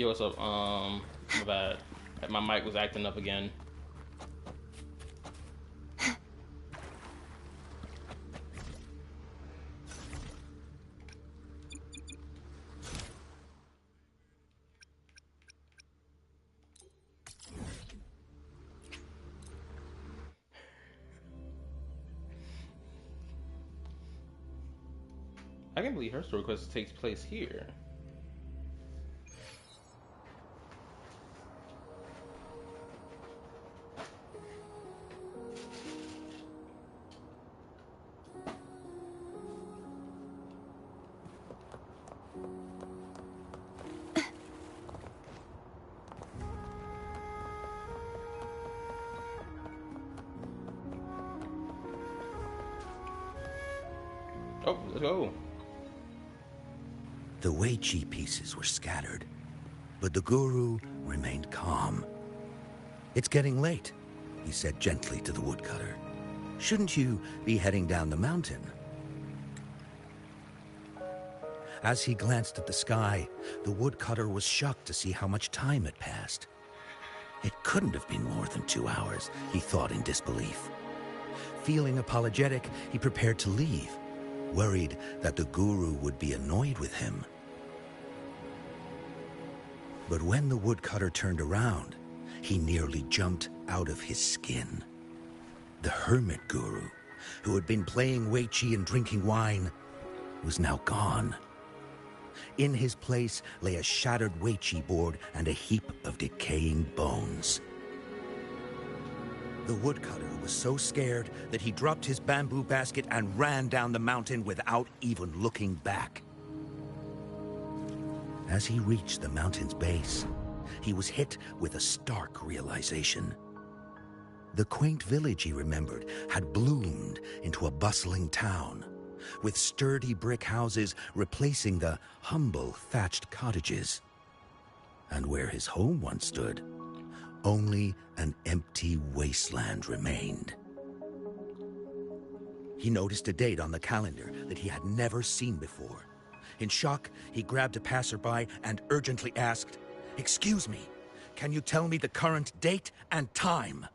Yo, what's up? My bad. My mic was acting up again. I can't believe her story quest takes place here. Oh, let's go. The Weiqi pieces were scattered, but the guru remained calm. "It's getting late," he said gently to the woodcutter. "Shouldn't you be heading down the mountain?" As he glanced at the sky, the woodcutter was shocked to see how much time had passed. It couldn't have been more than 2 hours, he thought in disbelief. Feeling apologetic, he prepared to leave, worried that the guru would be annoyed with him. But when the woodcutter turned around, he nearly jumped out of his skin. The hermit guru, who had been playing Weiqi and drinking wine, was now gone. In his place lay a shattered Weiqi board and a heap of decaying bones. The woodcutter was so scared that he dropped his bamboo basket and ran down the mountain without even looking back. As he reached the mountain's base, he was hit with a stark realization. The quaint village he remembered had bloomed into a bustling town, with sturdy brick houses replacing the humble thatched cottages. And where his home once stood, only an empty wasteland remained. He noticed a date on the calendar that he had never seen before. In shock, he grabbed a passerby and urgently asked, "Excuse me, can you tell me the current date and time?"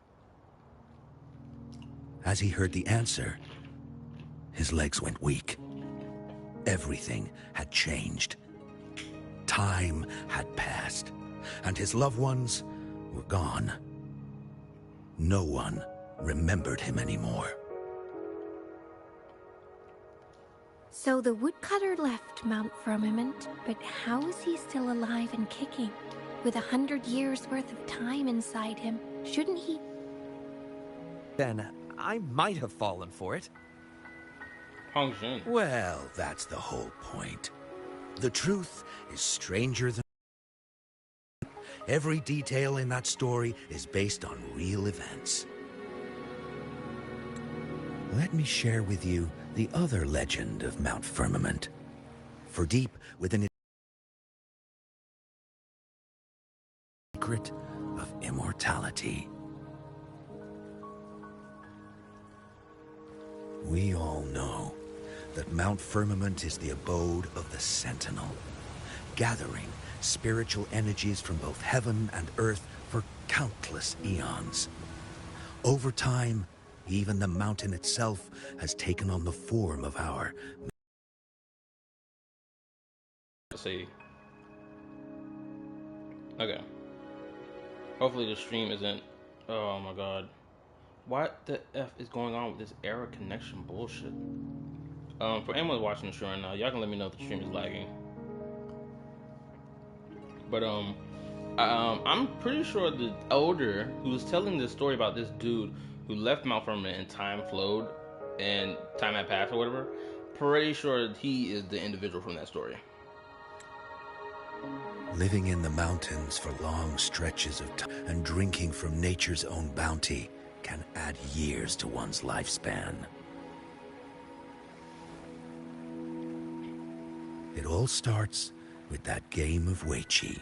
As he heard the answer, his legs went weak. Everything had changed. Time had passed, and his loved ones were gone. No one remembered him anymore. So the woodcutter left Mount Firmament, but how is he still alive and kicking? With 100 years worth of time inside him, shouldn't he? Then I might have fallen for it. Hong Jin. Well, that's the whole point. The truth is stranger than... Every detail in that story is based on real events. Let me share with you the other legend of Mount Firmament. For deep within it, the secret of immortality. We all know that Mount Firmament is the abode of the Sentinel, gathering spiritual energies from both heaven and earth for countless eons. Over time, even the mountain itself has taken on the form of our... Let's see. Okay. Hopefully the stream isn't... Oh my god. What the F is going on with this error connection bullshit? For anyone watching the stream right now, y'all can let me know if the stream is lagging. But I'm pretty sure the elder who was telling this story about this dude who left Mount Firmament and time flowed and time had passed or whatever, pretty sure he is the individual from that story. Living in the mountains for long stretches of time and drinking from nature's own bounty can add years to one's lifespan. It all starts with that game of Weiqi,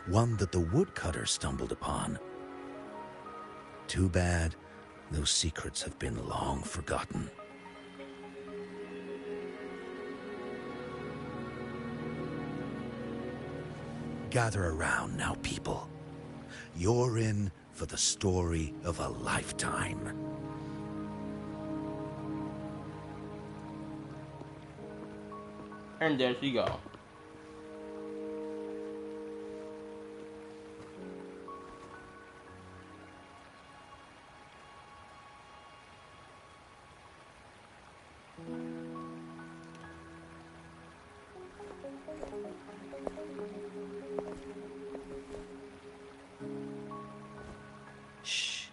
one that the woodcutter stumbled upon. Too bad those secrets have been long forgotten. gather around now, people. You're in for the story of a lifetime. And there she go. Shh.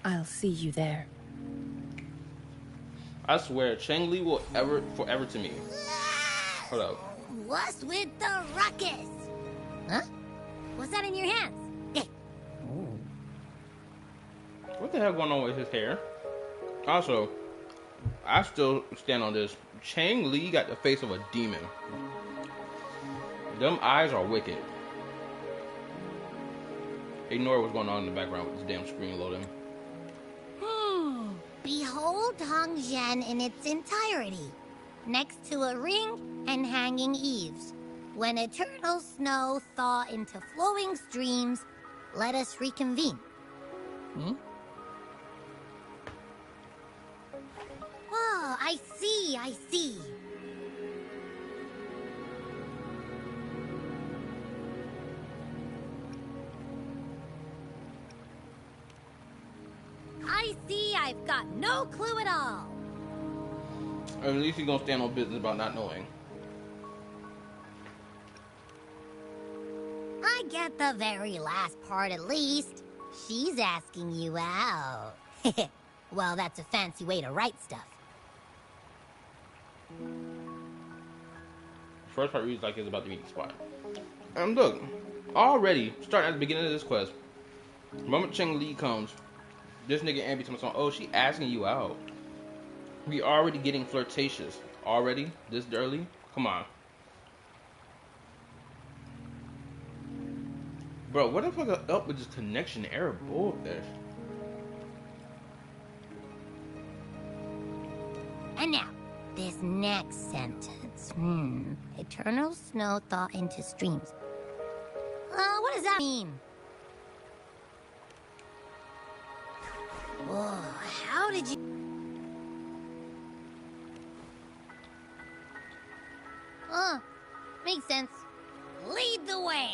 I'll see you there. I swear, Changli will forever to me. Hold up. What's with the ruckus? Huh? What's that in your hands? What the hell going on with his hair? Also, I still stand on this. Changli got the face of a demon. Them eyes are wicked. Ignore what's going on in the background with this damn screen loading. Behold Hongzhen in its entirety, next to a ring and hanging eaves. When eternal snow thaw into flowing streams, let us reconvene. Oh, I see, I see. I see I've got no clue at all. At least he's gonna stand on business about not knowing. I get the very last part at least. She's asking you out. Well, that's a fancy way to write stuff. First part reads like it's about to meet the spot. And look, already, starting at the beginning of this quest, the moment Changli comes, this nigga Ambi tells me, oh, she asking you out. We already getting flirtatious. Already? This early? Come on. Bro, what the fuck is up with this connection error bullshit? And now, this next sentence. Eternal snow thaw into streams. What does that mean? Whoa, how did you... Makes sense. Lead the way.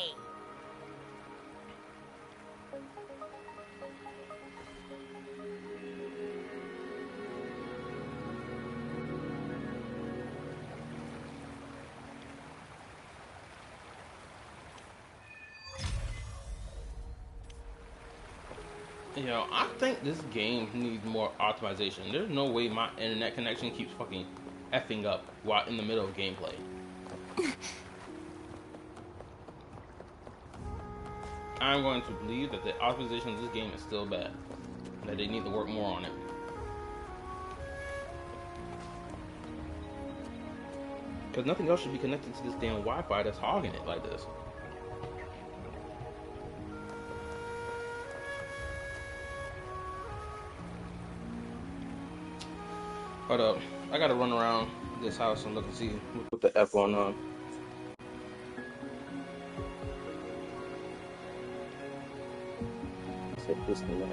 Yo, I think this game needs more optimization. There's no way my internet connection keeps fucking effing up while in the middle of gameplay. I'm going to believe that the optimization of this game is still bad. That they need to work more on it. Because nothing else should be connected to this damn Wi-Fi that's hogging it like this. Hold up, I gotta run around this house and look and see what the F going on. Disconnect.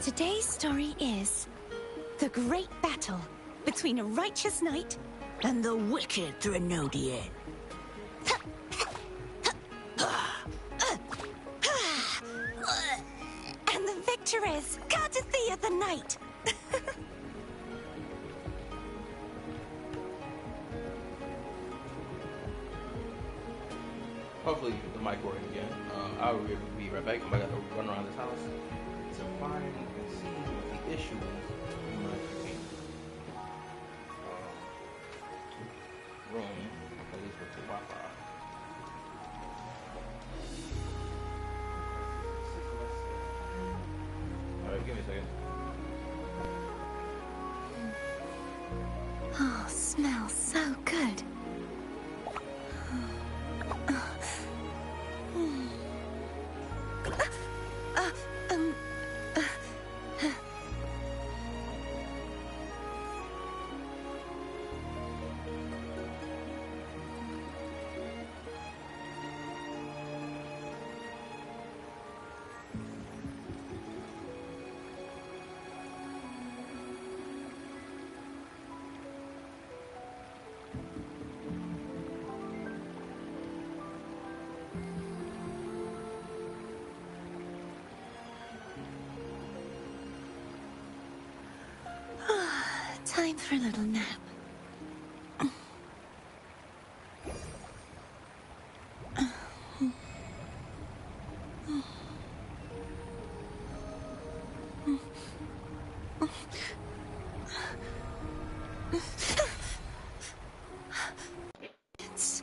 Today's story is the great battle between a righteous knight and the wicked Threnodian. And the victor is courtesy of the knight. Hopefully the mic working again. I'll be right back. I'm gonna run around this house to find and see what the issue is in my room, at least with the Wi-Fi. Alright, give me a second. Oh, smells so good. Time for a little nap. It's...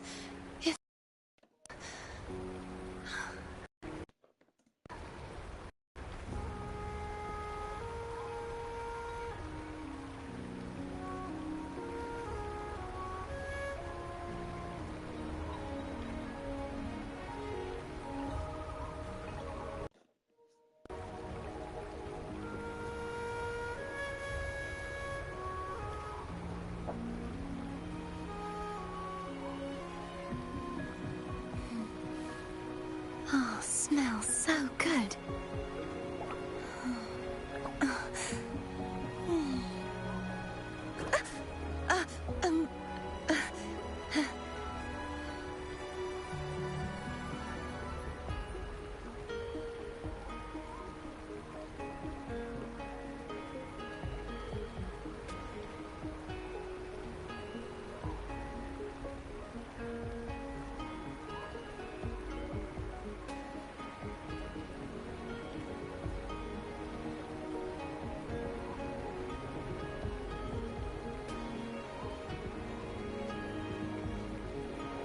Oh, smells so good. Um...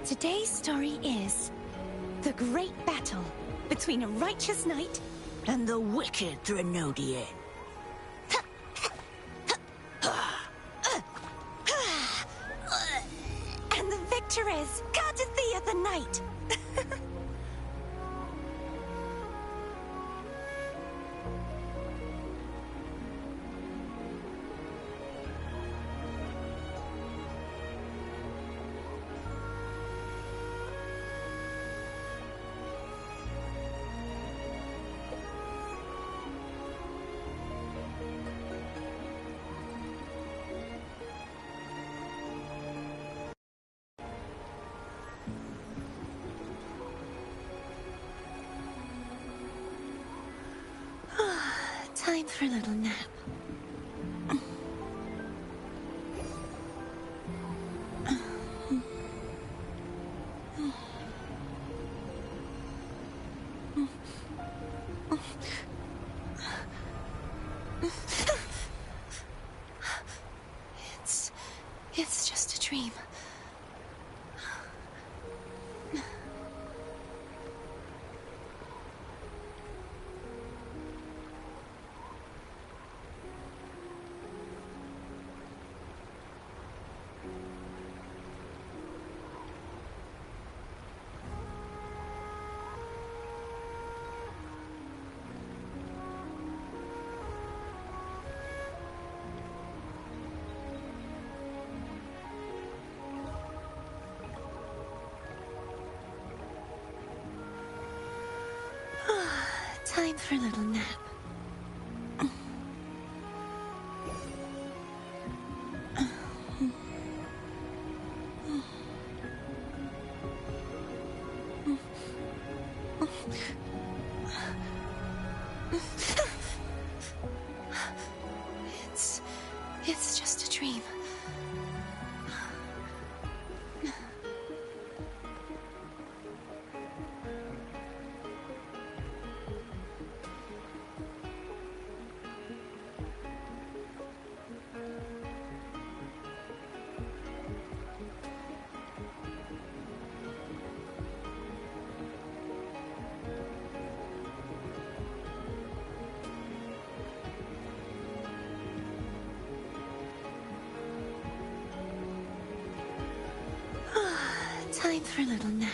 Today's story is the great battle between a righteous knight And the wicked Threnodian. and the victor is courtesy of the knight. Time for a little nap. It's just a dream. Time for a little nap. It's just a dream. Time for a little nap.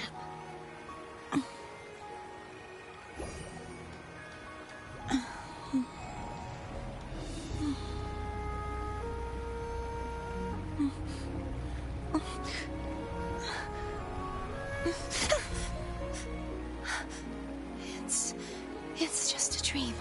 It's just a dream.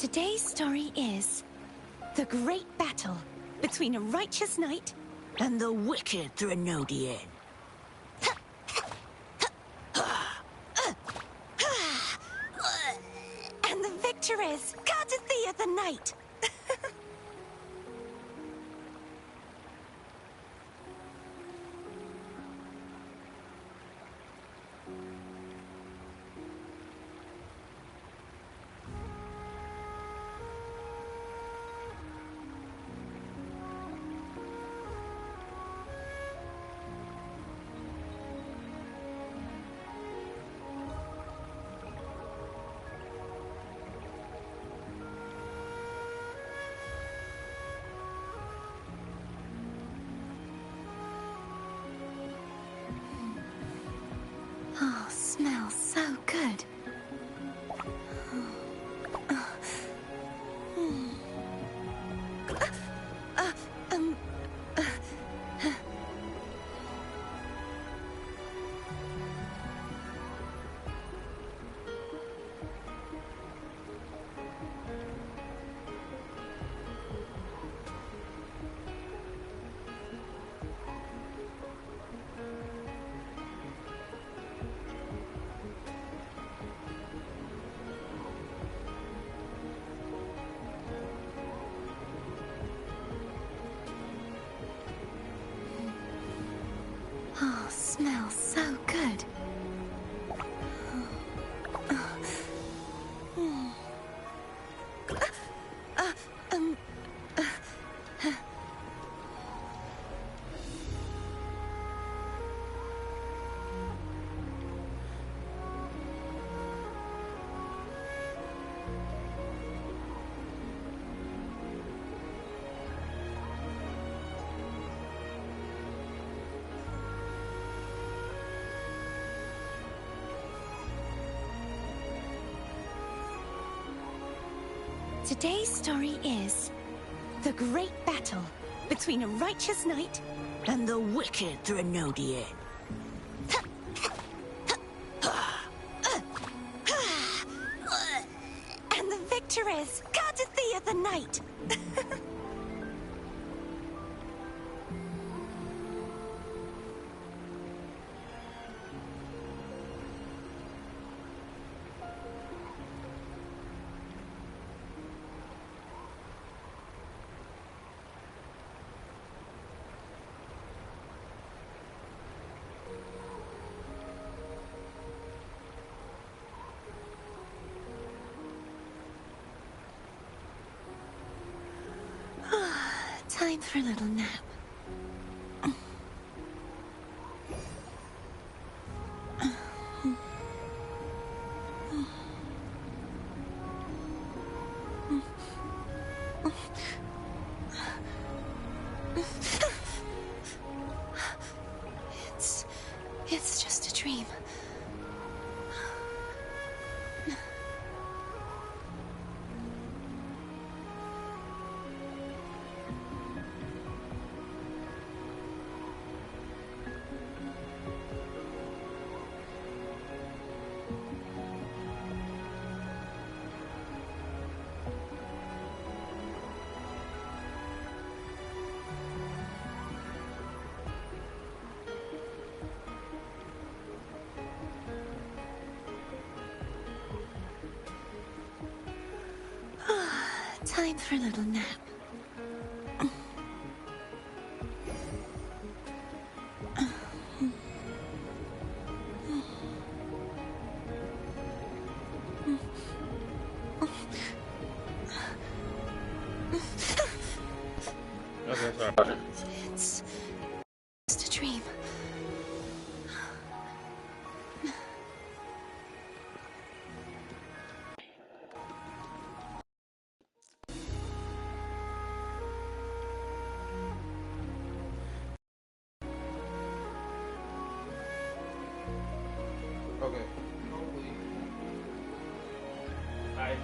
Today's story is the great battle between a righteous knight and the wicked Threnodian. And the victor is Cardathea the Knight. Oh, smells so good. Oh, smells so good. Today's story is the great battle between a righteous knight and the wicked Threnodian. And the victor is Cardathea the Knight. Time for a little nap. It's just a dream. Time for a little nap. Okay, sorry. It's just a dream. Okay. Hopefully, I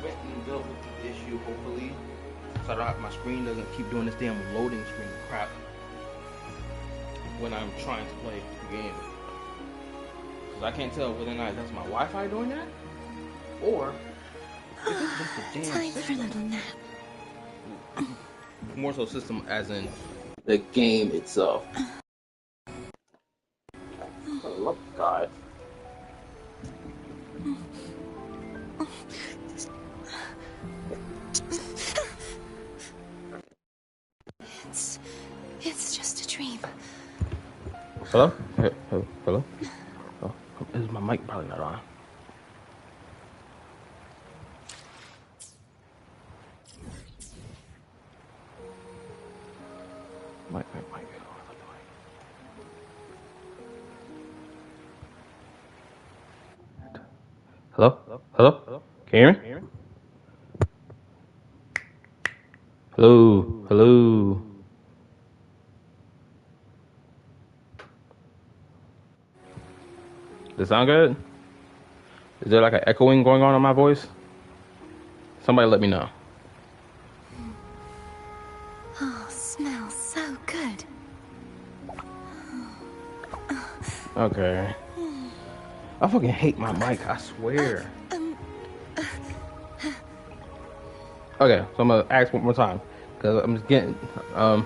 went and dealt with the issue. Hopefully, so I don't, my screen doesn't keep doing this damn loading screen crap when I'm trying to play the game. Because I can't tell whether or not that's my Wi-Fi doing that, or Is it just a damn Time for a little nap. more so system as in the game itself? Oh God. It's just a dream. Hello? Hello? Oh, is my mic probably not on? Mic. Hello? Can you hear me? Hello? Does it sound good? Is there like an echoing going on my voice? Somebody let me know. Oh, smells so good. Okay. I fucking hate my mic, I swear. Okay, so I'm gonna ask one more time. Cause I'm just getting,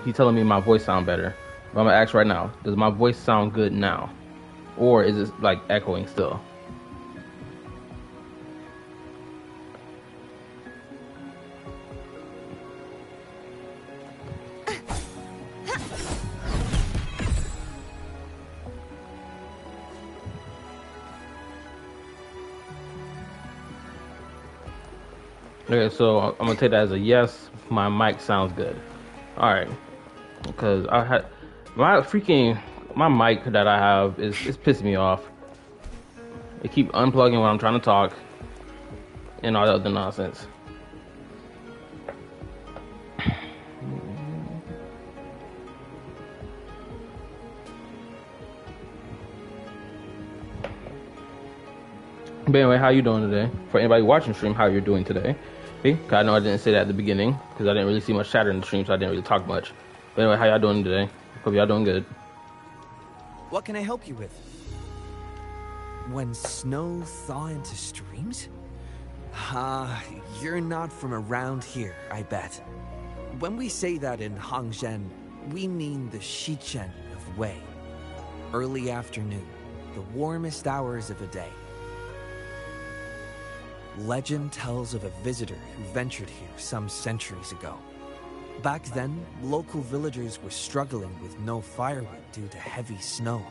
he's telling me my voice sound better. But I'm gonna ask right now, does my voice sound good now? Or is it like echoing still? Okay, so I'm gonna take that as a yes. My mic sounds good. All right, because I had my mic that I have is pissing me off. It keep unplugging when I'm trying to talk, and all that other nonsense. But anyway, how you doing today? For anybody watching stream, how you're doing today? I know I didn't say that at the beginning because I didn't really see much chatter in the stream, so I didn't really talk much. But anyway, how y'all doing today? Hope y'all doing good. What can I help you with? When snow thaw into streams? You're not from around here, I bet. When we say that in Hangzhen, we mean the Shichen of Wei. Early afternoon, the warmest hours of a day. Legend tells of a visitor who ventured here some centuries ago. Back then, local villagers were struggling with no firewood due to heavy snow.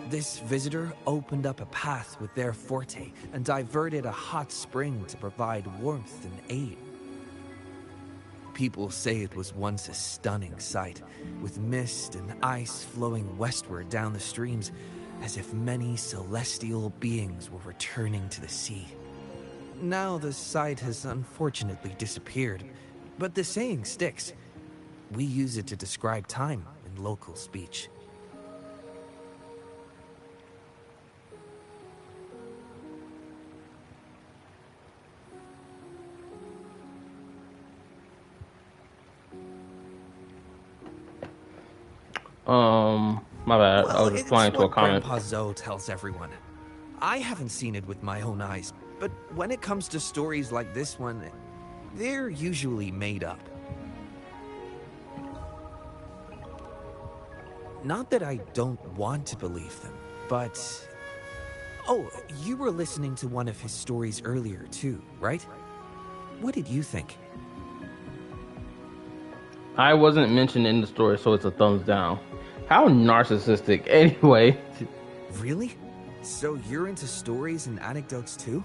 This visitor opened up a path with their forte and diverted a hot spring to provide warmth and aid. People say it was once a stunning sight, with mist and ice flowing westward down the streams, as if many celestial beings were returning to the sea. Now the sight has unfortunately disappeared, but the saying sticks. We use it to describe time in local speech. My bad. Well, I was replying to a comment. Grandpa Zoe tells everyone. I haven't seen it with my own eyes, but when it comes to stories like this one, they're usually made up. Not that I don't want to believe them, but... Oh, you were listening to one of his stories earlier too, right? What did you think? I wasn't mentioned in the story, so it's a thumbs down. How narcissistic, anyway. Really? So you're into stories and anecdotes too?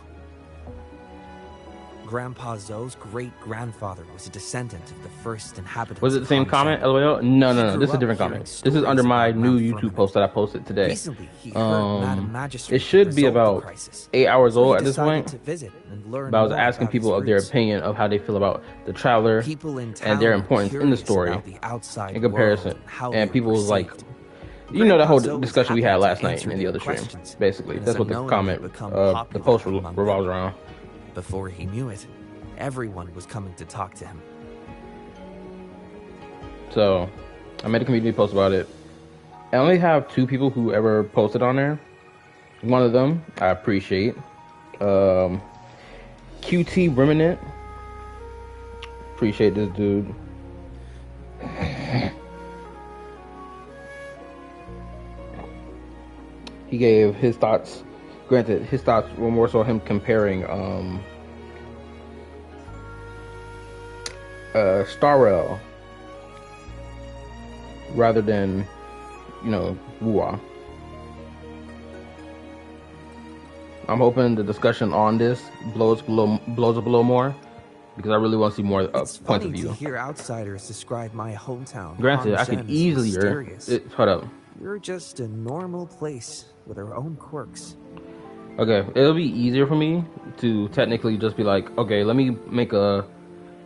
Grandpa Zoe's great-grandfather was a descendant of the first inhabitants. Was it the same comment, LOL? No. This is a different comment. This is under my new YouTube post that I posted today. Recently, he heard Madam Magistrate it should be resolve the about crisis. 8 hours So he old at this decided point. to visit and learn But I was more asking about people his of their roots. opinion of how they feel about the traveler People in and town their were importance in the curious story about the outside in comparison. world how And they people were was like, perceived. you know, the whole Grandpa Zoe was discussion we happy had to last night answer in the their other stream. questions, Basically, and that's has what the unknowingly comment, become the popular post among them. revolves around. Before he knew it, everyone was coming to talk to him. So I made a community post about it. I only have 2 people who ever posted on there. One of them I appreciate. QT Remnant. Appreciate this dude. He gave his thoughts. Granted, his thoughts were more so him comparing Star Rail rather than, you know, Wuwa. I'm hoping the discussion on this blows up a little more, because I really want to see more points of view. To hear outsiders describe my hometown. Granted, I could easily hold up. We're just a normal place with our own quirks. Okay, it'll be easier for me to technically just be like, okay, let me make a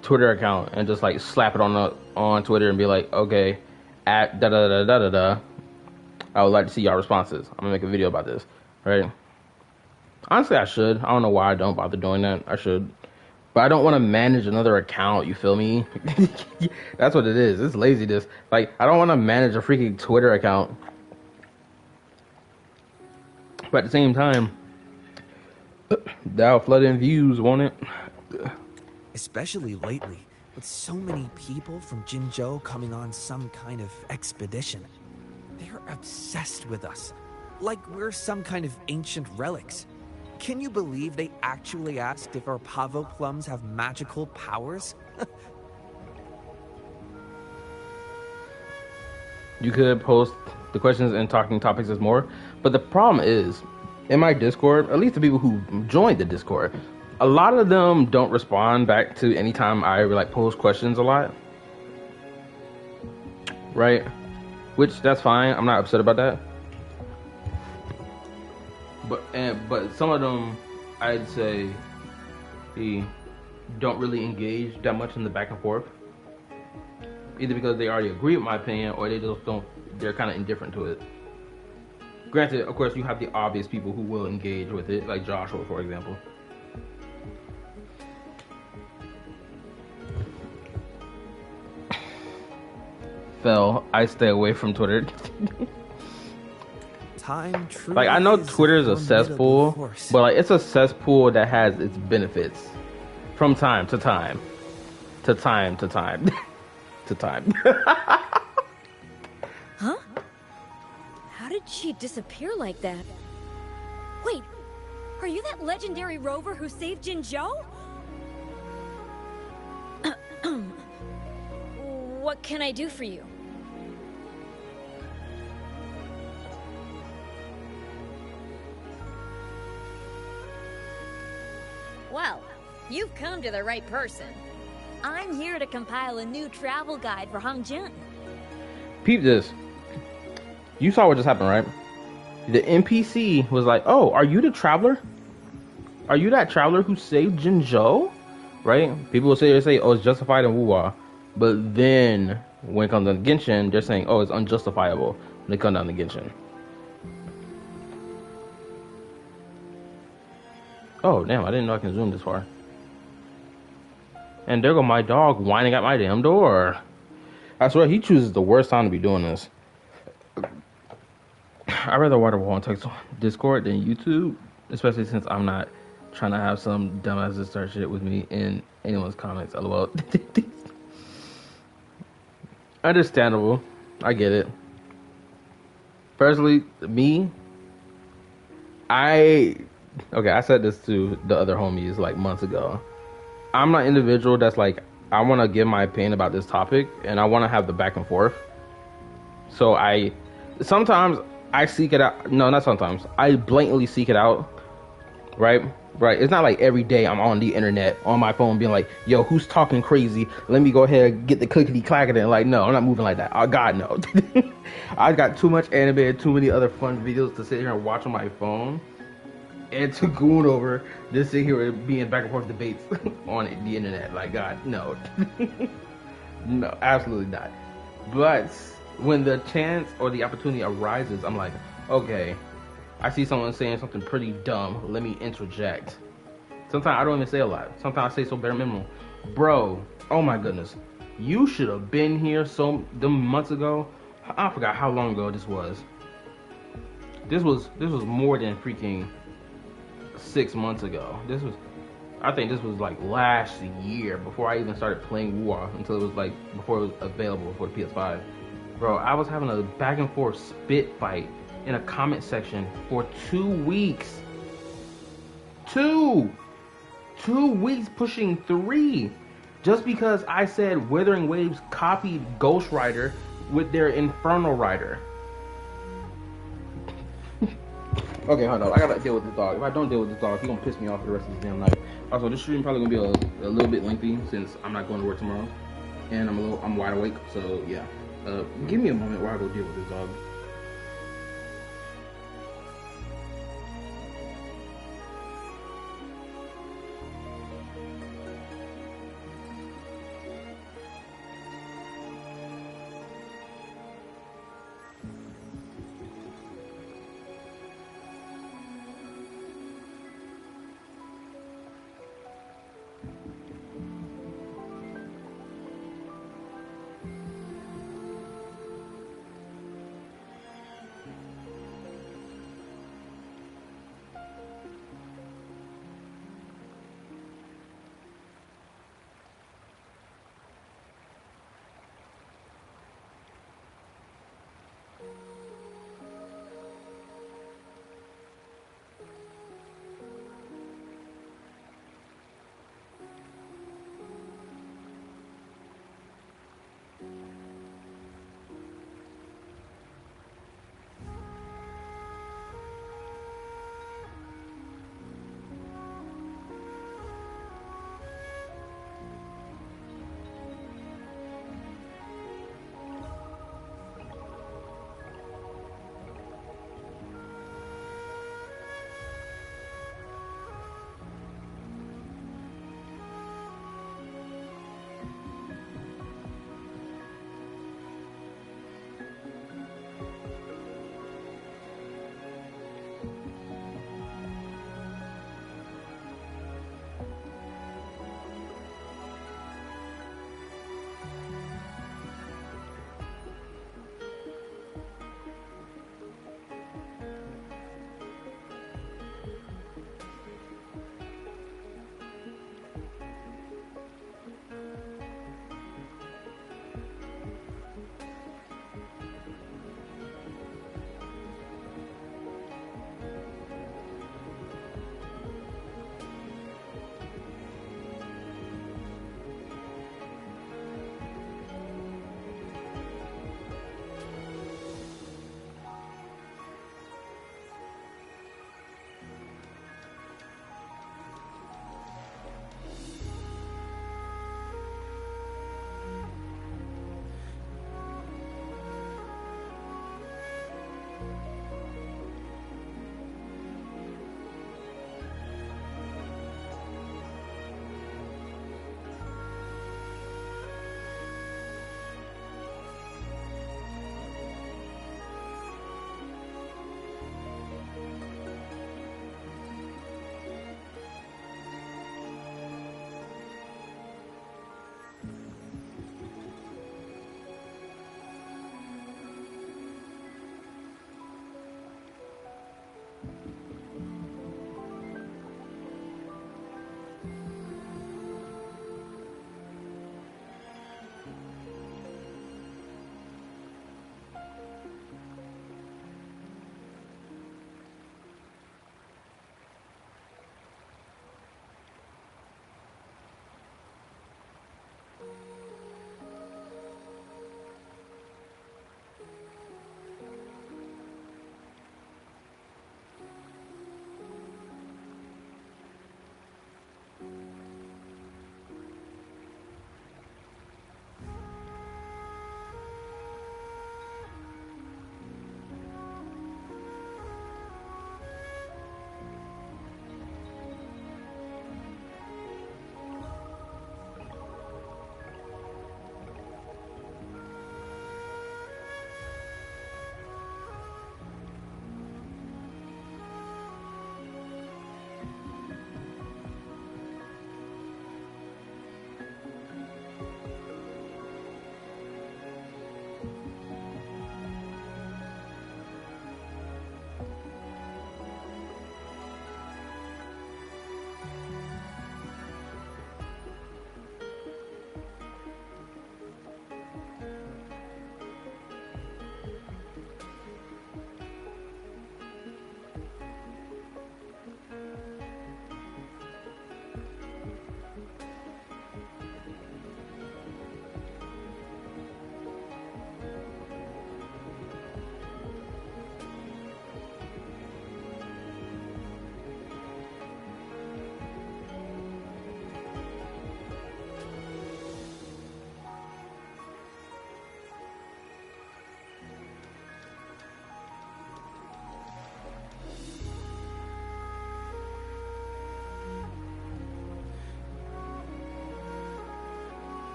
Twitter account and just like slap it on Twitter and be like, okay, at da da da da da da. I would like to see y'all responses. I'm gonna make a video about this, right? Honestly, I should. I don't know why I don't bother doing that. I should. But I don't want to manage another account, you feel me? That's what it is. It's laziness. Like, I don't want to manage a freaking Twitter account. But at the same time, that'll flood in views, won't it? Especially lately, with so many people from Jinzhou coming on some kind of expedition. They're obsessed with us. Like we're some kind of ancient relics. Can you believe they actually asked if our pavo plums have magical powers? You could post the questions and talking topics as more, but the problem is, in my Discord, at least the people who joined the Discord, a lot of them don't respond back to any time I like post questions a lot, right? Which that's fine. I'm not upset about that. But some of them, I'd say, they don't really engage that much in the back and forth. Either because they already agree with my opinion, or they just don't. They're kind of indifferent to it. Granted, of course, you have the obvious people who will engage with it, like Joshua, for example. I stay away from Twitter. Like, I know Twitter is a cesspool, but like it's a cesspool that has its benefits from time to time to time to time to time. Huh? How did she disappear like that? Wait, are you that legendary rover who saved Jinzhou? What can I do for you? Well, you've come to the right person. I'm here to compile a new travel guide for Hangjin. Peep this. You saw what just happened, right? The NPC was like, oh, are you the traveler? Are you that traveler who saved Jinzhou? Right? People will say, oh, it's justified in Wuwa. But then, when it comes down to Genshin, they're saying, oh, it's unjustifiable when it comes down to Genshin. Oh, damn, I didn't know I can zoom this far. And there go my dog whining at my damn door. I swear, he chooses the worst time to be doing this. I'd rather waterfall and text on Discord than YouTube, especially since I'm not trying to have some dumbass start shit with me in anyone's comments. LOL. Understandable. I get it. Personally, me, I said this to the other homies like months ago. I'm not an individual that's like, I want to give my opinion about this topic and I want to have the back and forth. So sometimes I seek it out. No, not sometimes. I blatantly seek it out. Right? It's not like every day I'm on the internet on my phone being like, yo, who's talking crazy? Let me go ahead and get the clickety clackety. Like, no, I'm not moving like that. Oh, God, no. I got too much anime and too many other fun videos to sit here and watch on my phone. And to goon over this sit here and being back and forth debates on the internet. Like, God, no. No, absolutely not. But when the chance or the opportunity arises, I'm like, okay, I see someone saying something pretty dumb. Let me interject. Sometimes I don't even say a lot. Sometimes I say so bare minimum. Bro, oh my goodness. You should have been here them months ago. I forgot how long ago this was. This was more than freaking 6 months ago. This was I think this was like last year before I even started playing War until it was like before it was available for the PS5. Bro, I was having a back and forth spit fight in a comment section for 2 weeks. 2 weeks pushing 3. Just because I said Wuthering Waves copied Ghost Rider with their Infernal Rider. Okay, hold on. I gotta deal with this dog. If I don't deal with this dog, he's gonna piss me off for the rest of this damn night. Also, this stream probably gonna be a little bit lengthy since I'm not going to work tomorrow, and I'm wide awake. So yeah, give me a moment while I go deal with this dog.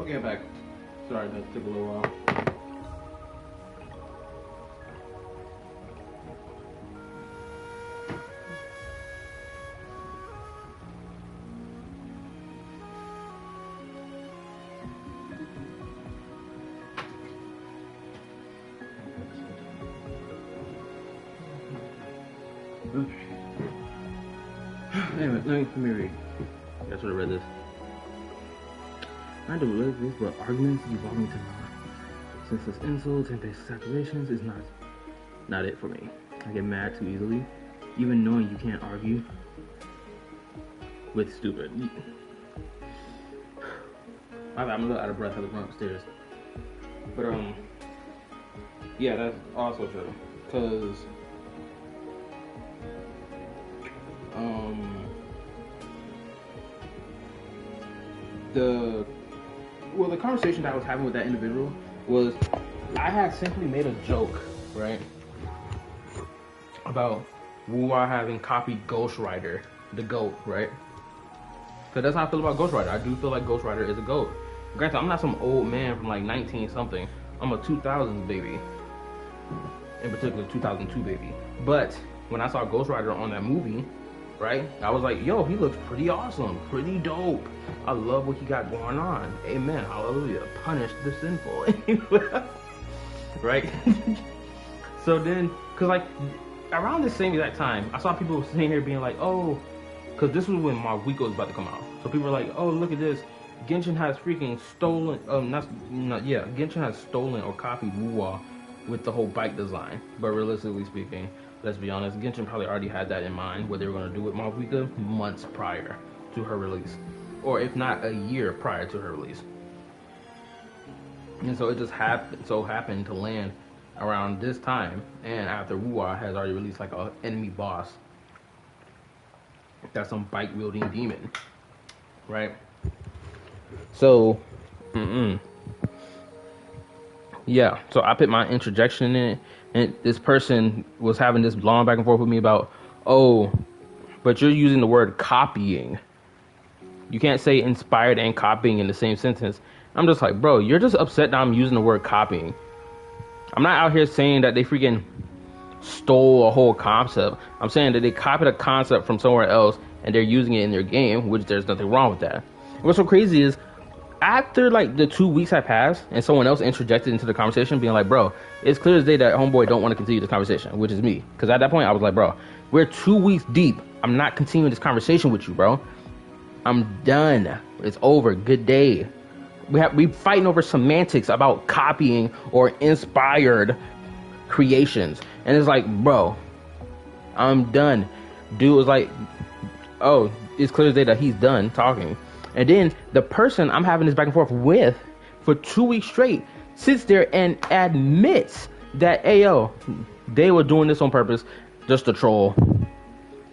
Okay, I'm back. Sorry, that took a little while. Anyway, let me read. That's what I read this. I don't like this, but arguments evolving to senseless insults and basic accusations is not it for me. I get mad too easily, even knowing you can't argue with stupid. I'm a little out of breath. I had to run upstairs, but yeah, that's also true. Cause the conversation that I was having with that individual was, I had simply made a joke, right, about Wuwa having copied Ghost Rider, the GOAT, right? Because that's how I feel about Ghost Rider. I do feel like Ghost Rider is a GOAT. Granted, I'm not some old man from like 19 something. I'm a 2000s baby, in particular 2002 baby. But when I saw Ghost Rider on that movie, right, I was like, yo, he looks pretty awesome, pretty dope. I love what he got going on. Amen, hallelujah. Punish the sinful. Right? So then, cause like around the same exact time, I saw people sitting here being like, oh, cause this was when Mavuiko was about to come out. So people were like, oh, look at this. Genshin has freaking stolen, Genshin has stolen or copied Wuwa with the whole bike design. But realistically speaking, let's be honest, Genshin probably already had that in mind, what they were going to do with Mavuika months prior to her release. Or if not, a year prior to her release. And so it just happened to land around this time, and after Wuwa has already released like an enemy boss. That's some bike-wielding demon. Right? So, yeah, so I put my interjection in it, and this person was having this long back and forth with me about, oh, but you're using the word copying. You can't say inspired and copying in the same sentence. I'm just like, bro, you're just upset that I'm using the word copying. I'm not out here saying that they freaking stole a whole concept. I'm saying that they copied a concept from somewhere else and they're using it in their game, which there's nothing wrong with that. And what's so crazy is, after like the 2 weeks had passed and someone else interjected into the conversation being like, bro, it's clear as day that homeboy don't want to continue this conversation, which is me. Because at that point I was like, bro, we're 2 weeks deep. I'm not continuing this conversation with you, bro. I'm done. It's over. Good day. We fighting over semantics about copying or inspired creations. And it's like, bro, I'm done. Dude was like, oh, it's clear as day that he's done talking. And then the person I'm having this back and forth with for 2 weeks straight sits there and admits that, hey, yo, they were doing this on purpose just to troll.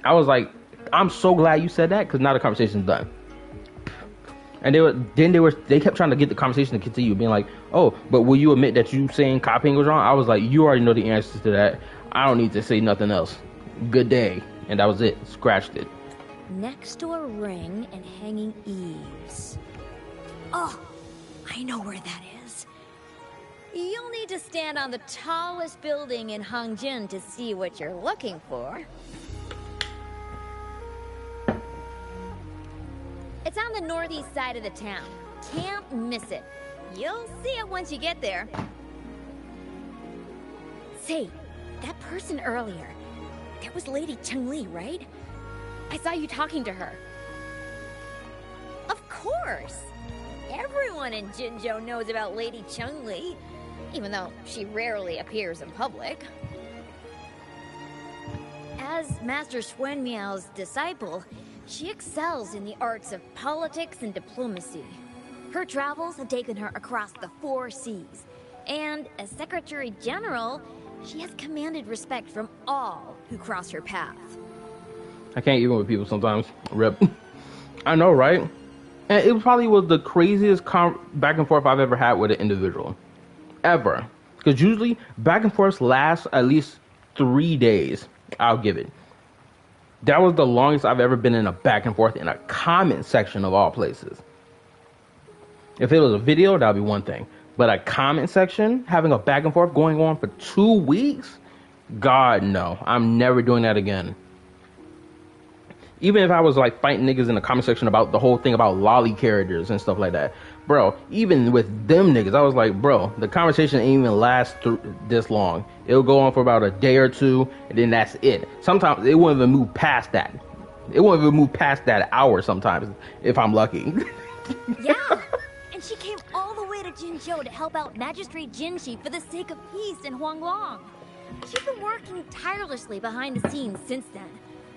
I was like, I'm so glad you said that, because now the conversation's done. And they kept trying to get the conversation to continue, being like, oh, but will you admit that you saying copying was wrong? I was like, you already know the answers to that. I don't need to say nothing else. Good day. And that was it. Scratched it. Next to a ring and hanging eaves. Oh, I know where that is. You'll need to stand on the tallest building in Hangjin to see what you're looking for. It's on the northeast side of the town. Can't miss it. You'll see it once you get there. Say, that person earlier, that was Lady Changli, right? I saw you talking to her. Of course! Everyone in Jinzhou knows about Lady Changli, even though she rarely appears in public. As Master Xuan Miao's disciple, she excels in the arts of politics and diplomacy. Her travels have taken her across the 4 seas, and as Secretary General, she has commanded respect from all who cross her path. I can't even with people sometimes. Rip. I know, right? And it probably was the craziest back and forth I've ever had with an individual. Ever. Because usually back and forths last at least 3 days. I'll give it. That was the longest I've ever been in a back and forth in a comment section of all places. If it was a video, that'd be one thing. But a comment section, having a back and forth going on for 2 weeks, God no, I'm never doing that again. Even if I was like fighting niggas in the comment section about the whole thing about lolly characters and stuff like that, bro, even with them niggas, I was like, bro, the conversation ain't even last this long. It'll go on for about a day or two, and then that's it. Sometimes it won't even move past that. It won't even move past that hour sometimes, if I'm lucky. Yeah, and she came all the way to Jinzhou to help out Magistrate Jinshi for the sake of peace in Huanglong. She's been working tirelessly behind the scenes since then,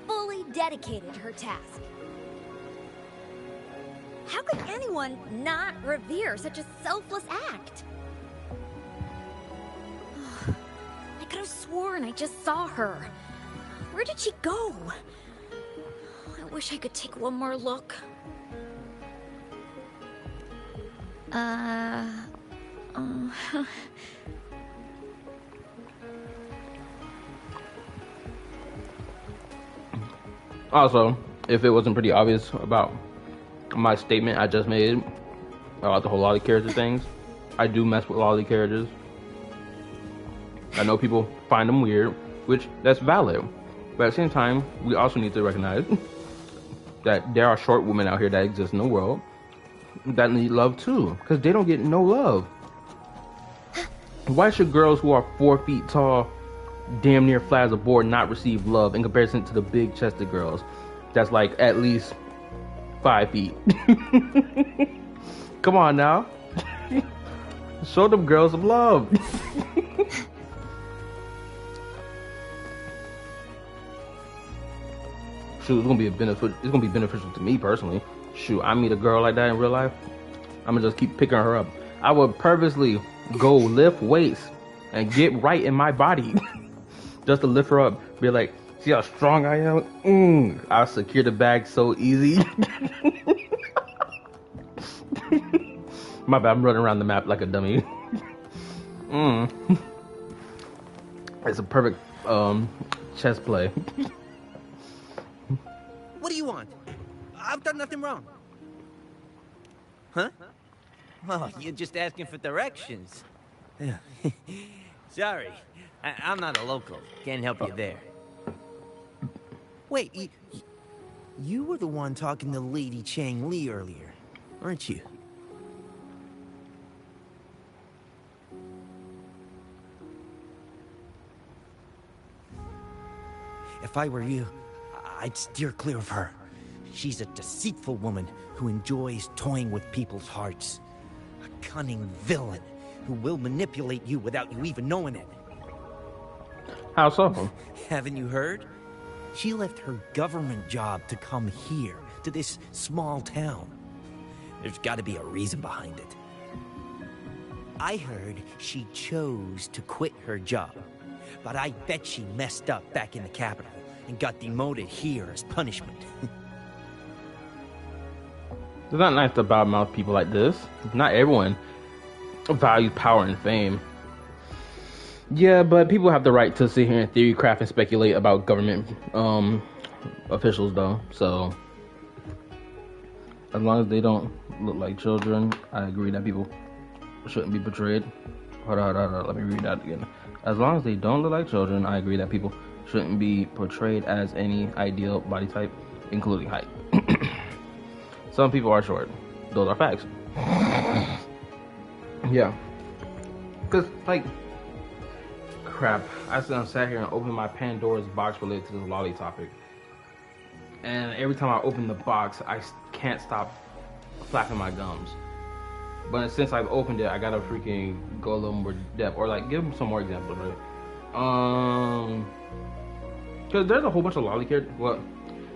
fully dedicated to her task. How could anyone not revere such a selfless act? I could have sworn I just saw her. Where did she go? I wish I could take one more look. Also, if it wasn't pretty obvious about my statement I just made about the whole lolly character things, I do mess with lolly characters. I know people find them weird, which that's valid. But at the same time, we also need to recognize that there are short women out here that exist in the world that need love too, because they don't get no love. Why should girls who are 4 feet tall, damn near flat as a board, not receive love in comparison to the big chested girls that's like at least 5 feet? Come on now. Show them girls some love. Shoot, it's gonna be beneficial to me personally. Shoot, I meet a girl like that in real life, I'm gonna just keep picking her up. I would purposely go lift weights and get right in my body just to lift her up. Be like, see how strong I am? I'll secure the bag so easy. My bad, I'm running around the map like a dummy. It's a perfect chess play. What do you want? I've done nothing wrong. Huh? Oh, you're just asking for directions. Sorry, I'm not a local. Can't help you there. Wait, you were the one talking to Lady Changli earlier, aren't you? If I were you, I'd steer clear of her. She's a deceitful woman who enjoys toying with people's hearts. A cunning villain who will manipulate you without you even knowing it. How so? Haven't you heard? She left her government job to come here, to this small town. There's got to be a reason behind it. I heard she chose to quit her job, but I bet she messed up back in the capital and got demoted here as punishment. It's not nice to badmouth people like this. Not everyone values power and fame. Yeah, but people have the right to sit here and theory craft and speculate about government officials, though. So, as long as they don't look like children, I agree that people shouldn't be portrayed. Hold on. Let me read that again. As long as they don't look like children, I agree that people shouldn't be portrayed as any ideal body type, including height. Some people are short. Those are facts. Yeah. Because, like, crap. I sat here and opened my Pandora's box related to this lolly topic. And every time I open the box, I can't stop flapping my gums. But since I've opened it, I gotta freaking go a little more depth. Or, like, give them some more examples, right? Because there's a whole bunch of lolly characters. Well,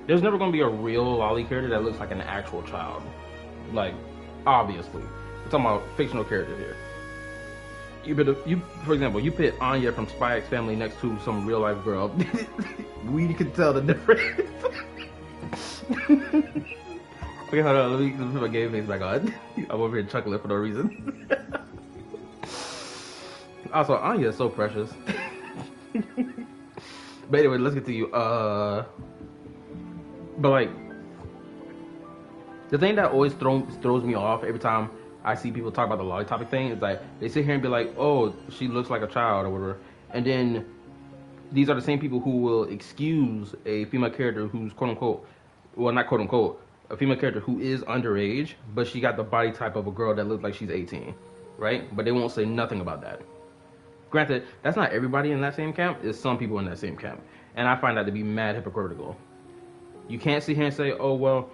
there's never gonna be a real lolly character that looks like an actual child. Like, obviously. We're talking about fictional characters here. For example, you put Anya from Spy X Family next to some real life girl. We can tell the difference. Okay, hold on. Let me put my game face back on. I'm over here chuckling for no reason. Also, Anya is so precious. But anyway, let's continue. But like, the thing that always throws me off every time I see people talk about the lolly topic thing. It's like they sit here and be like, "Oh, she looks like a child" or whatever, and then these are the same people who will excuse a female character who's quote unquote, well, not quote unquote, a female character who is underage, but she got the body type of a girl that looks like she's 18, right? But they won't say nothing about that. Granted, that's not everybody in that same camp. It's some people in that same camp, and I find that to be mad hypocritical. You can't sit here and say, "Oh well,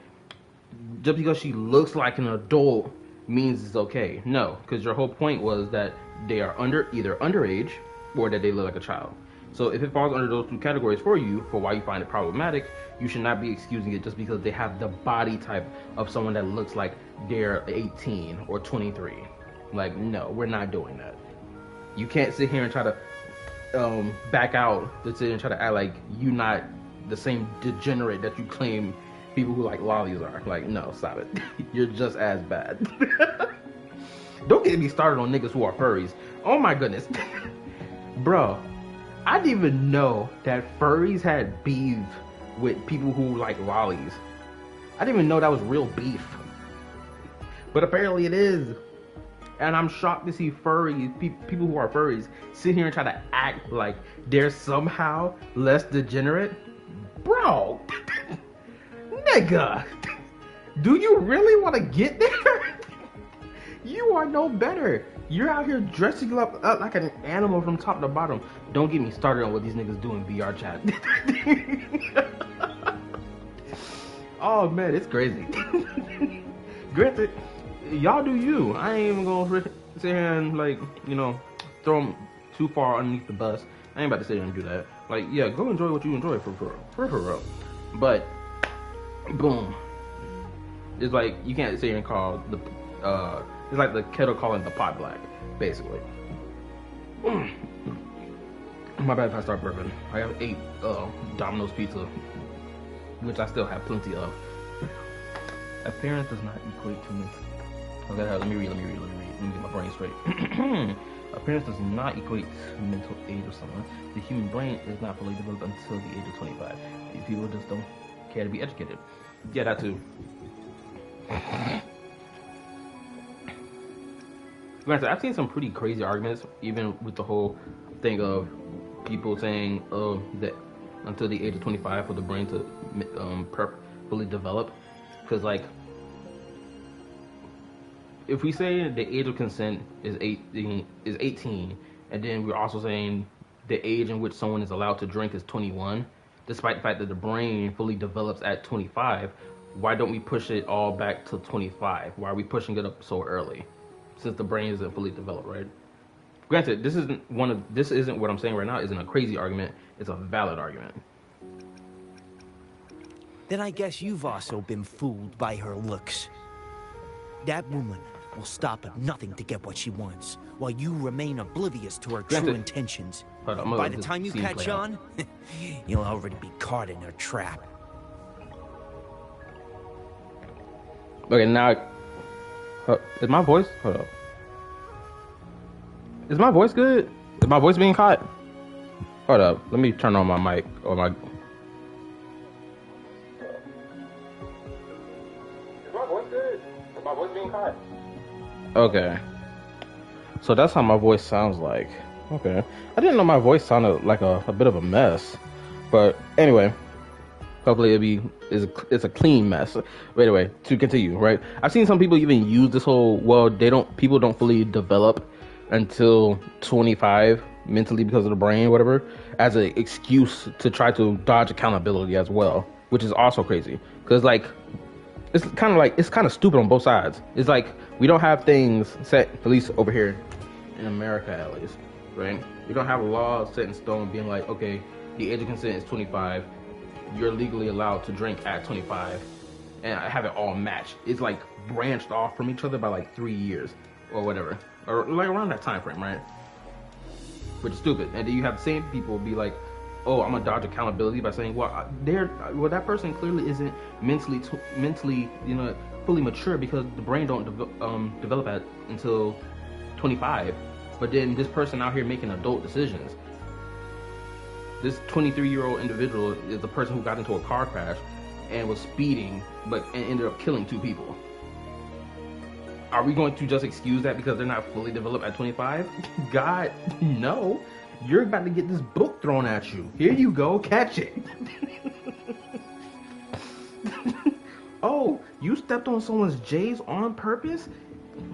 just because she looks like an adult means it's okay." No, because your whole point was that they are either underage or that they look like a child. So if it falls under those two categories for you, for why you find it problematic, you should not be excusing it just because they have the body type of someone that looks like they're 18 or 23. Like, no, we're not doing that. You can't sit here and try to back out to sit and try to act like you not the same degenerate that you claim people who like lollies are. Like, no, stop it. You're just as bad. Don't get me started on niggas who are furries. Oh my goodness. Bro, I didn't even know that furries had beef with people who like lollies. I didn't even know that was real beef. But apparently it is. And I'm shocked to see people who are furries sit here and try to act like they're somehow less degenerate. Bro, nigga, do you really want to get there? You are no better. You're out here dressing up like an animal from top to bottom. Don't get me started on what these niggas do in VR chat. Oh man, it's crazy. Granted, y'all do you. I ain't even gonna sit here and like, you know, throw them too far underneath the bus. I ain't about to sit here and do that. Like, yeah, go enjoy what you enjoy for real. But boom, it's like you can't sit here and call the it's like the kettle calling the pot black, basically. My bad if I start burping. I have 8 Domino's pizza, which I still have plenty of. Appearance does not equate to mental. Okay, let me read. Let me get my brain straight. Appearance does not equate to mental age of someone. The human brain is not fully developed until the age of 25. These people just don't care to be educated. Yeah, that too. Granted, I've seen some pretty crazy arguments, even with the whole thing of people saying that until the age of 25 for the brain to fully develop. Because, like, if we say the age of consent is 18, and then we're also saying the age in which someone is allowed to drink is 21, despite the fact that the brain fully develops at 25, why don't we push it all back to 25? Why are we pushing it up so early? Since the brain isn't fully developed, right? Granted, this isn't what I'm saying right now isn't a crazy argument. It's a valid argument. Then I guess you've also been fooled by her looks. That woman will stop at nothing to get what she wants, while you remain oblivious to her true intentions. By the time you catch on, you'll already be caught in her trap. Okay, now, is my voice? Hold up. Is my voice good? Is my voice being caught? Hold up. Let me turn on my mic or my. Is my voice good? Is my voice being caught? Okay. So that's how my voice sounds like. Okay. I didn't know my voice sounded like a bit of a mess. But anyway. Hopefully it's a clean mess. But anyway, to continue, right? I've seen some people even use this whole, well, people don't fully develop until 25 mentally because of the brain, whatever, as an excuse to try to dodge accountability as well, which is also crazy. Because like, it's kind of stupid on both sides. It's like we don't have things set, at least over here in America at least, right? We don't have a law set in stone being like, okay, the age of consent is 25. You're legally allowed to drink at 25 and have it all match. It's like branched off from each other by like 3 years or whatever, or like around that time frame, right? Which is stupid. And then you have the same people be like, oh, I'm gonna dodge accountability by saying, well, that person clearly isn't mentally, you know, fully mature because the brain don't develop until 25. But then this person out here making adult decisions. This 23-year-old individual is the person who got into a car crash and was speeding, and ended up killing 2 people. Are we going to just excuse that because they're not fully developed at 25? God, no. You're about to get this book thrown at you. Here you go, catch it. Oh, you stepped on someone's J's on purpose?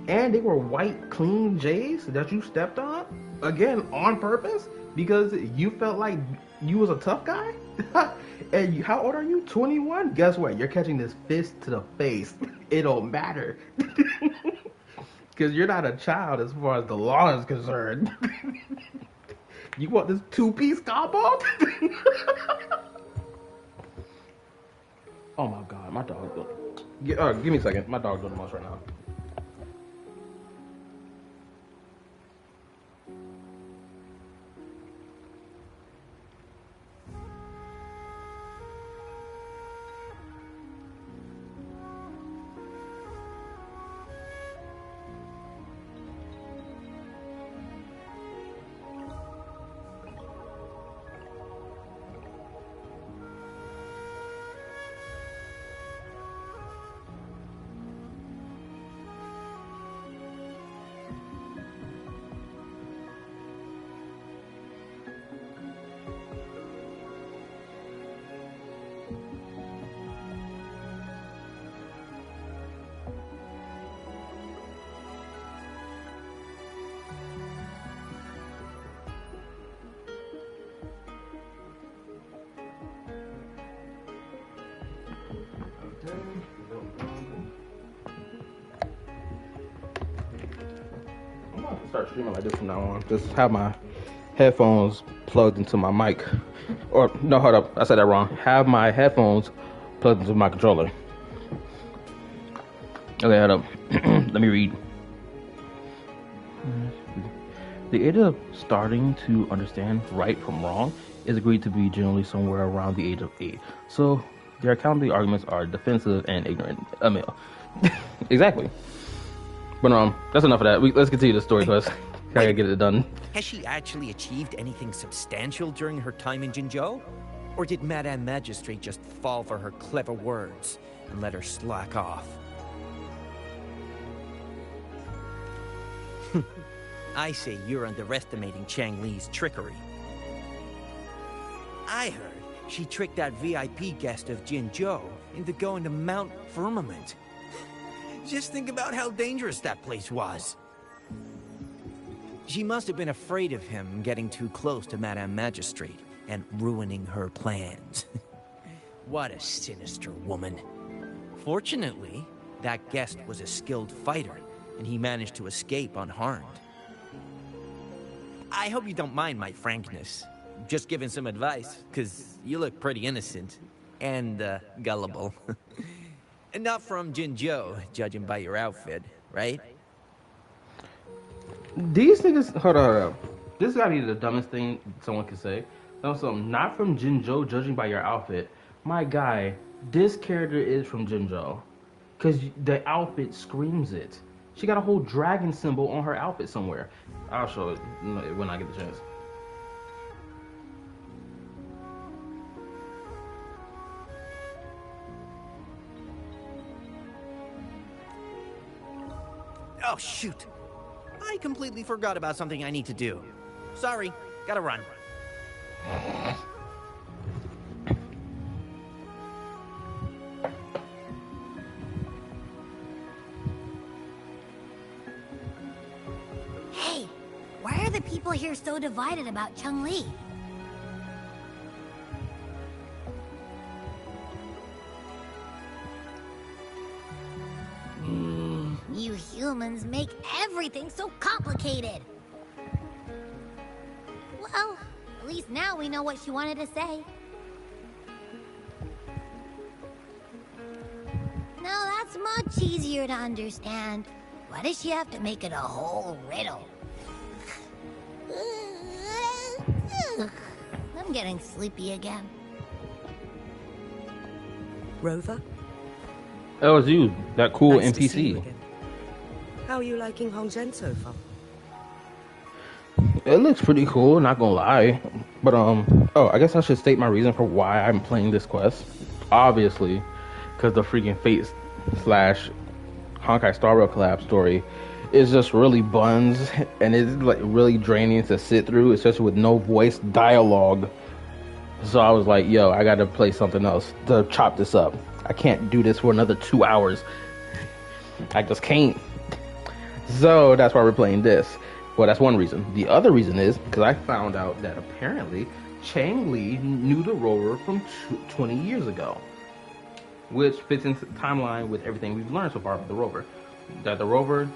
And they were white, clean J's that you stepped on? Again, on purpose? Because you felt like you was a tough guy? And how old are you? 21? Guess what? You're catching this fist to the face. It don't matter. Because you're not a child as far as the law is concerned. You want this two-piece combo? Oh my god, my dog. Give me a second. My dog's doing the most right now. I'm about to start streaming like this from now on. Just have my headphones plugged into my mic. Or, no, hold up. I said that wrong. Have my headphones plugged into my controller. Okay, hold up. Let me read. The age of starting to understand right from wrong is agreed to be generally somewhere around the age of 8. So their accountability arguments are defensive and ignorant. Exactly. But that's enough of that. Let's continue the story because I gotta get it done. Has she actually achieved anything substantial during her time in Jinzhou? Or did Madame Magistrate just fall for her clever words and let her slack off? I say you're underestimating Changli's trickery. I heard she tricked that VIP guest of Jinzhou into going to Mount Firmament. Just think about how dangerous that place was. She must have been afraid of him getting too close to Madame Magistrate and ruining her plans. What a sinister woman. Fortunately, that guest was a skilled fighter, and he managed to escape unharmed. I hope you don't mind my frankness. Just giving some advice, because you look pretty innocent. And, gullible. And not from Jinzhou, judging by your outfit, right? These niggas, hold on. This gotta be the dumbest thing someone could say. Also, not from Jinzhou, judging by your outfit. My guy, this character is from Jinzhou. Because the outfit screams it. She got a whole dragon symbol on her outfit somewhere. I'll show it when I get the chance. Oh, shoot. I completely forgot about something I need to do. Sorry, gotta run. Hey, why are the people here so divided about Changli? You humans make everything so complicated. Well, at least now we know what she wanted to say. Now that's much easier to understand. Why does she have to make it a whole riddle? I'm getting sleepy again. Rover? That was you, that cool Nice to see you NPC. again. How are you liking Hongzhen so far? It looks pretty cool, not gonna lie. But oh, I guess I should state my reason for why I'm playing this quest. Obviously, because the freaking fate slash Honkai Star Rail collab story is just really buns, and it's like really draining to sit through, especially with no voice dialogue. So I was like, yo, I gotta play something else to chop this up. I can't do this for another 2 hours. I just can't. So that's why we're playing this. Well, that's one reason. The other reason is because I found out that apparently Changli knew the rover from 20 years ago, which fits into the timeline with everything we've learned so far about the rover. That the rover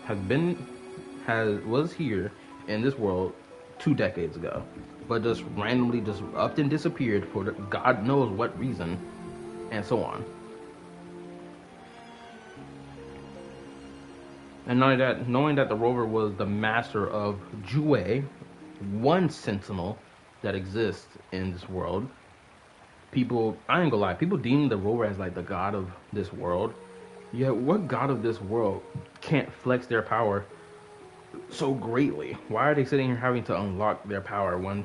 was here in this world 2 decades ago, but just randomly just up and disappeared for God knows what reason, and so on. And knowing that the rover was the master of Jue, one sentinel that exists in this world, people, I ain't gonna lie, people deem the rover as like the god of this world. Yet what god of this world can't flex their power so greatly? Why are they sitting here having to unlock their power one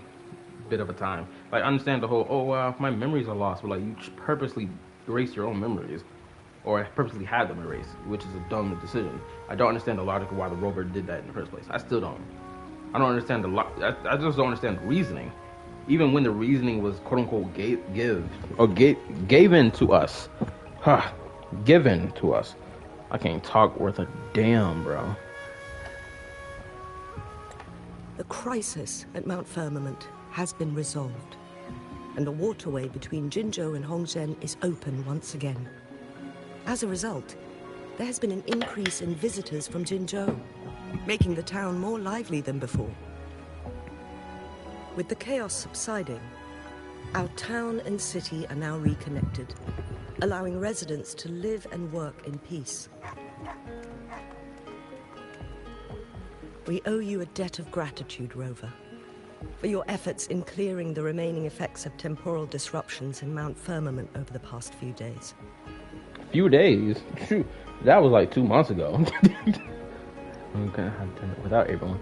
bit of a time? Like, I understand the whole, my memories are lost, but like, you purposely erase your own memories. Or purposely had them erased, which is a dumb decision. I don't understand the logic of why the rover did that in the first place. I still don't. I don't understand I just don't understand the reasoning. Even when the reasoning was quote unquote given to us. Given to us. I can't talk worth a damn, bro. The crisis at Mount Firmament has been resolved, and the waterway between Jinzhou and Hongzhen is open once again. As a result, there has been an increase in visitors from Jinzhou, making the town more lively than before. With the chaos subsiding, our town and city are now reconnected, allowing residents to live and work in peace. We owe you a debt of gratitude, Rover, for your efforts in clearing the remaining effects of temporal disruptions in Mount Firmament over the past few days. Few days? Shoot, that was like 2 months ago. Okay, without April.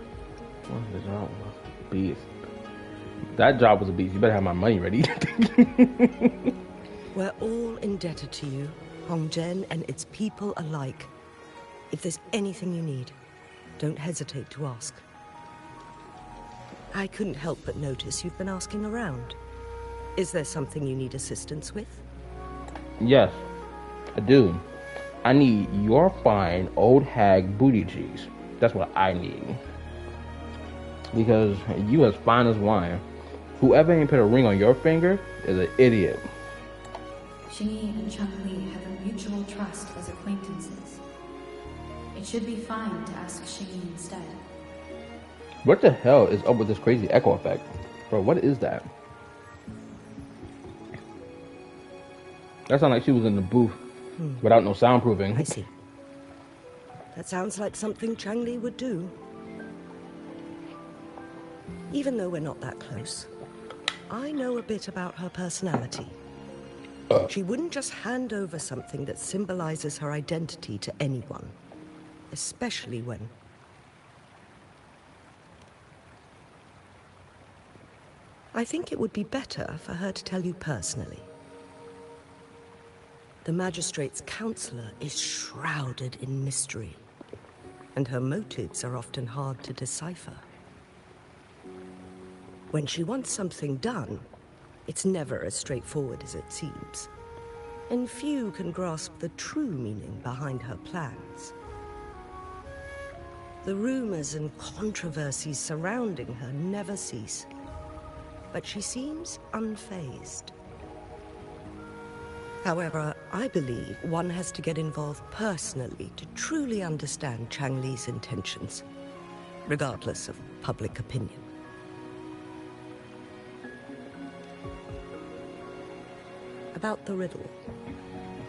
Beast. That job was a beast. You better have my money ready. We're all indebted to you, Hongzhen and its people alike. If there's anything you need, don't hesitate to ask. I couldn't help but notice you've been asking around. Is there something you need assistance with? Yes, I do. I need your fine old hag booty cheeks. That's what I need. Because you as fine as wine. Whoever ain't put a ring on your finger is an idiot. She and Changli have a mutual trust as acquaintances. It should be fine to ask Shane instead. What the hell is up with this crazy echo effect? Bro, what is that? That sounded like she was in the booth without no soundproofing. I see. That sounds like something Changli would do. Even though we're not that close, I know a bit about her personality. She wouldn't just hand over something that symbolizes her identity to anyone, especially when... I think it would be better for her to tell you personally. The magistrate's counselor is shrouded in mystery, and her motives are often hard to decipher. When she wants something done, it's never as straightforward as it seems, and few can grasp the true meaning behind her plans. The rumors and controversies surrounding her never cease, but she seems unfazed. However, I believe one has to get involved personally to truly understand Changli's intentions, regardless of public opinion. About the riddle,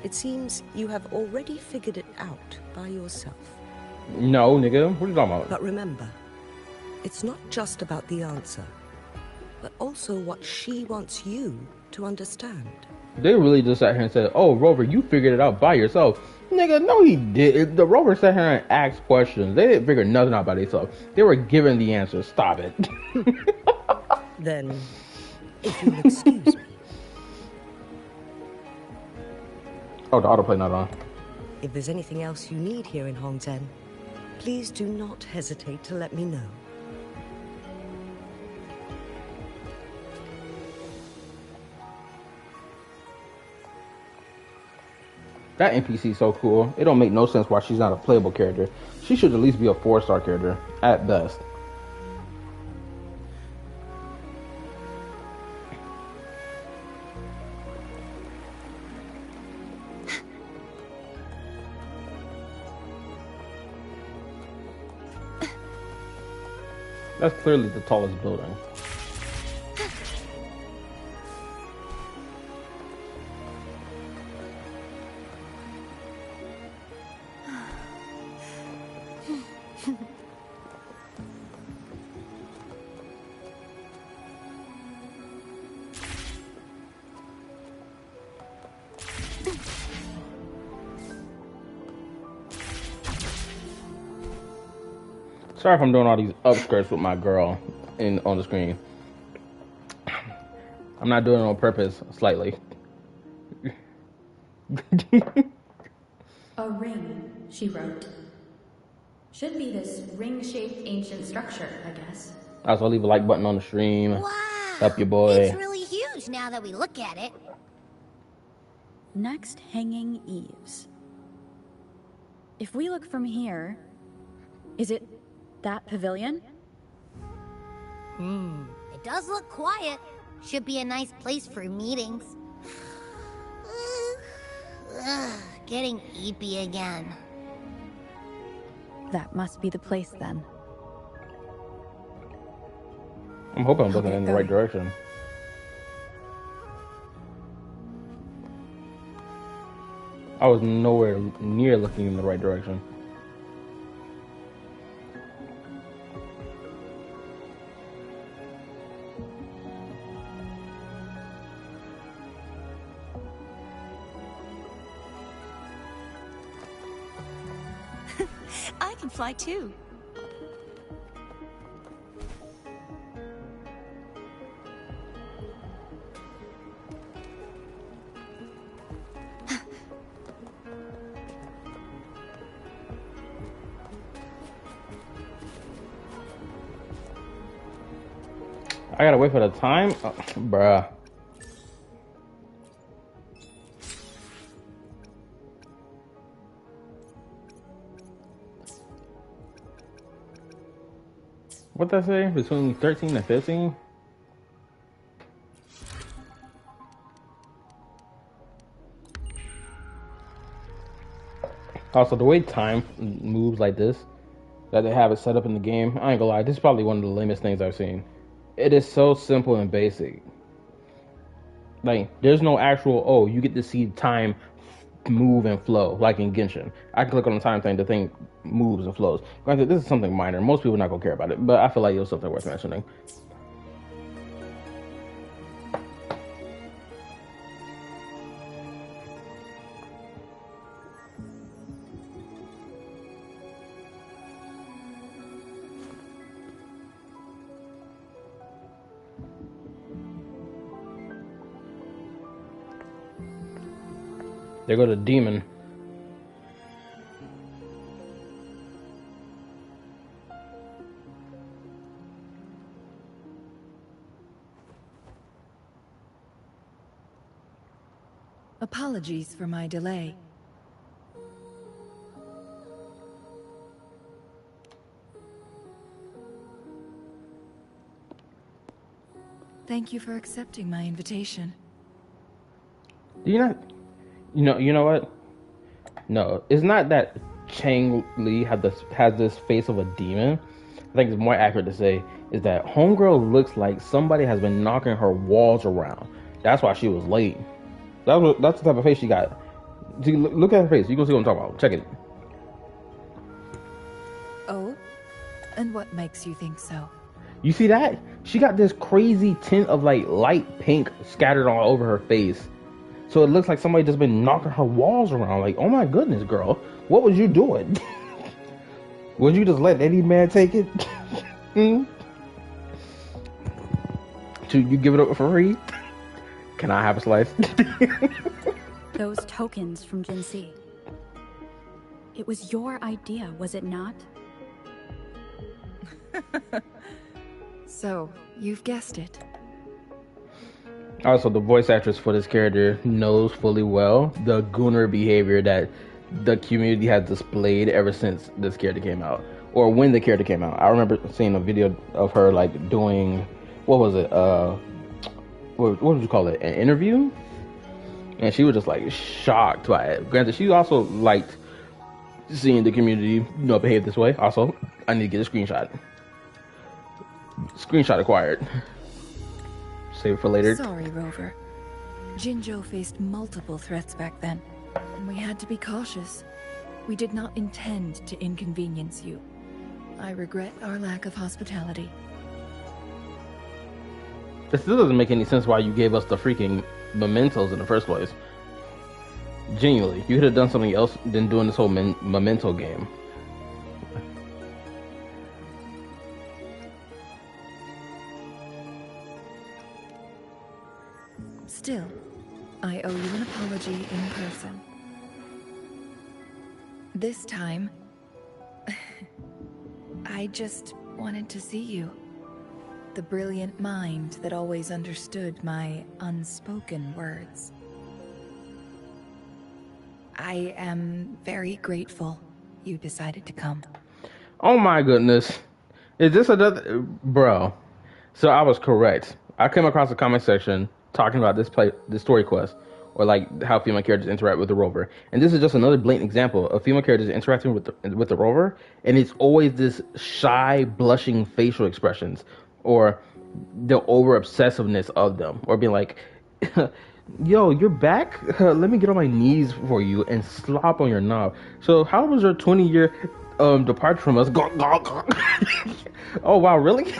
it seems you have already figured it out by yourself. No, nigga. What are you talking about? But remember, it's not just about the answer, but also what she wants you to understand. They really just sat here and said, oh, Rover, you figured it out by yourself. Nigga, no he did. The Rover sat here and asked questions. They didn't figure nothing out by themselves. They were given the answers. Stop it. Then, if you'll excuse me. Oh, the autoplay not on. If there's anything else you need here in Hongzhen, please do not hesitate to let me know. That NPC is so cool. It don't make no sense why she's not a playable character. She should at least be a 4-star character, at best. That's clearly the tallest building. Sorry if I'm doing all these upskirts with my girl on the screen. I'm not doing it on purpose, slightly. A ring, she wrote. Should be this ring-shaped ancient structure, I guess. Also, leave a like button on the stream. Wow! Help your boy. It's really huge now that we look at it. Next, hanging eaves. If we look from here, is it that pavilion? It does look quiet. Should be a nice place for meetings. Getting eepy again. That must be the place then. I'm hoping I'm looking in the right direction. I was nowhere near looking in the right direction. I can fly too. I gotta wait for the time? Oh, bruh. What that say? Between 13 and 15? Also, the way time moves like this, that they have it set up in the game, I ain't gonna lie, this is probably one of the lamest things I've seen. It is so simple and basic. Like, there's no actual, oh, you get to see time move and flow, like in Genshin. I click on the time thing, the thing moves and flows. Granted, this is something minor. Most people are not gonna care about it, but I feel like it was something worth mentioning. There go the demon. Apologies for my delay. Thank you for accepting my invitation. Do you not? You know what? No, it's not that Changli has this face of a demon. I think it's more accurate to say is that Homegirl looks like somebody has been knocking her walls around. That's why she was late. That's the type of face she got. See, look at her face. You can see what I'm talking about. Check it. Oh? And what makes you think so? You see that? She got this crazy tint of like light pink scattered all over her face. So it looks like somebody just been knocking her walls around. Like, oh my goodness, girl. What was you doing? Would you just let any man take it? Should you give it up for free? Can I have a slice? Those tokens from Jinxi. It was your idea, was it not? So, you've guessed it. Also, the voice actress for this character knows fully well the gooner behavior that the community has displayed ever since this character came out, or when the character came out. I remember seeing a video of her like doing, what was it? What would you call it? An interview, and she was just like shocked by it. Granted, she also liked seeing the community, behave this way. Also, I need to get a screenshot. Screenshot acquired. Save it for later. Sorry, Rover. Jinzhou faced multiple threats back then, and we had to be cautious. We did not intend to inconvenience you. I regret our lack of hospitality. This still doesn't make any sense why you gave us the freaking mementos in the first place. Genuinely, you could have done something else than doing this whole memento game. Still, I owe you an apology in person. This time, I just wanted to see you. The brilliant mind that always understood my unspoken words. I am very grateful you decided to come. Oh my goodness. Is this another... Bro. So I was correct. I came across the comment section talking about this story quest, or like how female characters interact with the rover, and this is just another blatant example of female characters interacting with the rover, and it's always this shy, blushing facial expressions, or the over obsessiveness of them, or being like, yo, you're back? Let me get on my knees for you and slop on your knob. So how was your 20-year departure from us? Oh wow, really?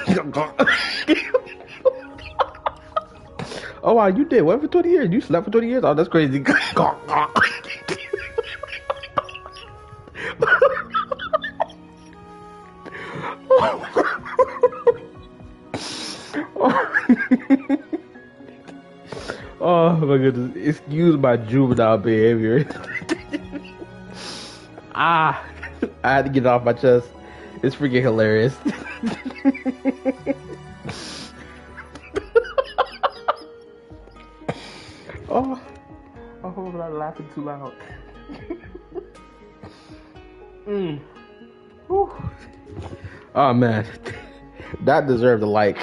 Oh wow, you did what for 20 years? You slept for 20 years? Oh, that's crazy. Oh my goodness. Excuse my juvenile behavior. I had to get it off my chest. It's freaking hilarious. Oh, I hope I'm not laughing too loud. Oh man, that deserved a like.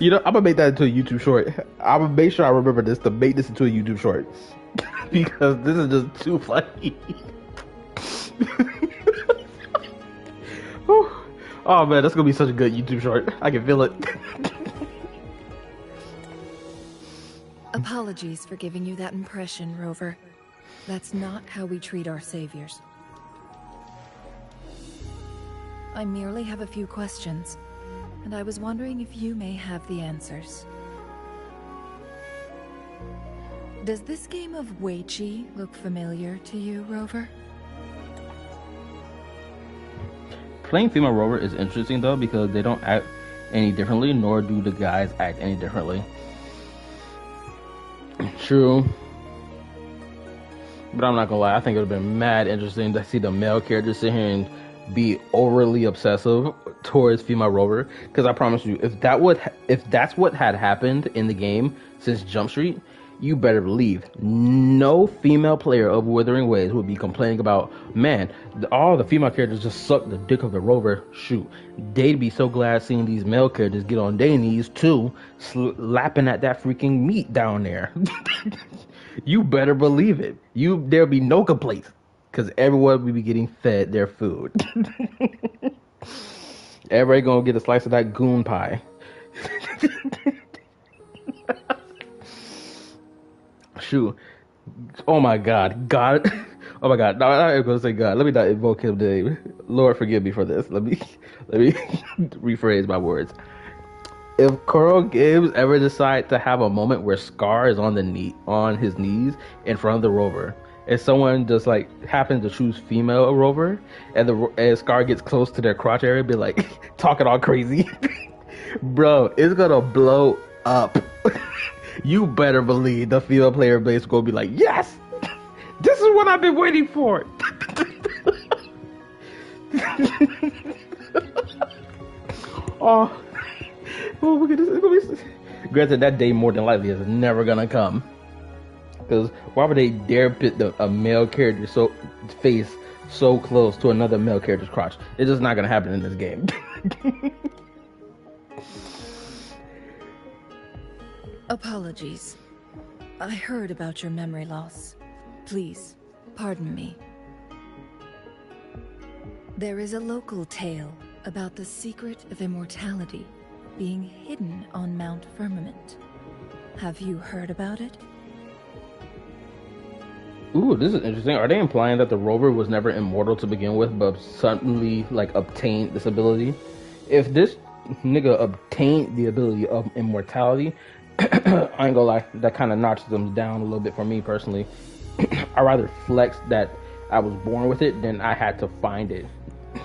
I'm gonna make that into a YouTube short. I'm gonna make sure I remember this to make this into a YouTube short because this is just too funny. Oh man, that's gonna be such a good YouTube short. I can feel it. Apologies for giving you that impression, Rover. That's not how we treat our saviors. I merely have a few questions, and I was wondering if you may have the answers. Does this game of Weiqi look familiar to you, Rover? Playing female rover is interesting though because they don't act any differently, nor do the guys act any differently. True. But I'm not gonna lie, I think it would have been mad interesting to see the male characters sit here and be overly obsessive towards female rover. Because I promise you, if that's what had happened in the game since Jump Street, you better believe no female player of Wuthering Waves would be complaining about, man, all the female characters just suck the dick of the rover. Shoot, they'd be so glad seeing these male characters get on their knees too, slapping at that freaking meat down there. You better believe it. There'll be no complaints because everyone will be getting fed their food. Everybody gonna get a slice of that goon pie. Shoot. Oh my God. God. Oh my God. No, I'm not going to say God. Let me not invoke him today. Lord, forgive me for this. Let me rephrase my words. If Coral Games ever decide to have a moment where Scar is on his knees in front of the rover, and someone just like happens to choose female rover, and Scar gets close to their crotch area, be like talking all crazy, bro, it's gonna blow up. You better believe the female player base is gonna be like, yes, this is what I've been waiting for. Oh, oh, look at this. Granted, that day more than likely is never gonna come. Because why would they dare put a male character's face so close to another male character's crotch? It's just not gonna happen in this game. Apologies. I heard about your memory loss. Please, pardon me. There is a local tale about the secret of immortality being hidden on Mount Firmament. Have you heard about it? Ooh, this is interesting. Are they implying that the rover was never immortal to begin with, but suddenly, like, obtained this ability? If this nigga obtained the ability of immortality, I ain't gonna lie, that kind of notches them down a little bit for me personally. I rather flex that I was born with it than I had to find it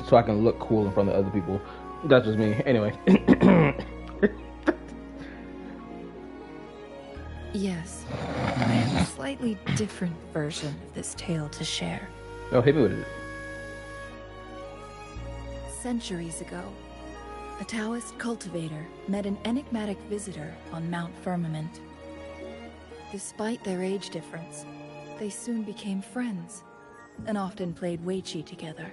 so I can look cool in front of other people. That's just me. Anyway. Yes, I have a slightly different version of this tale to share. Oh, hit me with it. Centuries ago, a Taoist cultivator met an enigmatic visitor on Mount Firmament. Despite their age difference, they soon became friends and often played Weiqi together.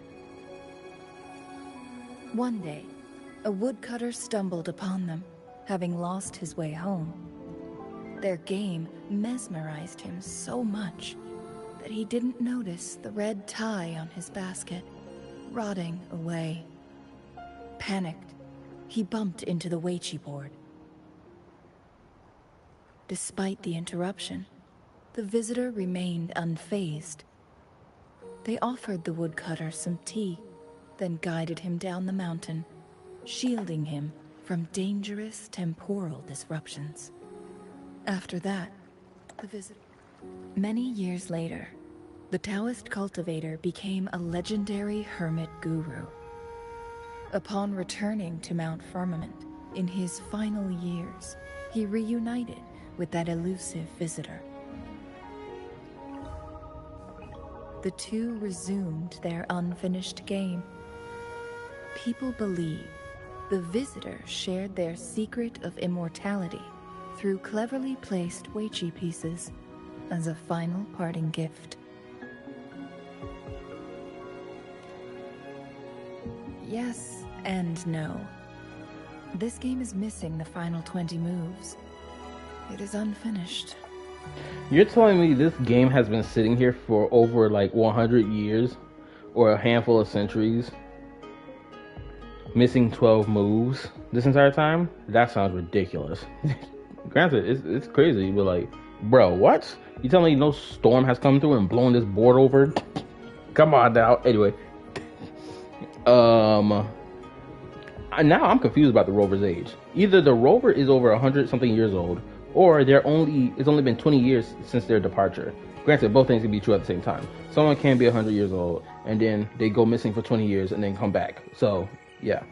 One day, a woodcutter stumbled upon them, having lost his way home. Their game mesmerized him so much that he didn't notice the red tie on his basket, rotting away. Panicked, he bumped into the Weiqi board. Despite the interruption, the visitor remained unfazed. They offered the woodcutter some tea, then guided him down the mountain, shielding him from dangerous temporal disruptions. After that, the visitor... Many years later, the Taoist cultivator became a legendary hermit guru. Upon returning to Mount Firmament in his final years, he reunited with that elusive visitor. The two resumed their unfinished game. People believe the visitor shared their secret of immortality through cleverly placed Weiqi pieces as a final parting gift. Yes and no. This game is missing the final 20 moves. It is unfinished. You're telling me this game has been sitting here for over like 100 years or a handful of centuries, missing 12 moves this entire time? That sounds ridiculous. Granted, it's crazy, but like, bro, what? You telling me no storm has come through and blown this board over? Come on now. Anyway, now I'm confused about the rover's age. Either the rover is over 100-something years old, or it's only been 20 years since their departure. Granted, both things can be true at the same time. Someone can be 100 years old, and then they go missing for 20 years and then come back. So, yeah.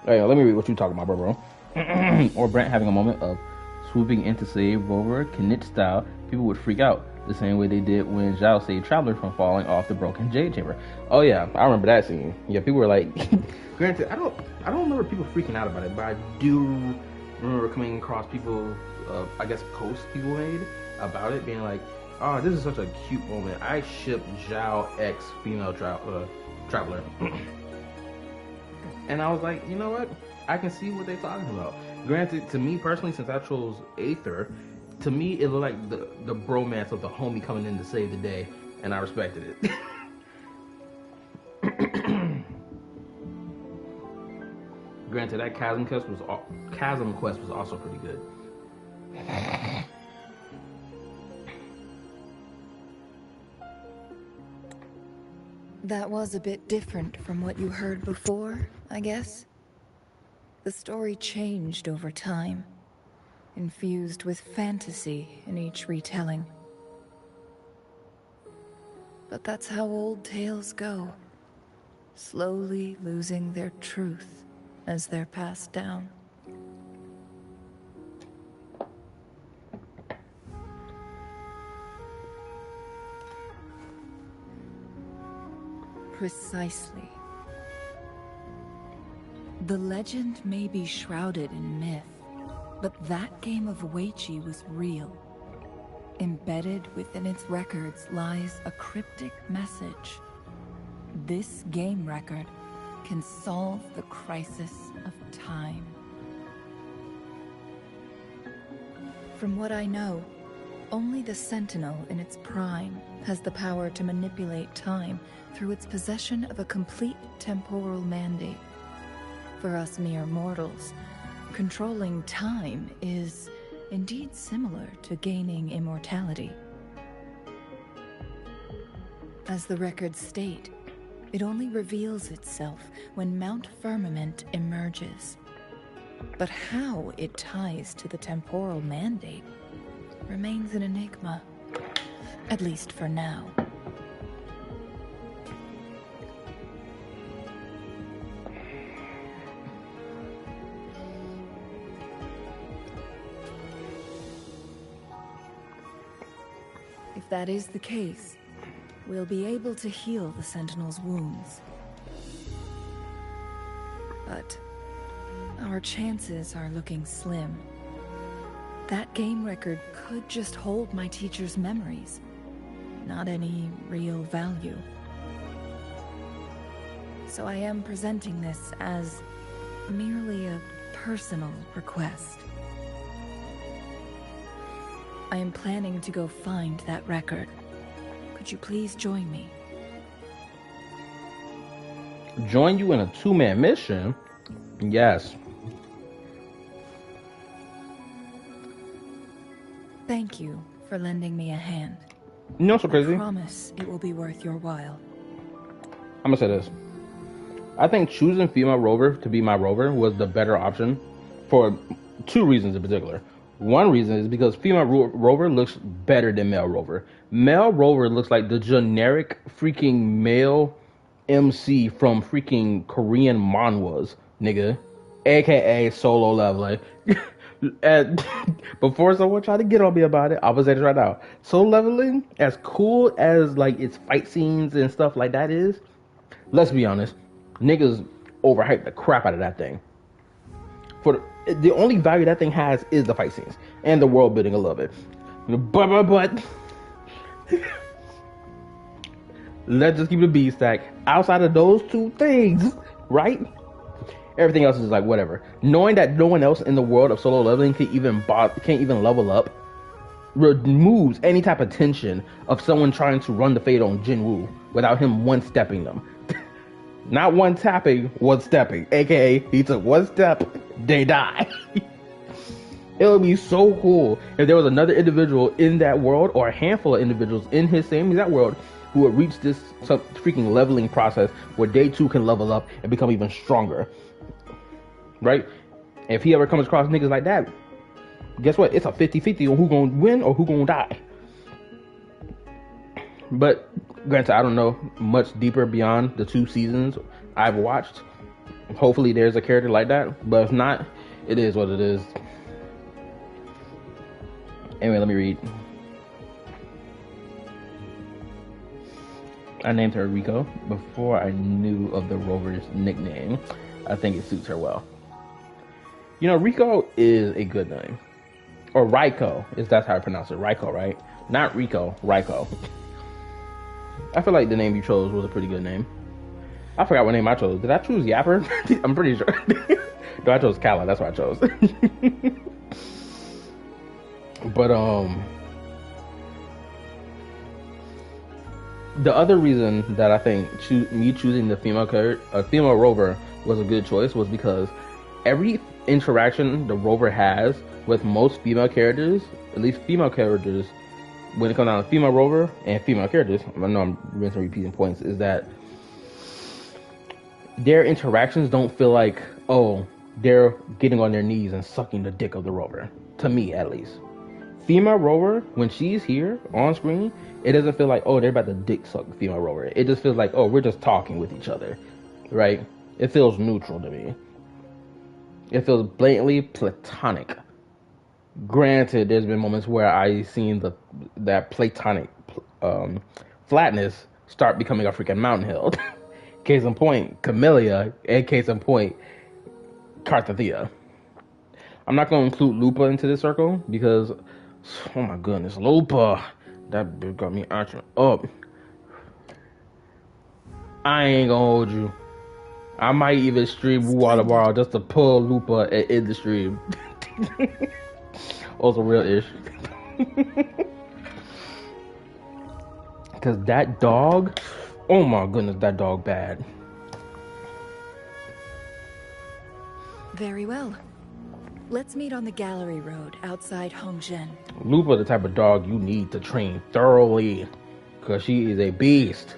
All right, let me read what you talking about, bro. Or Brent having a moment of swooping in to save Rover, Knit style, people would freak out the same way they did when Zhao saved Traveler from falling off the broken jade chamber. Oh yeah, I remember that scene. Yeah, people were like, granted, I don't remember people freaking out about it, but I do remember coming across people, I guess posts people made about it, being like, oh, this is such a cute moment. I ship Zhao X female Traveler. And I was like, you know what? I can see what they're talking about. Granted, to me personally, since I chose Aether, to me it looked like the bromance of the homie coming in to save the day, and I respected it. Granted, that Chasm Quest was also pretty good. That was a bit different from what you heard before, I guess. The story changed over time, infused with fantasy in each retelling. But that's how old tales go, slowly losing their truth as they're passed down. Precisely. The legend may be shrouded in myth, but that game of Weiqi was real. Embedded within its records lies a cryptic message. This game record can solve the crisis of time. From what I know, only the Sentinel in its prime has the power to manipulate time through its possession of a complete temporal mandate. For us mere mortals, controlling time is indeed similar to gaining immortality. As the records state, it only reveals itself when Mount Firmament emerges. But how it ties to the temporal mandate remains an enigma, at least for now. If that is the case, we'll be able to heal the Sentinel's wounds. But our chances are looking slim. That game record could just hold my teacher's memories, not any real value. So I am presenting this as merely a personal request. I am planning to go find that record. Could you please join me? Join you in a 2-man mission? Yes. Thank you for lending me a hand. You know what's so crazy? I promise it will be worth your while. I'm gonna say this. I think choosing female rover to be my rover was the better option for 2 reasons in particular. One reason is because female rover looks better than male rover. Male rover looks like the generic freaking male MC from freaking Korean manhwas, nigga. AKA solo leveling. And before someone tried to get on me about it, I'm gonna say this right now. Solo leveling, as cool as like its fight scenes and stuff like that is, let's be honest, niggas overhyped the crap out of that thing. For the only value that thing has is the fight scenes and the world building a little bit. But let's just keep it a B stack. Outside of those 2 things, right? Everything else is like whatever. Knowing that no one else in the world of solo leveling can't even level up removes any type of tension of someone trying to run the fade on Jinwoo without him one-stepping them. Not one tapping, one stepping. AKA, he took 1 step, they die. It would be so cool if there was another individual in that world, or a handful of individuals in his same exact world, who would reach this freaking leveling process where they too can level up and become even stronger. Right? If he ever comes across niggas like that, guess what? It's a 50-50 on who gonna win or who gonna die. But granted, I don't know much deeper beyond the 2 seasons I've watched. Hopefully there's a character like that, but if not, it is what it is. Anyway, let me read. I named her Rico before I knew of the rover's nickname. I think it suits her well. You know, Rico is a good name. Or Raiko, if that's how I pronounce it. Raiko, right? Not Rico, Raiko. I feel like the name you chose was a pretty good name. I forgot what name I chose. Did I choose Yapper? I'm pretty sure. No, I chose Kala. That's what I chose. But the other reason that I think me choosing the female rover was a good choice was because every interaction the rover has with most female characters, at least female characters, when it comes down to female rover and female characters, I know I'm repeating points, is that their interactions don't feel like, oh, they're getting on their knees and sucking the dick of the rover. To me, at least. Female rover, when she's here on screen, it doesn't feel like, oh, they're about to dick suck the female rover. It just feels like, oh, we're just talking with each other, right? It feels neutral to me. It feels blatantly platonic. Granted, there's been moments where I've seen that platonic flatness start becoming a freaking mountain hill. Case in point, Camellia, and case in point, Carthathea. I'm not gonna include Lupa into this circle because, oh my goodness, Lupa, that bitch got me arching up. I ain't gonna hold you. I might even stream Wu Water Bar just to pull Lupa in the stream. Also real ish. Cause that dog, oh my goodness, that dog bad. Very well. Let's meet on the gallery road outside Hongzhen. Lupa the type of dog you need to train thoroughly. Cause she is a beast.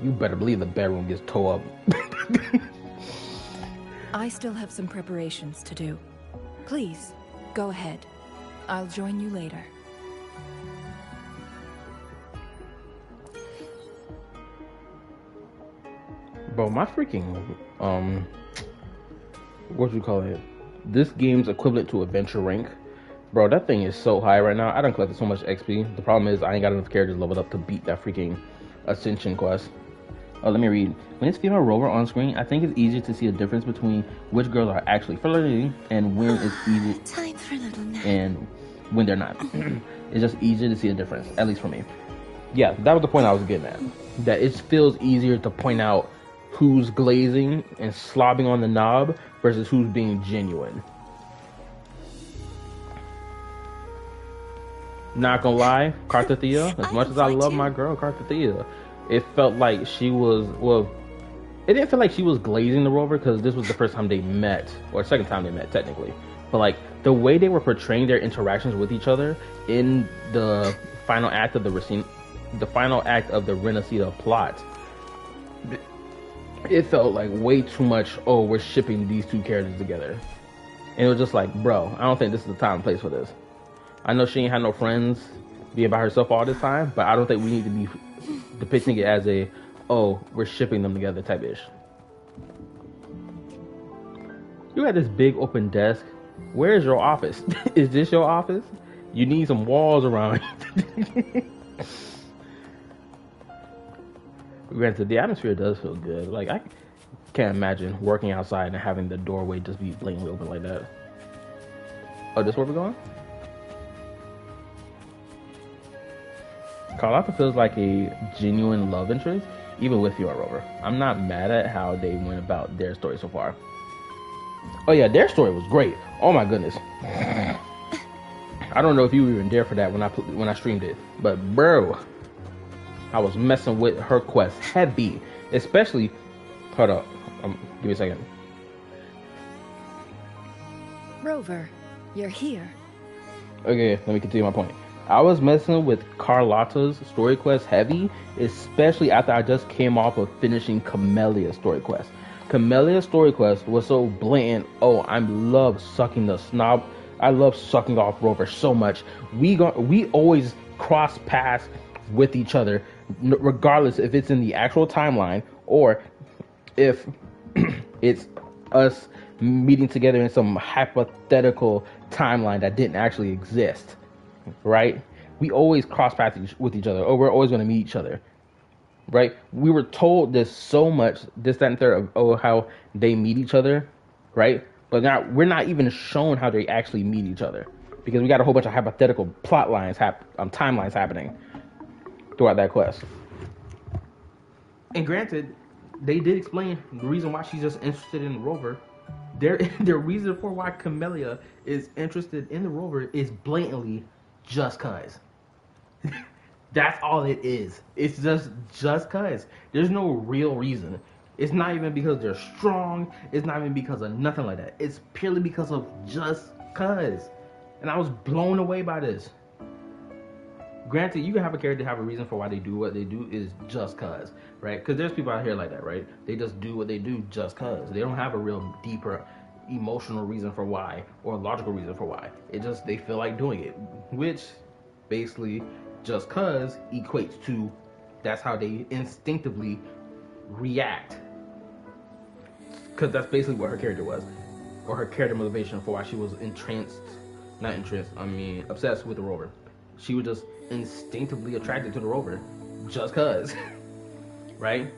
You better believe the bedroom gets tore up. I still have some preparations to do. Please, go ahead. I'll join you later. Bro, my freaking, what you call it? This game's equivalent to adventure rank. Bro, that thing is so high right now. I done collected so much XP. The problem is I ain't got enough characters leveled up to beat that freaking Ascension quest. Oh, let me read. When it's female rover on screen, I think it's easier to see a difference between which girls are actually flirting and when it's easy. Time for a little nap. And when they're not. It's just easier to see a difference, at least for me. Yeah, that was the point I was getting at. That it feels easier to point out who's glazing and slobbing on the knob versus who's being genuine. Not gonna lie, Carthathea, as much as I love my girl Carthathea, it felt like she was, well, it didn't feel like she was glazing the rover because this was the first time they met, or second time they met technically. But like the way they were portraying their interactions with each other in the final act of the Renacida plot, it felt like way too much. Oh, we're shipping these two characters together, and it was just like, bro, I don't think this is the time and place for this. I know she ain't had no friends being by herself all this time, but I don't think we need to be depicting it as a, oh, we're shipping them together type ish. You had this big open desk. Where is your office? Is this your office? You need some walls around you. Granted, the atmosphere does feel good. Like, I can't imagine working outside and having the doorway just be blatantly open like that. Oh, this where we're going? Carlotta feels like a genuine love interest, even with your rover. I'm not mad at how they went about their story so far. Oh yeah, their story was great. Oh my goodness. I don't know if you were even there for that when I streamed it, but bro, I was messing with her quest heavy, especially. Hold up, give me a second. Rover, you're here. Okay, let me continue my point. I was messing with Carlotta's story quest heavy, especially after I just came off of finishing Camellia's story quest. Camellia's story quest was so blatant. Oh, I love sucking the snob. I love sucking off Rover so much. We always cross paths with each other, regardless if it's in the actual timeline or if it's us meeting together in some hypothetical timeline that didn't actually exist. Right? We always cross paths with each other, or we're always going to meet each other. Right? We were told this so much, this, that, and third, of how they meet each other, right? But now we're not even shown how they actually meet each other because we got a whole bunch of hypothetical plot lines, timelines happening throughout that quest. And granted, they did explain the reason why she's just interested in the rover. Their reason for why Camellia is interested in the rover is blatantly just cause. That's all it is. It's just cause. There's no real reason. It's not even because they're strong. It's not even because of nothing like that. It's purely because of just cause. And I was blown away by this. Granted, you can have a character have a reason for why they do what they do is just cause, right? Because there's people out here like that, right? They just do what they do just cause. They don't have a real deeper emotional reason for why or logical reason for why. It just, they feel like doing it, which basically just cause equates to that's how they instinctively react. Because that's basically what her character was, or her character motivation for why she was obsessed with the rover. She was just instinctively attracted to the rover just cause. Right?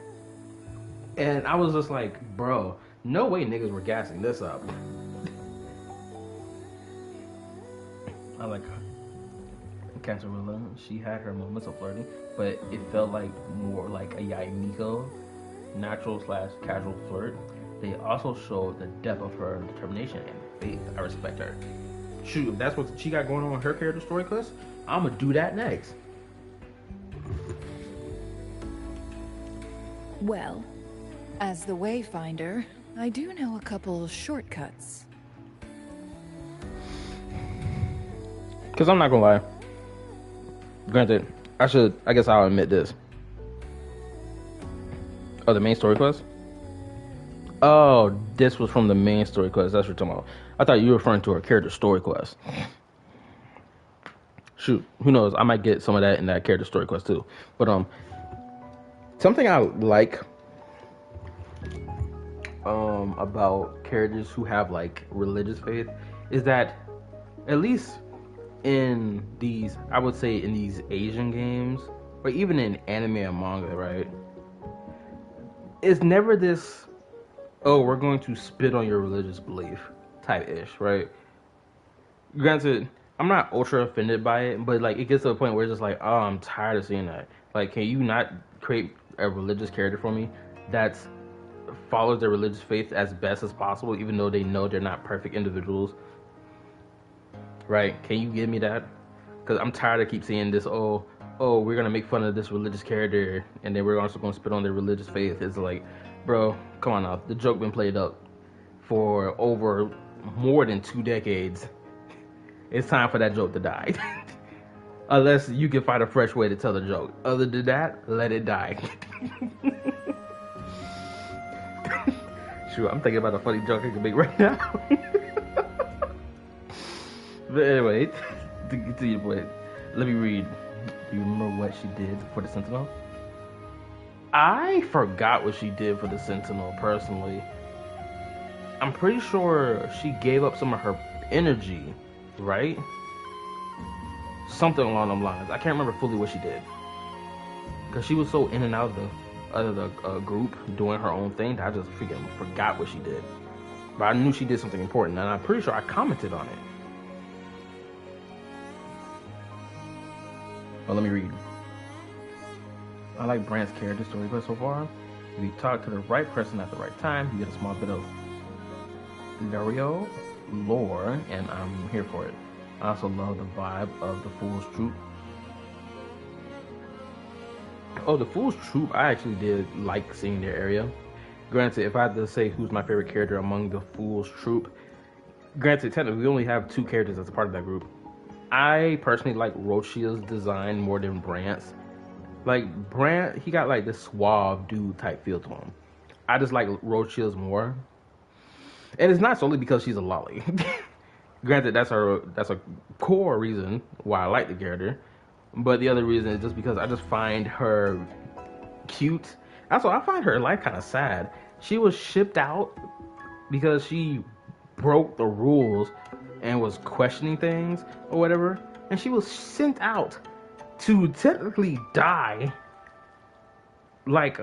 And I was just like, bro, No way niggas were gassing this up. I like Cancerilla. She had her moments of flirting, but it felt like more like a Yaimiko natural / casual flirt. They also showed the depth of her determination and faith. I respect her. Shoot, if that's what she got going on in her character story quest, I'm gonna do that next. Well, as the Wayfinder, I do know a couple shortcuts. Because I'm not gonna lie. Granted, I guess I'll admit this. Oh, the main story quest? Oh, this was from the main story quest. That's what you're talking about. I thought you were referring to her character story quest. Shoot, who knows? I might get some of that in that character story quest too. But something I like about characters who have like religious faith is that at least in these, I would say in these Asian games, or even in anime and manga, right? It's never this, oh, we're going to spit on your religious belief type ish, right? Granted, I'm not ultra offended by it, but like it gets to a point where it's just like, oh, I'm tired of seeing that. Like, can you not create a religious character for me that follows their religious faith as best as possible, even though they know they're not perfect individuals? Right? Can you give me that? Because I'm tired of keep seeing this, oh, we're gonna make fun of this religious character and then we're also gonna spit on their religious faith. It's like, bro, come on now. The joke been played up for over more than 2 decades. It's time for that joke to die. Unless you can find a fresh way to tell the joke. Other than that, let it die. Sure, I'm thinking about a funny joke I can make right now. But anyway, to your point, let me read. Do you remember what she did for the Sentinel? I forgot what she did for the Sentinel personally. I'm pretty sure she gave up some of her energy, right? Something along those lines. I can't remember fully what she did, because she was so in and out of the group doing her own thing that I just freaking forgot what she did. But I knew she did something important, and I'm pretty sure I commented on it. Oh, let me read. I like Brandt's character story quest so far. If you talk to the right person at the right time, you get a small bit of Lario lore, and I'm here for it. I also love the vibe of the Fool's Troop. Oh, the Fool's Troop, I actually did like seeing their area. Granted, if I had to say who's my favorite character among the Fool's Troop, granted, technically we only have 2 characters as a part of that group. I personally like Rochia's design more than Brandt's. Like, Brandt, he got like this suave dude type feel to him. I just like Rochia's more. And it's not solely because she's a lolly. Granted, that's a core reason why I like the character. But the other reason is just because I just find her cute. Also, I find her life kind of sad. She was shipped out because she broke the rules and was questioning things or whatever. And she was sent out to technically die, like,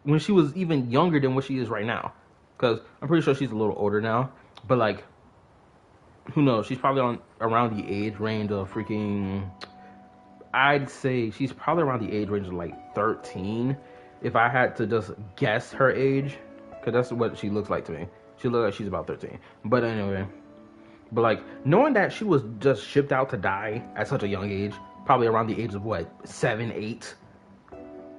when she was even younger than what she is right now. Because I'm pretty sure she's a little older now. But, like, who knows? She's probably around the age range of freaking... I'd say she's probably around the age range of, like, 13. If I had to just guess her age. Because that's what she looks like to me. She looks like she's about 13. But anyway. But, like, knowing that she was just shipped out to die at such a young age... Probably around the age of, what, 7, 8,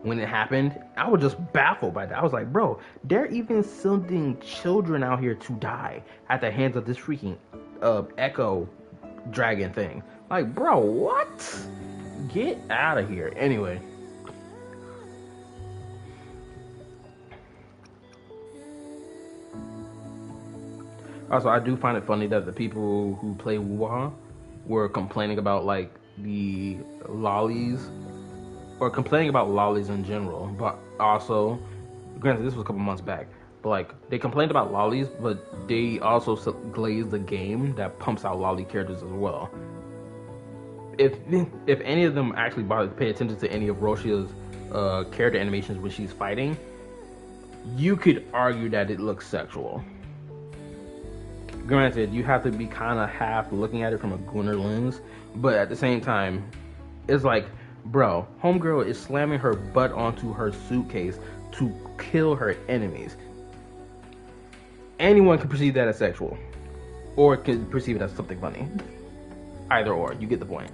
when it happened. I was just baffled by that. I was like, bro, they're even sending children out here to die at the hands of this freaking Echo Dragon thing. Like, bro, what? Get out of here. Anyway. Also, I do find it funny that the people who play Wuha were complaining about, like, the lollies, or complaining about lollies in general, but also, granted, this was a couple months back, but like, they complained about lollies, but they also glazed the game that pumps out lolly characters as well. If any of them actually bothered to pay attention to any of Rochia's character animations when she's fighting, you could argue that it looks sexual. Granted, you have to be kind of half looking at it from a gooner lens, but at the same time, it's like, bro, homegirl is slamming her butt onto her suitcase to kill her enemies. Anyone can perceive that as sexual, or can perceive it as something funny. Either or, you get the point.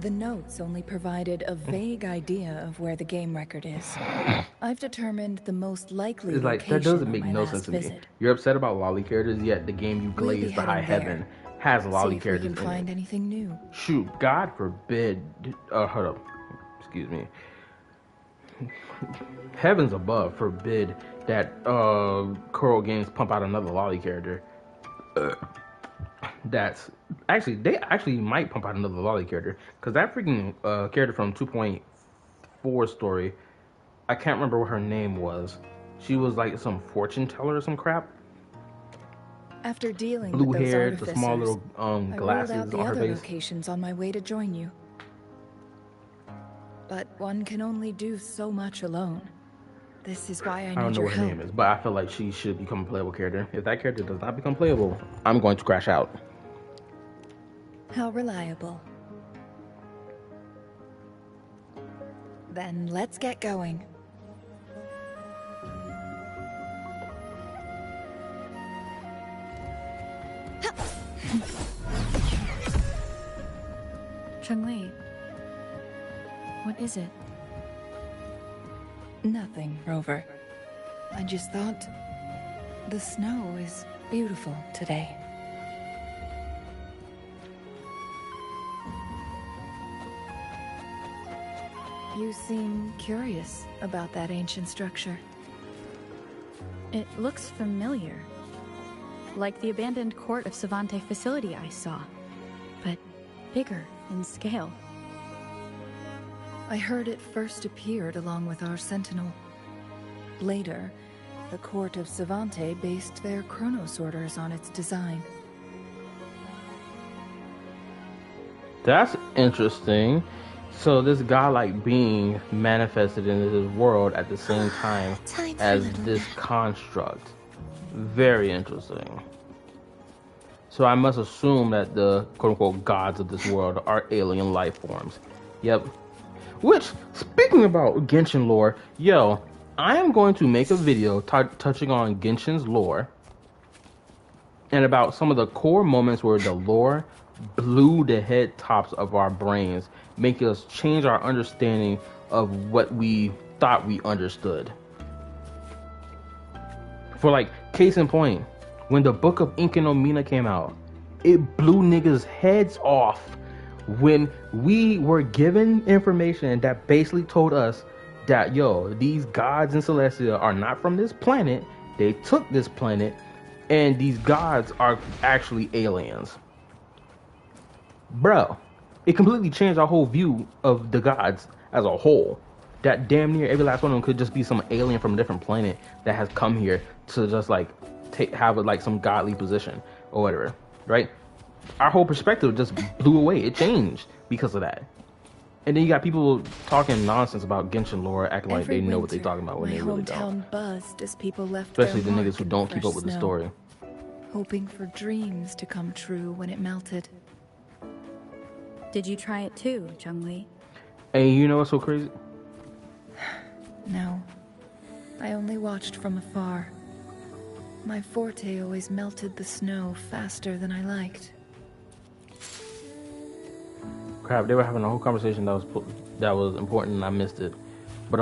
The notes only provided a vague idea of where the game record is. I've determined the most likely It's like, location that doesn't on make my no last sense to me. visit. You're upset about lolly characters, yet the game you We'll be glazed the high heading there. heaven has lolly See if we characters can in find it. anything new. Shoot, God forbid. Hold up. Excuse me. Heavens above forbid that Coral Games pump out another lolly character. That's actually, they actually might pump out another lolly character, because that freaking character from 2.4 story, I can't remember what her name was. She was like some fortune teller or some crap. After dealing Blue with those hair, artificers, the small little I rolled out glasses the on her other face. locations on my way to join you. But one can only do so much alone. This is why I I don't need know your what her help. name is, but I feel like she should become a playable character. If that character does not become playable, I'm going to crash out. How reliable. Then let's get going. Changli, what is it? Nothing, Rover. I just thought the snow is beautiful today. You seem curious about that ancient structure. It looks familiar. Like the abandoned court of Savante facility I saw, but bigger in scale. I heard it first appeared along with our sentinel. Later, the court of Savante based their Chronos orders on its design. That's interesting. So this godlike being manifested in this world at the same time as this construct. Very interesting. So I must assume that the quote-unquote gods of this world are alien life forms. Yep. Which, speaking about Genshin lore, yo, I am going to make a video touching on Genshin's lore and about some of the core moments where the lore blew the head tops of our brains, making us change our understanding of what we thought we understood. For like, case in point, when the Book of Inka no Mina came out, it blew niggas' heads off when we were given information that basically told us that, yo, these gods in Celestia are not from this planet. They took this planet, and these gods are actually aliens. Bro, it completely changed our whole view of the gods as a whole. That damn near every last one of them could just be some alien from a different planet that has come here to just like have like some godly position or whatever, right? Our whole perspective just blew away. It changed because of that. And then you got people talking nonsense about Genshin lore, acting like they know what they're talking about when they really don't. My hometown buzzed as people left Especially their the niggas mark who in don't the keep up fresh with the snow, story. hoping for dreams to come true when it melted. Did you try it too, Changli? Hey, you know what's so crazy? No, I only watched from afar. My forte always melted the snow faster than I liked. Crap, they were having a whole conversation that was important and I missed it. But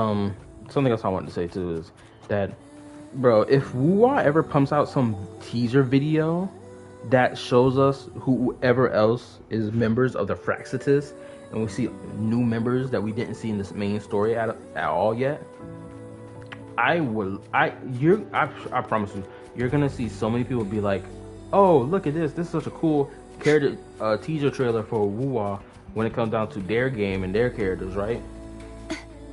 something else I wanted to say too is that, bro, if Wuwa ever pumps out some teaser video that shows us whoever else is members of the Fraxitus, and we see new members that we didn't see in this main story at all yet, I promise you, you're gonna see so many people be like, oh, look at this is such a cool character teaser trailer for Wuwa when it comes down to their game and their characters, right?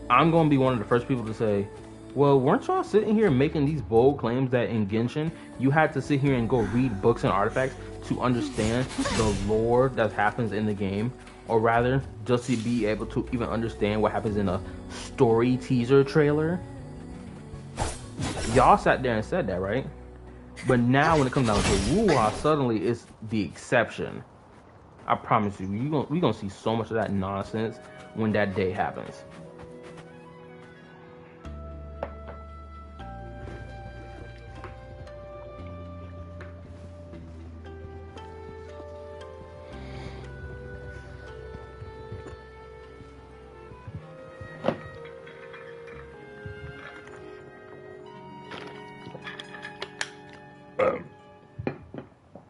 I'm gonna be one of the first people to say, well, weren't y'all sitting here making these bold claims that in Genshin you had to sit here and go read books and artifacts to understand the lore that happens in the game, or rather just to be able to even understand what happens in a story teaser trailer? Y'all sat there and said that, right? But now when it comes down to Wuha, suddenly it's the exception. I promise you, we gonna see so much of that nonsense when that day happens.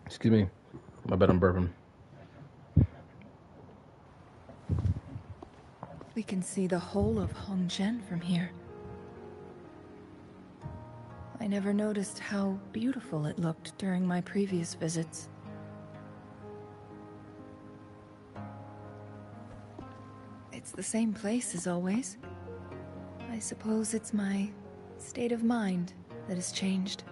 Excuse me. I bet I'm burping. We can see the whole of Hongzhen from here. I never noticed how beautiful it looked during my previous visits. It's the same place as always. I suppose it's my state of mind that has changed.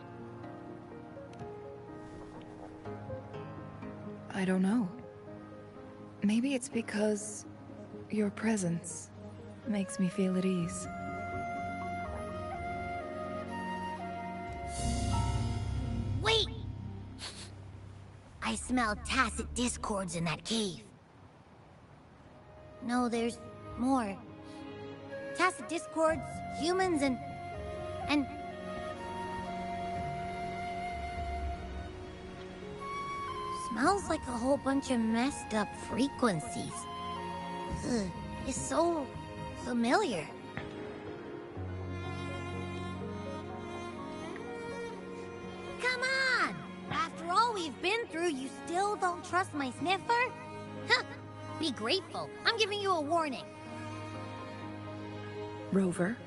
I don't know. Maybe it's because your presence makes me feel at ease. Wait! I smell tacit discords in that cave. No, there's more. Tacit discords, humans, and... Smells like a whole bunch of messed up frequencies. Ugh, it's so familiar. Come on! After all we've been through, you still don't trust my sniffer? Huh! Be grateful. I'm giving you a warning. Rover,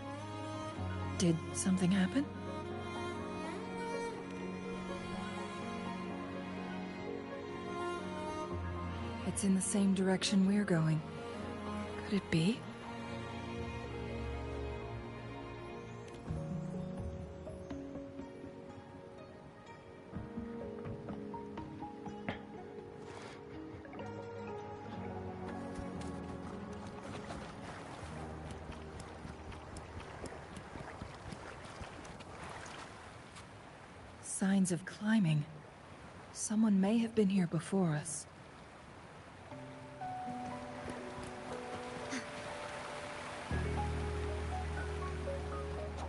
did something happen? It's in the same direction we're going. Could it be? Signs of climbing. Someone may have been here before us.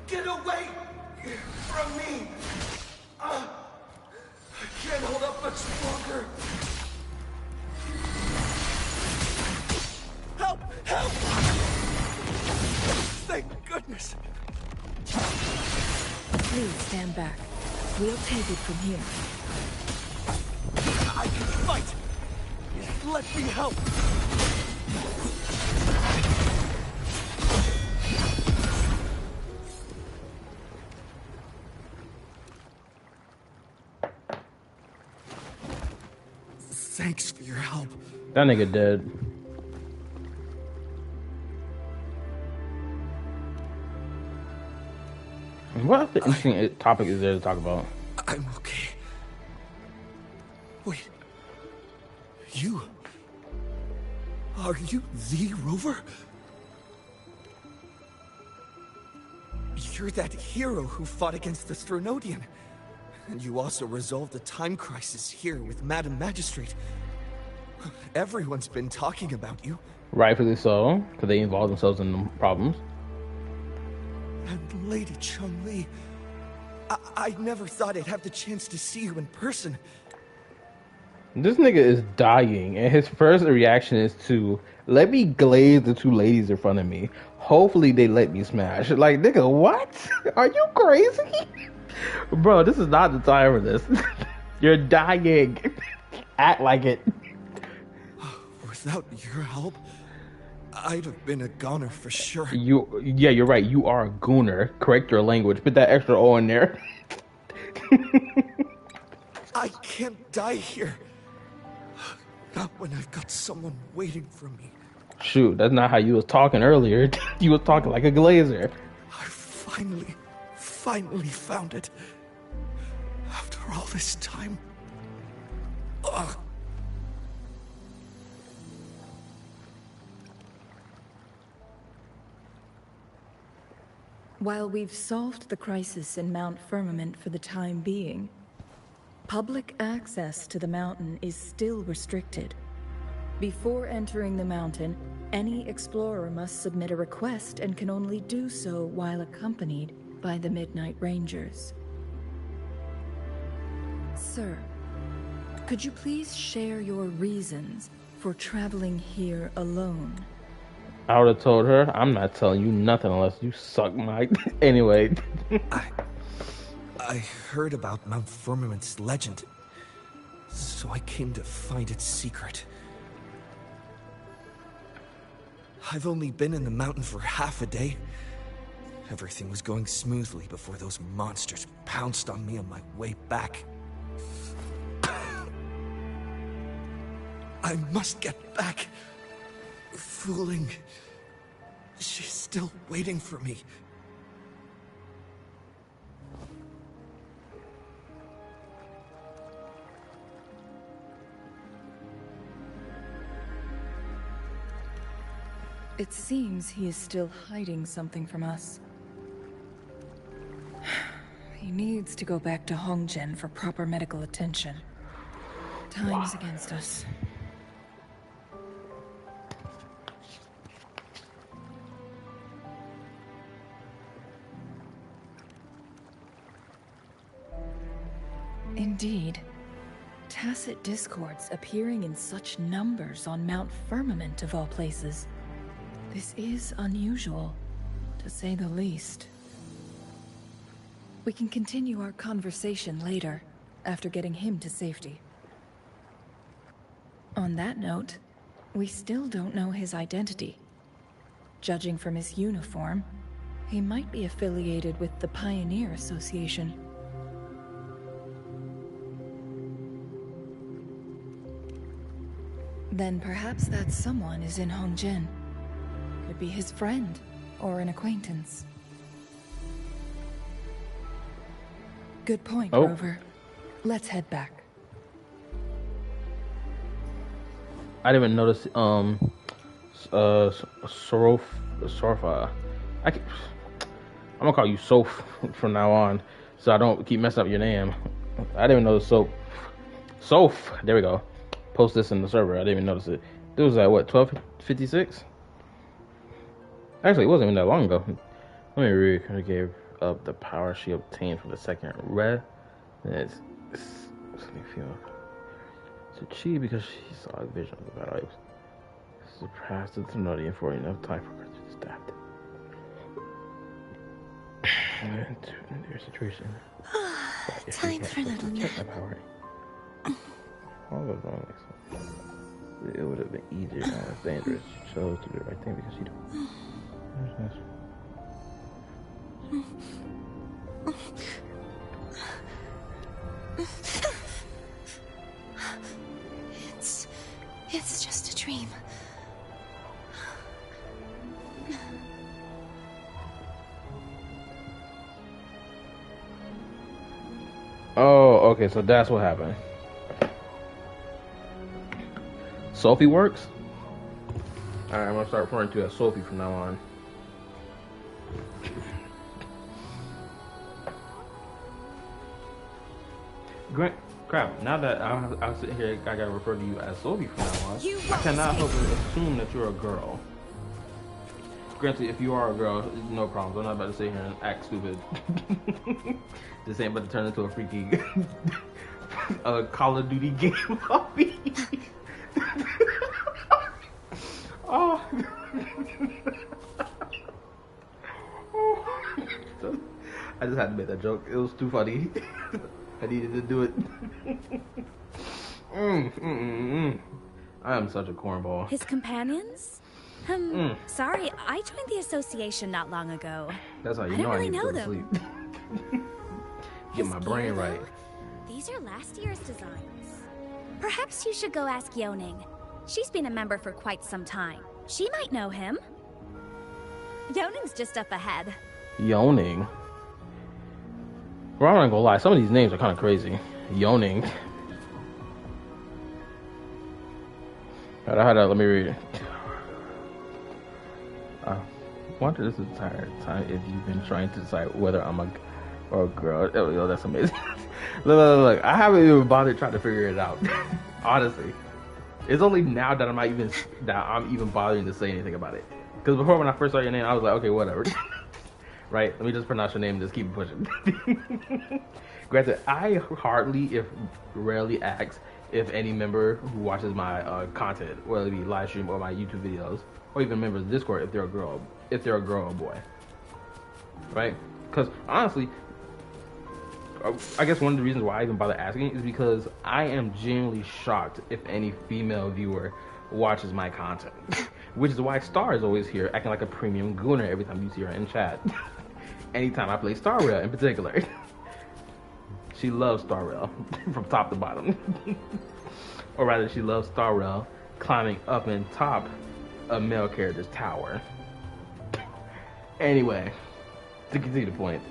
Get away from me! I can't hold up much longer. Help! Help! Thank goodness. Please stand back. We'll take it from here. I can fight! Let me help! Thanks for your help. That nigga dead. What other interesting topic is there to talk about? I'm okay. Wait. You? Are you the Rover? You're that hero who fought against the Stronodian. And you also resolved the time crisis here with Madam Magistrate. Everyone's been talking about you. Rightfully so, because they involve themselves in the problems. And Lady Changli, I never thought I'd have the chance to see you in person. This nigga is dying, and his first reaction is to let me glaze the two ladies in front of me. Hopefully they let me smash. Like, nigga, what? Are you crazy? Bro, this is not the time for this. You're dying. Act like it. Without your help, I'd have been a goner for sure. Yeah, you're right. You are a gooner. Correct your language. Put that extra O in there. I can't die here. Not when I've got someone waiting for me. Shoot, that's not how you was talking earlier. You was talking like a glazer. I finally found it. After all this time. Ugh. While we've solved the crisis in Mount Firmament for the time being, public access to the mountain is still restricted. Before entering the mountain, any explorer must submit a request and can only do so while accompanied by the Midnight Rangers. Sir, could you please share your reasons for traveling here alone? I would have told her, I'm not telling you nothing unless you suck my... Anyway. I heard about Mount Firmament's legend, so I came to find its secret. I've only been in the mountain for half a day. Everything was going smoothly before those monsters pounced on me on my way back. I must get back. Fooling. She's still waiting for me. It seems he is still hiding something from us. He needs to go back to Hongzhen for proper medical attention. Time's against us. Indeed. Tacit discords appearing in such numbers on Mount Firmament of all places. This is unusual, to say the least. We can continue our conversation later, after getting him to safety. On that note, we still don't know his identity. Judging from his uniform, he might be affiliated with the Pioneer Association. Then perhaps that someone is in Hongzhen. Could be his friend, or an acquaintance. Good point, Rover. Let's head back. I didn't even notice, Sorfa. I'm gonna call you Soph from now on, so I don't keep messing up your name. I didn't even notice Soph. There we go. Post this in the server. I didn't even notice it. It was at what, 12:56? Actually, it wasn't even that long ago. Let me read. It gave up the power she obtained from the second red. It's chi because she saw a vision of the battle. It surpassed the Thenodian for enough time for her to stab them. In their situation. Time for a little nap. It would have been easier and less dangerous. She chose to do the right thing because she don't. It's just a dream. Oh, okay, so that's what happened. Sophie works? Alright, I'm gonna start referring to as Sophie from now on. Crap, now that I'll sit here, I gotta refer to you as Sophie from now on. I cannot help but assume that you're a girl. Granted, if you are a girl, no problems. I'm not about to sit here and act stupid. This ain't about to turn into a freaky Call of Duty game puppy. Oh. I just had to make that joke. It was too funny. I needed to do it. I am such a cornball. His companions? Sorry, I joined the association not long ago. That's how you know I need to go to sleep. Get my brain right. These are last year's designs. Perhaps you should go ask Yoning. She's been a member for quite some time. She might know him. Yoning's just up ahead. Yoning? Well, I'm not gonna lie, some of these names are kind of crazy. Yoning. Let me read it. wonder this entire time if you've been trying to decide whether I'm a or a girl. Oh, yo, that's amazing. Look, I haven't even bothered trying to figure it out. Honestly, it's only now that I'm even bothering to say anything about it. Because before, when I first saw your name, I was like, okay, whatever. Right? Let me just pronounce your name and just keep pushing. Granted, I hardly, if rarely, ask if any member who watches my content, whether it be live stream or my YouTube videos, or even members of Discord, if they're a girl or boy, right? Because honestly, I guess one of the reasons why I even bother asking is because I am genuinely shocked if any female viewer watches my content, which is why Star is always here acting like a premium gooner every time you see her in chat. Anytime I play Star Rail in particular. She loves Star Rail from top to bottom. Or rather, she loves Star Rail climbing up and top a male character's tower. Anyway, to continue the point.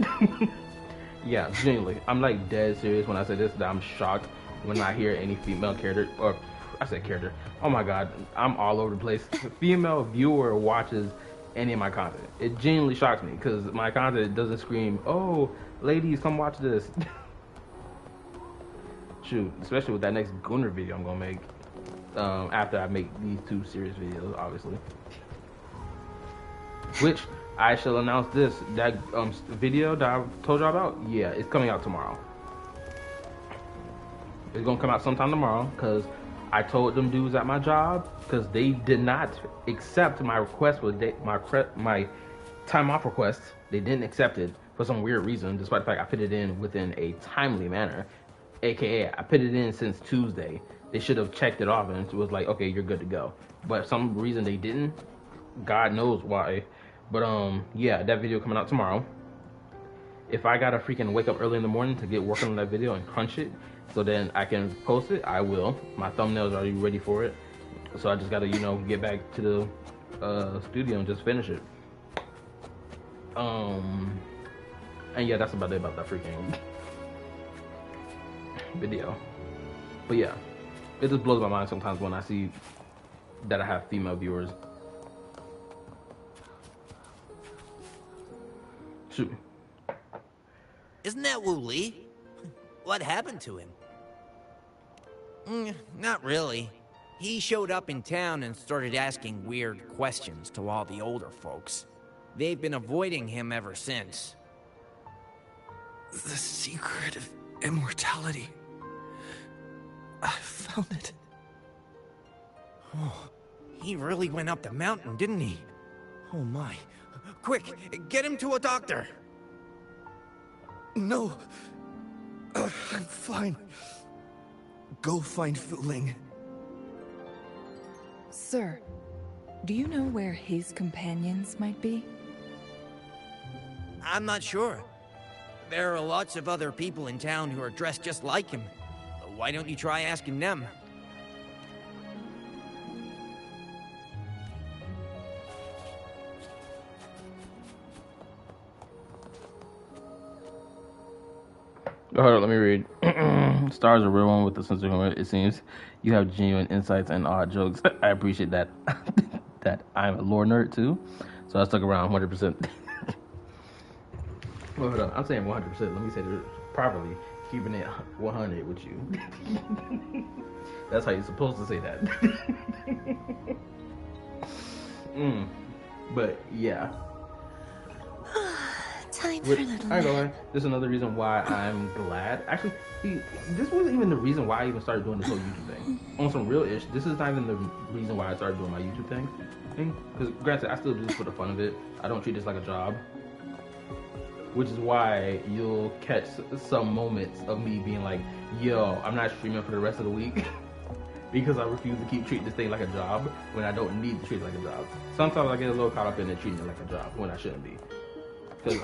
Yeah, genuinely, I'm like dead serious when I say this, that I'm shocked when I hear any female character, or I said character, oh my god, I'm all over the place. Female viewer watches any of my content. It genuinely shocks me, because my content doesn't scream, oh, ladies, come watch this. Shoot, especially with that next Gunner video I'm gonna make after I make these two serious videos, obviously. Which I shall announce that video that I told y'all about. Yeah, it's coming out tomorrow. It's gonna come out sometime tomorrow because I told them dudes at my job, because they did not accept my request for my time off request. They didn't accept it for some weird reason, despite the fact I put it in within a timely manner. AKA, I put it in since Tuesday. They should have checked it off and it was like, okay, you're good to go. But some reason they didn't. God knows why. But yeah, that video coming out tomorrow. If I gotta freaking wake up early in the morning to get working on that video and crunch it, so then I can post it, I will. My thumbnail's already ready for it. So I just gotta, get back to the studio and just finish it. And yeah, that's about it about that freaking video. But yeah, it just blows my mind sometimes when I see that I have female viewers. Shoot. Isn't that Wu Li? What happened to him? Not really. He showed up in town and started asking weird questions to all the older folks. They've been avoiding him ever since. The secret of immortality. I found it. Oh, he really went up the mountain, didn't he? Oh my. Quick, get him to a doctor. No. I'm fine. Go find Fu Ling. Sir, do you know where his companions might be? I'm not sure. There are lots of other people in town who are dressed just like him. Why don't you try asking them? Hold on, let me read. Star's a real one with a sense of humor. It seems you have genuine insights and odd jokes. I appreciate that. That I'm a lore nerd too, so I stuck around 100%. Hold on, I'm saying 100%. Let me say it properly. Keeping it 100 with you. That's how you're supposed to say that. But yeah. Time for a little. I ain't gonna lie. This is another reason why I'm glad. Actually, this wasn't even the reason why I even started doing this whole YouTube thing. On some real ish, this is not even the reason why I started doing my YouTube thing. Because granted, I still do this for the fun of it. I don't treat this like a job. Which is why you'll catch some moments of me being like, yo, I'm not streaming for the rest of the week. Because I refuse to keep treating this thing like a job when I don't need to treat it like a job. Sometimes I get a little caught up in it treating it like a job when I shouldn't be. Because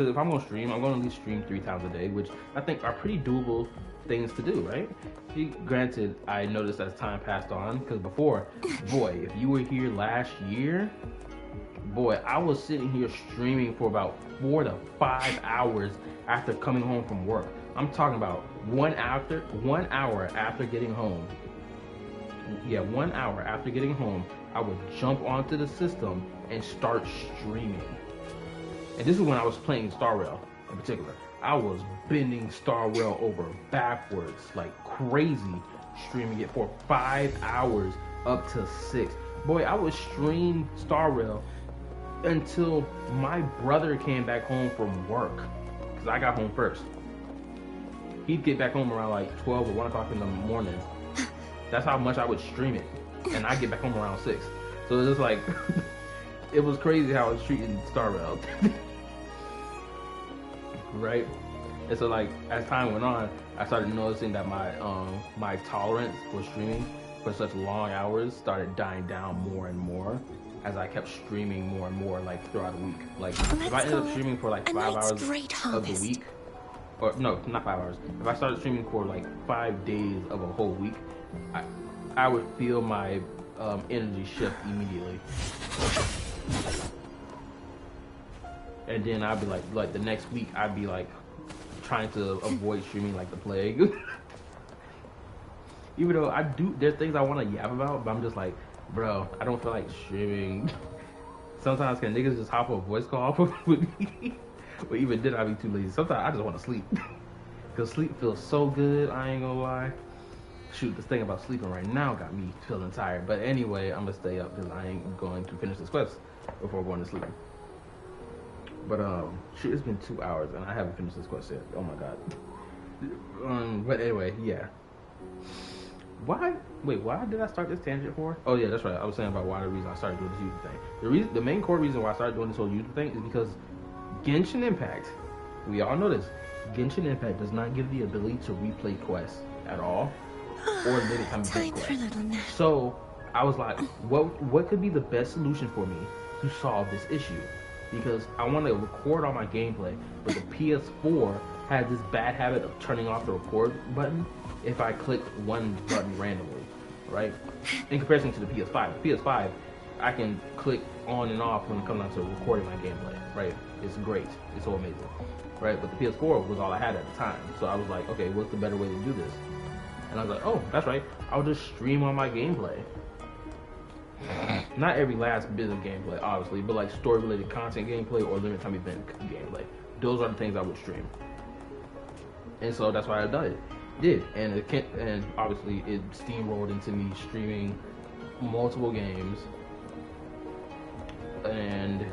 if I'm going to stream, I'm going to at least stream 3 times a day, which I think are pretty doable things to do, right? Granted, I noticed as time passed on, because before, boy, if you were here last year, boy, I was sitting here streaming for about 4 to 5 hours after coming home from work. I'm talking about 1 hour after getting home. Yeah, 1 hour after getting home, I would jump onto the system and start streaming. And this is when I was playing Star Rail in particular. I was bending Star Rail over backwards like crazy, streaming it for 5 hours up to 6. Boy, I would stream Star Rail until my brother came back home from work, because I got home first. He'd get back home around like 12 or 1 o'clock in the morning. That's how much I would stream it. And I'd get back home around 6. So it was just like, it was crazy how I was treating Star Rail. Right? And so like, as time went on, I started noticing that my tolerance for streaming for such long hours started dying down more and more as I kept streaming more and more like throughout the week. Like if I ended up streaming for like 5 hours of the week, or no, not 5 hours. If I started streaming for like 5 days of a whole week, I would feel my energy shift immediately. And then I'd be like the next week I'd be like trying to avoid streaming like the plague. Even though there's things I want to yap about, but I'm just like, bro, I don't feel like streaming. Sometimes can niggas just hop a voice call with me? But even then, I'd be too lazy. Sometimes I just want to sleep. Because sleep feels so good, I ain't gonna lie. Shoot, this thing about sleeping right now got me feeling tired. But anyway, I'm gonna stay up because I ain't going to finish this quest before going to sleep. But shit, it's been 2 hours and I haven't finished this quest yet. Oh my god. But anyway, yeah. Why did I start this tangent for? Oh yeah, that's right. I was saying about why the reason I started doing this YouTube thing. The main core reason why I started doing this whole YouTube thing is because Genshin Impact, we all know this, Genshin Impact does not give the ability to replay quests at all, or limit time to play quests. So I was like, what could be the best solution for me to solve this issue? Because I want to record all my gameplay, but the PS4 has this bad habit of turning off the record button if I click one button randomly, right? In comparison to the PS5. The PS5, I can click on and off when it comes down to recording my gameplay, right? It's great. It's so amazing, right? But the PS4 was all I had at the time. So I was like, okay, what's the better way to do this? And I was like, oh, that's right. I'll just stream on my gameplay. Not every last bit of gameplay, obviously, but like story-related content gameplay or limited time event gameplay. Those are the things I would stream. And so that's why I did. And obviously it steamrolled into me streaming multiple games. And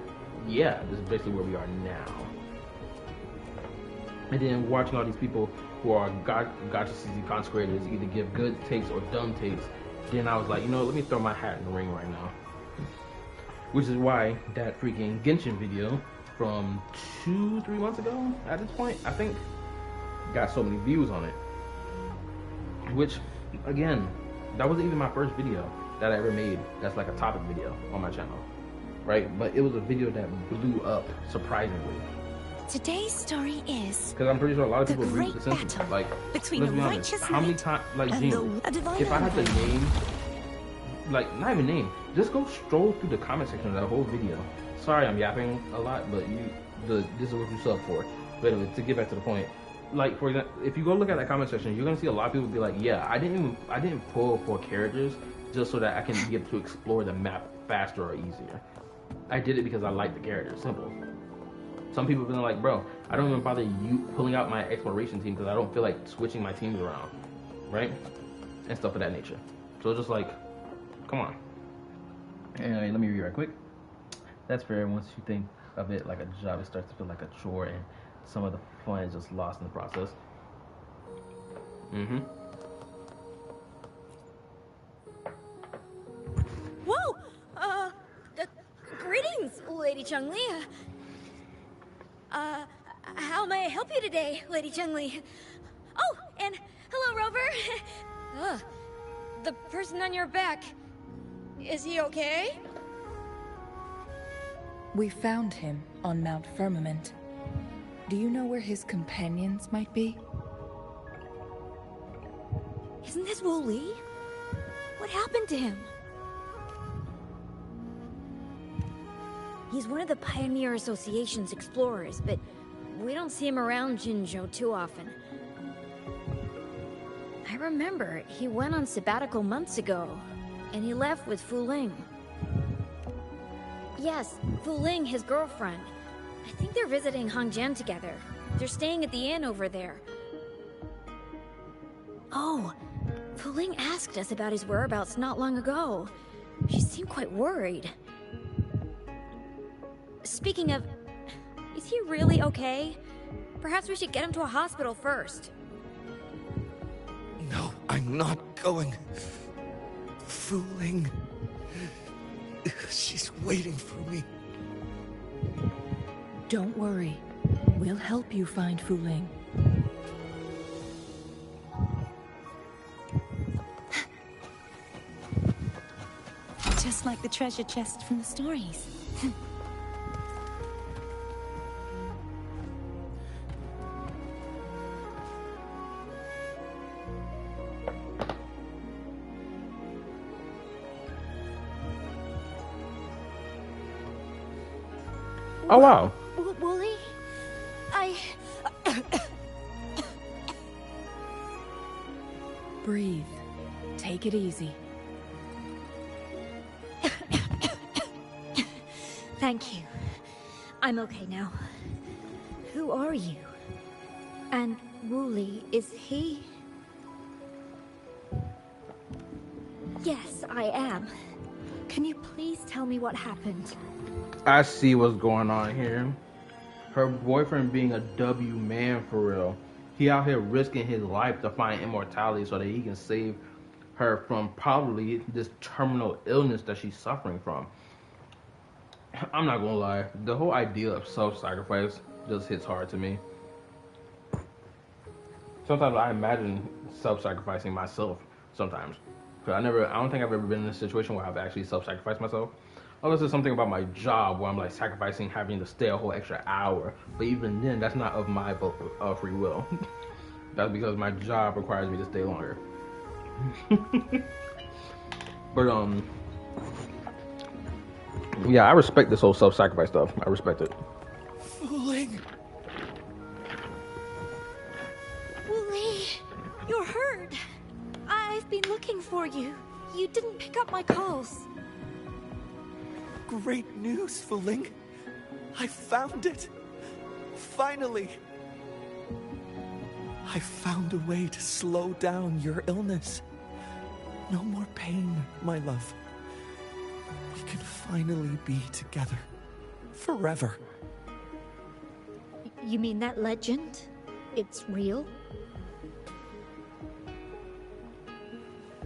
yeah, this is basically where we are now. And then watching all these people who are gotcha CZ consecrators either give good takes or dumb takes, then I was like, you know, let me throw my hat in the ring right now. Which is why that freaking Genshin video from 2-3 months ago, at this point, I think, got so many views on it. Which, again, that wasn't even my first video that I ever made that's like a topic video on my channel, right? But it was a video that blew up surprisingly. Today's story is because I'm pretty sure a lot of people agree with the sentiment. Like, between let's be a honest, righteous how many knight times, like, and Gene, a divine if I had to empire. name, like, not even name, just go stroll through the comment section of that whole video. Sorry, I'm yapping a lot, but this is what you sub for. But anyway, to get back to the point, like, for example, if you go look at that comment section, you're gonna see a lot of people be like, yeah, I didn't pull 4 characters just so that I can be able to explore the map faster or easier. I did it because I like the characters. Simple. Some people have been like, bro, I don't even bother you pulling out my exploration team because I don't feel like switching my teams around, right? And stuff of that nature. So it's just like, come on. Anyway, let me read right quick. That's fair once you think of it like a job, it starts to feel like a chore and some of the fun is just lost in the process. Mm-hmm. Whoa! Greetings, Lady Changli. How may I help you today, Lady Changli? Oh, and hello, Rover. The person on your back, is he okay? We found him on Mount Firmament. Do you know where his companions might be? Isn't this Wu Li? What happened to him? He's one of the Pioneer Association's explorers, but we don't see him around Jinzhou too often. I remember he went on sabbatical months ago, and he left with Fu Ling. Yes, Fu Ling, his girlfriend. I think they're visiting Hong Jian together. They're staying at the inn over there. Oh, Fu Ling asked us about his whereabouts not long ago. She seemed quite worried. Speaking of, is he really okay? Perhaps we should get him to a hospital first. No, I'm not going. Fu Ling. She's waiting for me. Don't worry. We'll help you find Fu Ling. Just like the treasure chest from the stories. Oh, wow. Wooly? Breathe. Take it easy. Thank you. I'm okay now. Who are you? And Wooly, is he? Yes, I am. Can you please tell me what happened? I see what's going on here. Her boyfriend being a W man for real. He out here risking his life to find immortality so that he can save her from probably this terminal illness that she's suffering from. I'm not gonna lie, the whole idea of self-sacrifice just hits hard to me. Sometimes I imagine self-sacrificing myself sometimes. Cause I don't think I've ever been in a situation where I've actually self-sacrificed myself. Unless it's something about my job where I'm like sacrificing having to stay a whole extra hour. But even then, that's not of my free will. That's because my job requires me to stay longer. But yeah, I respect this whole self-sacrifice stuff. I respect it. Fooling. Wooly, you're hurt. I've been looking for you. You didn't pick up my calls. Great news, Fooling. I found it. Finally. I found a way to slow down your illness. No more pain, my love. We can finally be together. Forever. You mean that legend? It's real?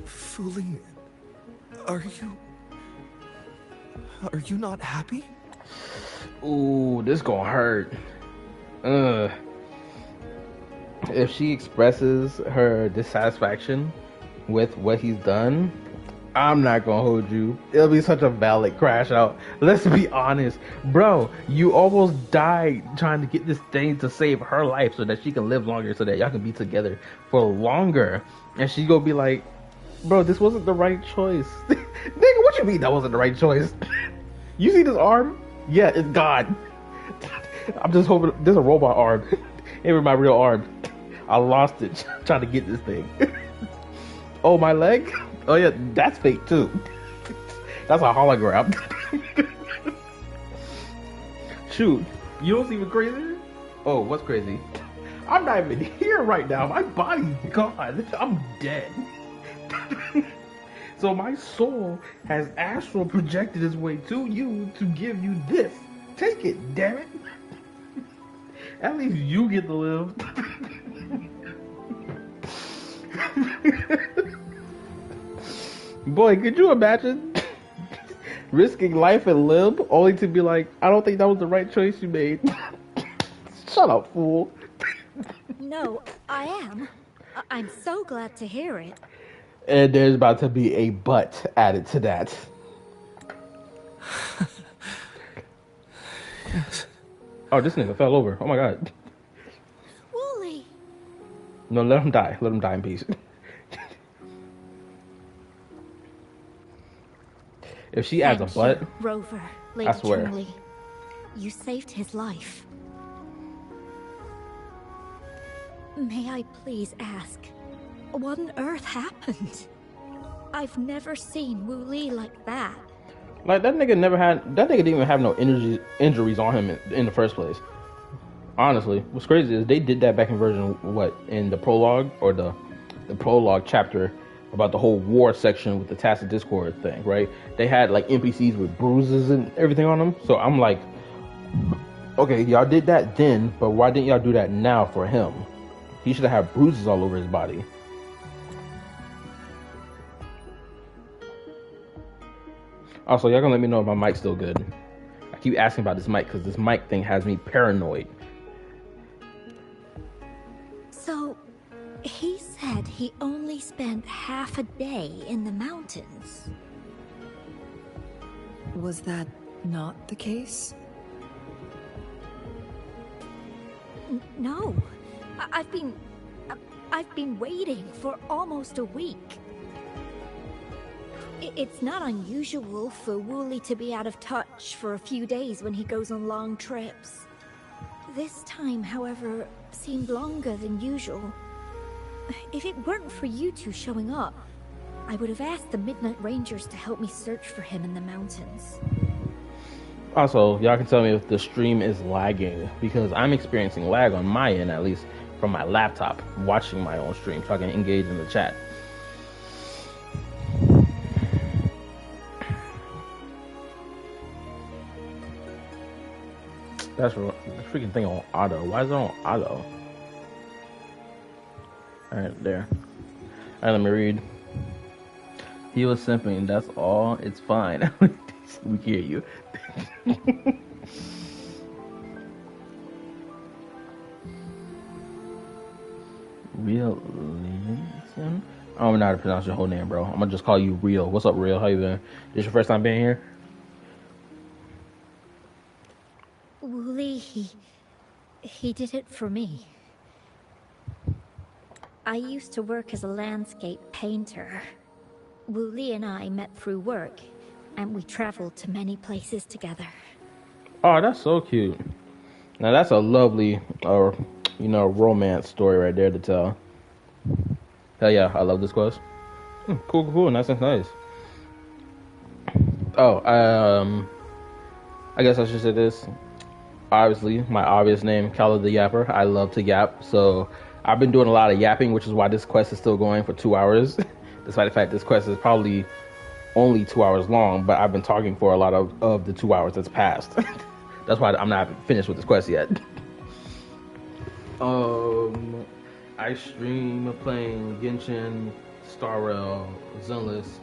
Fooling. Are you not happy? Ooh, this gonna hurt. If she expresses her dissatisfaction with what he's done, I'm not gonna hold you. It'll be such a valid crash out. Let's be honest. Bro, you almost died trying to get this thing to save her life so that she can live longer so that y'all can be together for longer. And she gonna be like, bro, this wasn't the right choice. Nigga, what you mean that wasn't the right choice? You see this arm? Yeah, it's gone. I'm just hoping there's a robot arm. It was my real arm. I lost it trying to get this thing. Oh, my leg? Oh yeah, that's fake too. That's a hologram. Shoot, you don't see what's crazy? Oh, what's crazy? I'm not even here right now. My body's gone. I'm dead. So my soul has astral projected its way to you to give you this. Take it, damn it. At least you get to live. Boy, could you imagine risking life and limb only to be like, I don't think that was the right choice you made. Shut up, fool. No, I am. I'm so glad to hear it. And there's about to be a but added to that. Yes. Oh, this nigga fell over. Oh my god. Wooly. No, let him die. Let him die in peace. If she adds a butt, Rover, Lady I swear. Changli. You saved his life. May I please ask, what on earth happened? I've never seen Wooly like that. Like that nigga never had. That nigga didn't even have no injuries on him in the first place. Honestly, what's crazy is they did that back in version what in the prologue or the prologue chapter about the whole war section with the Tacit Discord thing, right? They had like NPCs with bruises and everything on them. So I'm like, okay, y'all did that then, but why didn't y'all do that now for him? He should have had bruises all over his body. Also, y'all gonna let me know if my mic's still good. I keep asking about this mic because this mic thing has me paranoid. So, he said he only spent half a day in the mountains. Was that not the case? No. I've been waiting for almost a week. It's not unusual for Wooly to be out of touch for a few days when he goes on long trips. This time, however, seemed longer than usual. If it weren't for you two showing up, I would have asked the Midnight Rangers to help me search for him in the mountains. Also, y'all can tell me if the stream is lagging because I'm experiencing lag on my end, at least from my laptop, watching my own stream so I can engage in the chat. That's the freaking thing on auto. Why is it on auto? Alright, there. Alright, let me read. He was simping, that's all. It's fine. We hear you. Real Lincoln? I don't know how to pronounce your whole name, bro. I'm gonna just call you Real. What's up, Real? How you been? This your first time being here? Wooly, he did it for me. I used to work as a landscape painter. Wooly and I met through work, and we traveled to many places together. Oh, that's so cute. Now that's a lovely, romance story right there to tell. Hell yeah, I love this quest. Cool. Nice. Oh, I guess I should say this. Obviously, my obvious name, Kala the Yapper. I love to yap, so I've been doing a lot of yapping, which is why this quest is still going for 2 hours. Despite the fact this quest is probably only 2 hours long, but I've been talking for a lot of the 2 hours that's passed. That's why I'm not finished with this quest yet. I stream playing Genshin, Star Rail, Zenless,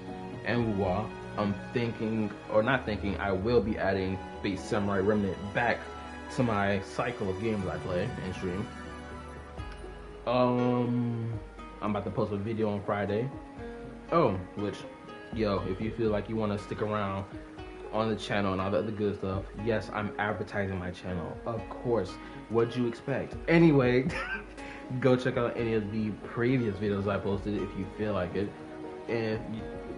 and Wuwa. I'm thinking, or not thinking, I will be adding Space Samurai Remnant back to my cycle of games I play and stream. I'm about to post a video on Friday. If you feel like you want to stick around on the channel and all the other good stuff, yes, I'm advertising my channel. Of course. What'd you expect? Anyway, go check out any of the previous videos I posted if you feel like it. And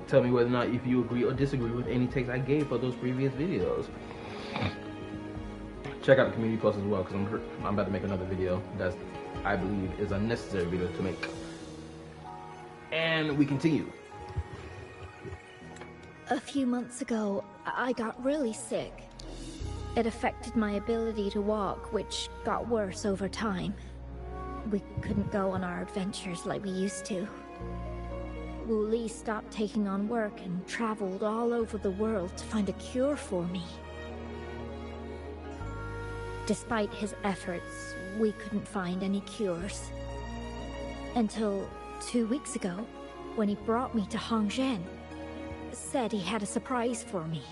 tell me whether or not if you agree or disagree with any takes I gave for those previous videos. Check out the community post as well, because I'm about to make another video that I believe is a necessary video to make. And we continue. A few months ago, I got really sick. It affected my ability to walk, which got worse over time. We couldn't go on our adventures like we used to. Wooly stopped taking on work and traveled all over the world to find a cure for me. Despite his efforts, we couldn't find any cures. Until 2 weeks ago, when he brought me to Hongzhen. Said he had a surprise for me.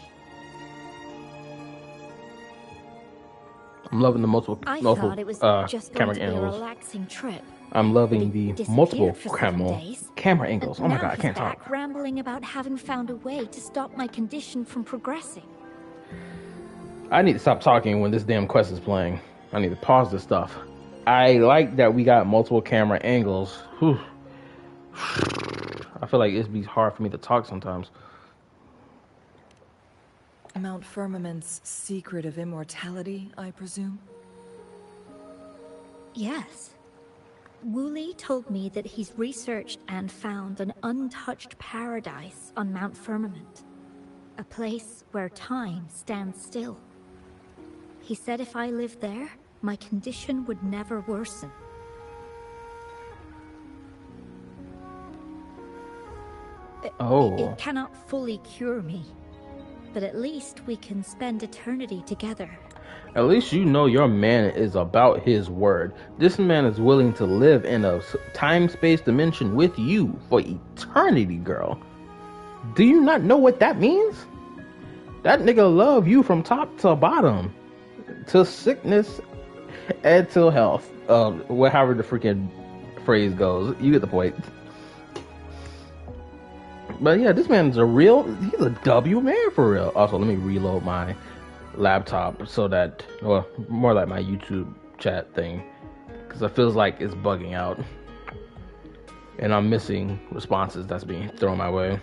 I'm loving the multiple I thought it was just going camera to be a angles. relaxing trip. I'm loving the multiple for 7 days. camera angles. Oh my Now god, I can't he's back talk. rambling about having found a way to stop my condition from progressing. I need to stop talking when this damn quest is playing. I need to pause this stuff. I like that we got multiple camera angles. Whew. I feel like it'd be hard for me to talk sometimes. Mount Firmament's secret of immortality, I presume? Yes. Wooly told me that he's researched and found an untouched paradise on Mount Firmament. A place where time stands still. He said if I lived there, my condition would never worsen. It cannot fully cure me, but at least we can spend eternity together. At least you know your man is about his word. This man is willing to live in a time-space dimension with you for eternity, girl. Do you not know what that means? That nigga love you from top to bottom, to sickness and to health. However the freaking phrase goes. You get the point. But yeah, this man's he's a W man for real. Also, let me reload my laptop so that, well, more like my YouTube chat thing, because it feels like it's bugging out and I'm missing responses that's being thrown my way.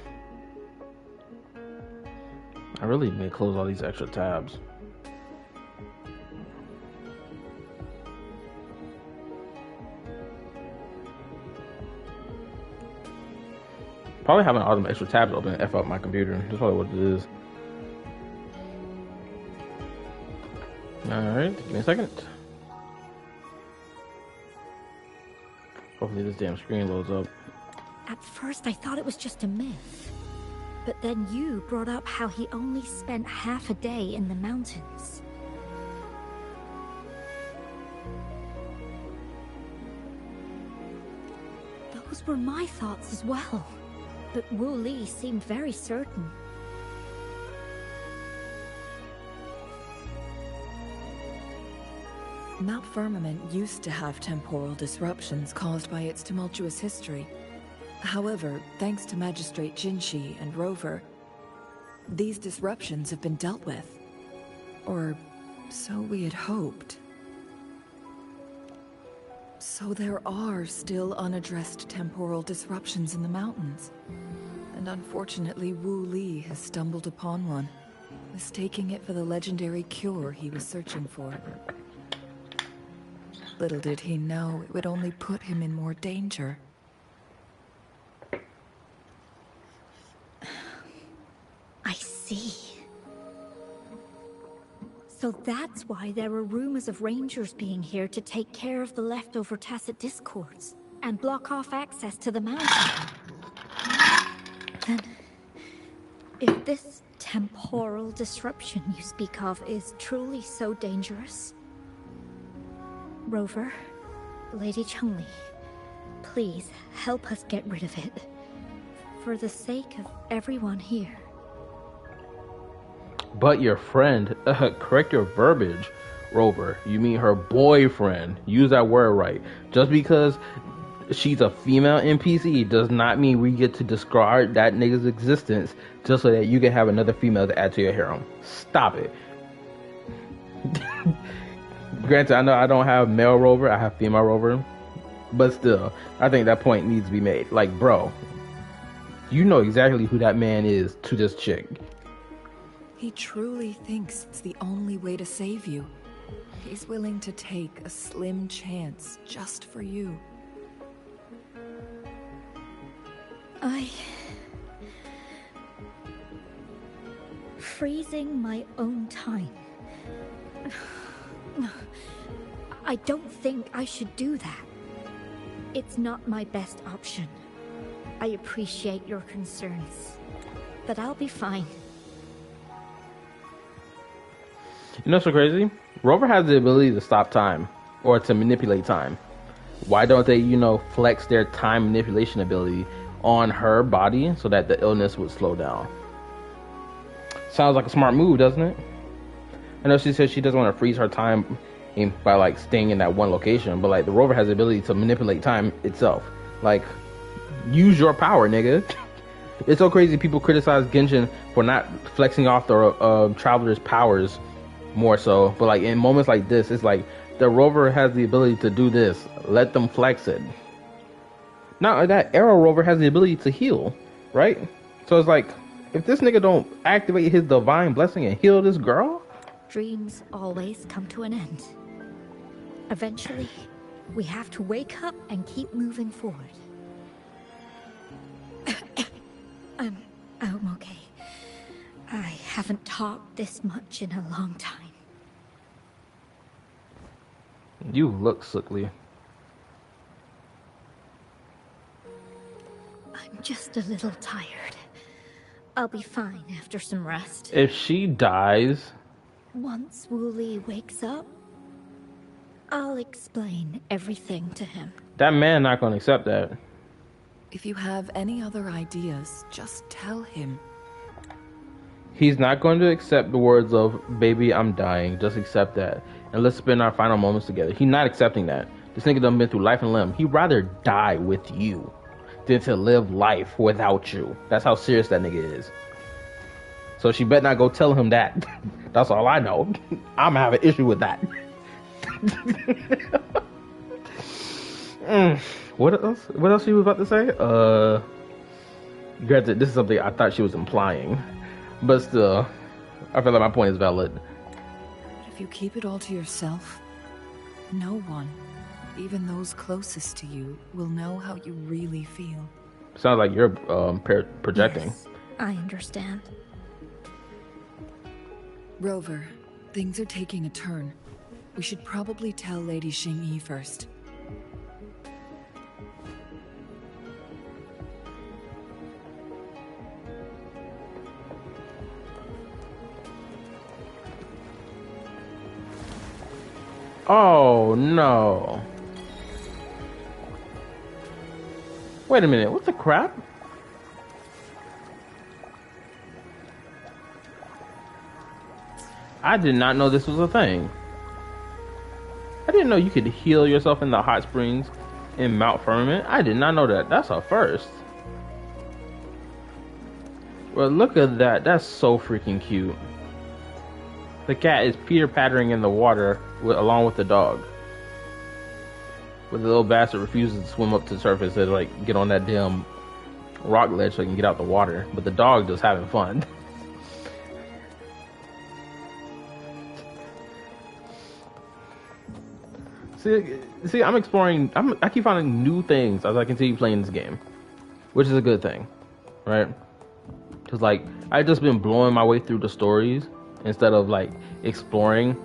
I really need to close all these extra tabs. Probably having all them extra tabs open and F up my computer. That's probably what it is. Alright, give me a second. Hopefully this damn screen loads up. At first I thought it was just a myth. But then you brought up how he only spent half a day in the mountains. Those were my thoughts as well. But Wu Li seemed very certain. Mount Firmament used to have temporal disruptions caused by its tumultuous history. However, thanks to Magistrate Jinshi and Rover, these disruptions have been dealt with. Or so we had hoped. So there are still unaddressed temporal disruptions in the mountains. And unfortunately, Wu Li has stumbled upon one, mistaking it for the legendary cure he was searching for. Little did he know it would only put him in more danger. I see. So that's why there were rumors of rangers being here to take care of the leftover tacit discords and block off access to the mountain. Then, if this temporal disruption you speak of is truly so dangerous, Rover, Lady Changli, please help us get rid of it. For the sake of everyone here. But your friend, correct your verbiage, Rover. You mean her boyfriend. Use that word right. Just because she's a female NPC does not mean we get to discard that nigga's existence just so that you can have another female to add to your harem. Stop it. Granted, I know I don't have male Rover, I have female Rover. But still, I think that point needs to be made. Like, bro, you know exactly who that man is to this chick. He truly thinks it's the only way to save you. He's willing to take a slim chance just for you. Freezing my own time. I don't think I should do that. It's not my best option. I appreciate your concerns, but I'll be fine. You know what's so crazy? Rover has the ability to stop time or to manipulate time. Why don't they, flex their time manipulation ability on her body so that the illness would slow down? Sounds like a smart move, doesn't it? I know she says she doesn't want to freeze her time by staying in that one location, but the Rover has the ability to manipulate time itself. Use your power, nigga. It's so crazy people criticize Genshin for not flexing off the traveler's powers more so, but in moments like this, it's the Rover has the ability to do this. Let them flex it. Not only that, Arrow Rover has the ability to heal, right? So it's if this nigga don't activate his divine blessing and heal this girl, dreams always come to an end. Eventually, we have to wake up and keep moving forward. I'm okay. I haven't talked this much in a long time. You look sickly. I'm just a little tired. I'll be fine after some rest. If she dies... Once Wooly wakes up, I'll explain everything to him. That man not gonna accept that. If you have any other ideas, just tell him. He's not going to accept the words of, baby, I'm dying. Just accept that. And let's spend our final moments together. He's not accepting that. This nigga done been through life and limb. He'd rather die with you than to live life without you. That's how serious that nigga is. So she better not go tell him that. That's all I know. I'm gonna have an issue with that. What else? What else she was about to say? Granted, this is something I thought she was implying, but still, I feel like my point is valid. But if you keep it all to yourself, no one, even those closest to you, will know how you really feel. Sounds like you're projecting. Yes, I understand. Rover, things are taking a turn. We should probably tell Lady Xingyi first. Oh no. Wait a minute, what the crap? I did not know this was a thing. I didn't know you could heal yourself in the hot springs in Mount Firmament. I did not know that. That's a first. Well, look at that. That's so freaking cute. The cat is Peter-pattering in the water along with the dog. But the little bastard refuses to swim up to the surface and like get on that damn rock ledge so he can get out the water. But the dog just having fun. See, I'm exploring. I keep finding new things as I continue playing this game, which is a good thing, right? Because like I've just been blowing my way through the stories instead of like exploring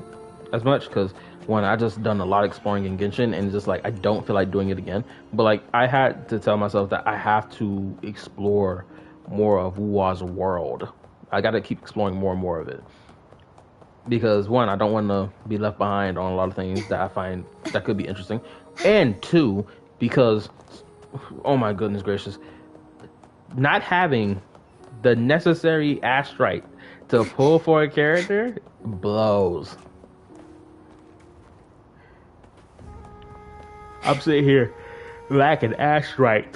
as much. Because one, I just done a lot of exploring in Genshin, and just like I don't feel like doing it again. But like I had to tell myself that I have to explore more of Wuwa's world. I got to keep exploring more and more of it. Because one, I don't want to be left behind on a lot of things that I find that could be interesting. And two, because, oh my goodness gracious, not having the necessary astrite to pull for a character blows. I'm sitting here lacking astrite.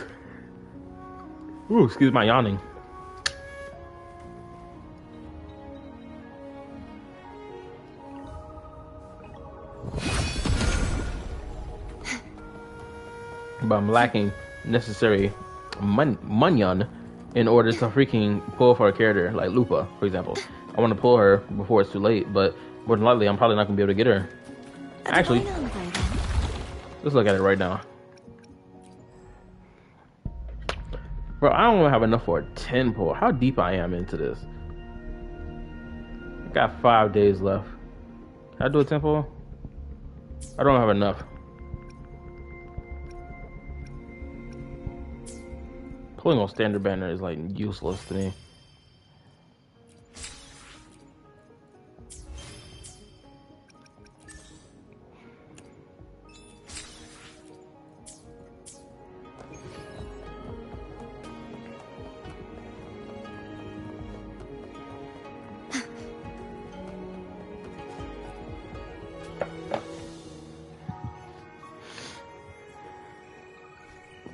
Ooh, excuse my yawning. But I'm lacking necessary munyon in order to freaking pull for a character like Lupa, for example. I want to pull her before it's too late, but more than likely I'm probably not going to be able to get her. Actually, let's look at it right now. Bro, I don't have enough for a 10 pull. How deep I am into this. I got 5 days left. Can I do a 10 pull? I don't have enough. Pulling on standard banner is like useless to me.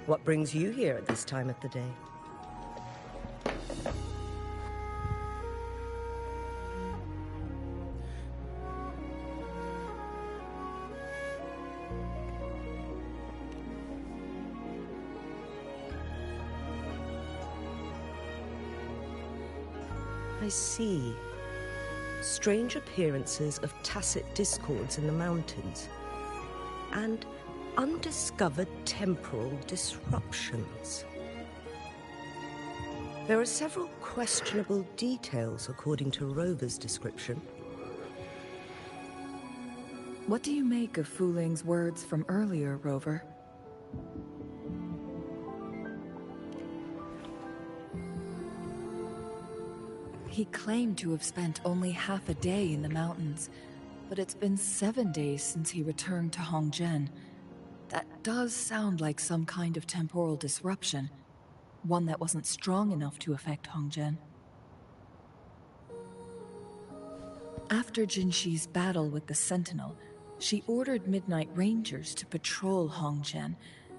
What brings you here at this time of the day? I see. Strange appearances of tacit discords in the mountains. And undiscovered temporal disruptions. There are several questionable details according to Rover's description. What do you make of Fuling's words from earlier, Rover? He claimed to have spent only half a day in the mountains, but it's been 7 days since he returned to Hongzhen. That does sound like some kind of temporal disruption, one that wasn't strong enough to affect Hongzhen. After Jinxi's battle with the Sentinel, she ordered Midnight Rangers to patrol Hongzhen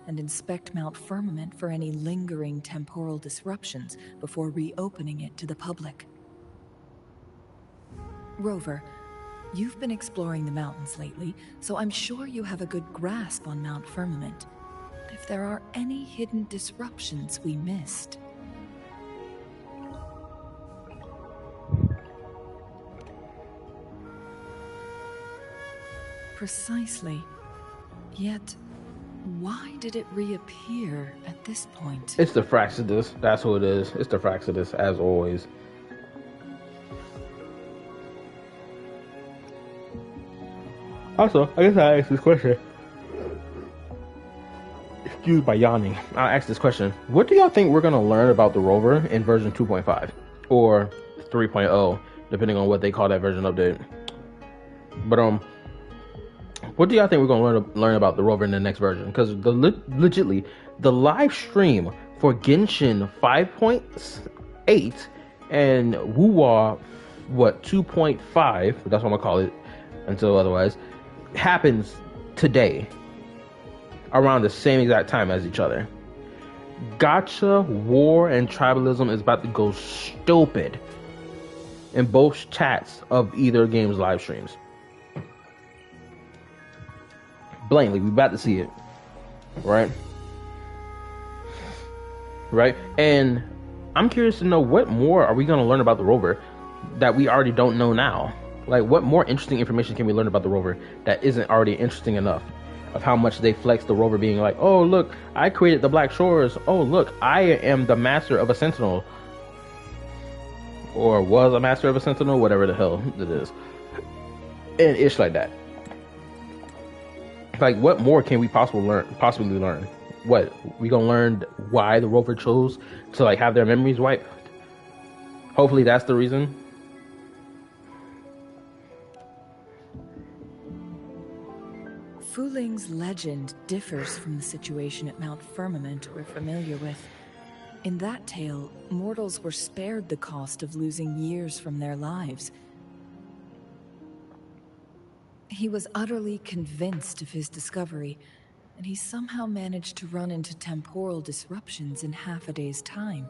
and inspect Mount Firmament for any lingering temporal disruptions before reopening it to the public. Rover, you've been exploring the mountains lately, so I'm sure you have a good grasp on Mount Firmament. If there are any hidden disruptions we missed. Precisely. Yet, why did it reappear at this point? It's the Fraxidus. That's who it is. It's the Fraxidus, as always. Also, I guess I asked this question. Excuse my yawning. I'll ask this question. What do y'all think we're going to learn about the rover in version 2.5? Or 3.0, depending on what they call that version update. But, what do y'all think we're going to learn about the rover in the next version? Because legitly, the live stream for Genshin 5.8 and Wuwa, 2.5, that's what I'm going to call it until otherwise, happens today around the same exact time as each other. Gacha, war, and tribalism is about to go stupid in both chats of either game's live streams. Blatantly, we about to see it. Right? And I'm curious to know, what more are we going to learn about the rover that we already don't know now? Like, what more interesting information can we learn about the rover that isn't already interesting enough? Of how much they flex the rover being like, oh, look, I created the Black Shores. Oh, look, I am the master of a Sentinel. Or was a master of a Sentinel, whatever the hell it is. And ish like that. Like, what more can we possibly learn? What, we gonna learn why the rover chose to, like, have their memories wiped? Hopefully that's the reason. Fuling's legend differs from the situation at Mount Firmament we're familiar with. In that tale, mortals were spared the cost of losing years from their lives. He was utterly convinced of his discovery, and he somehow managed to run into temporal disruptions in half a day's time.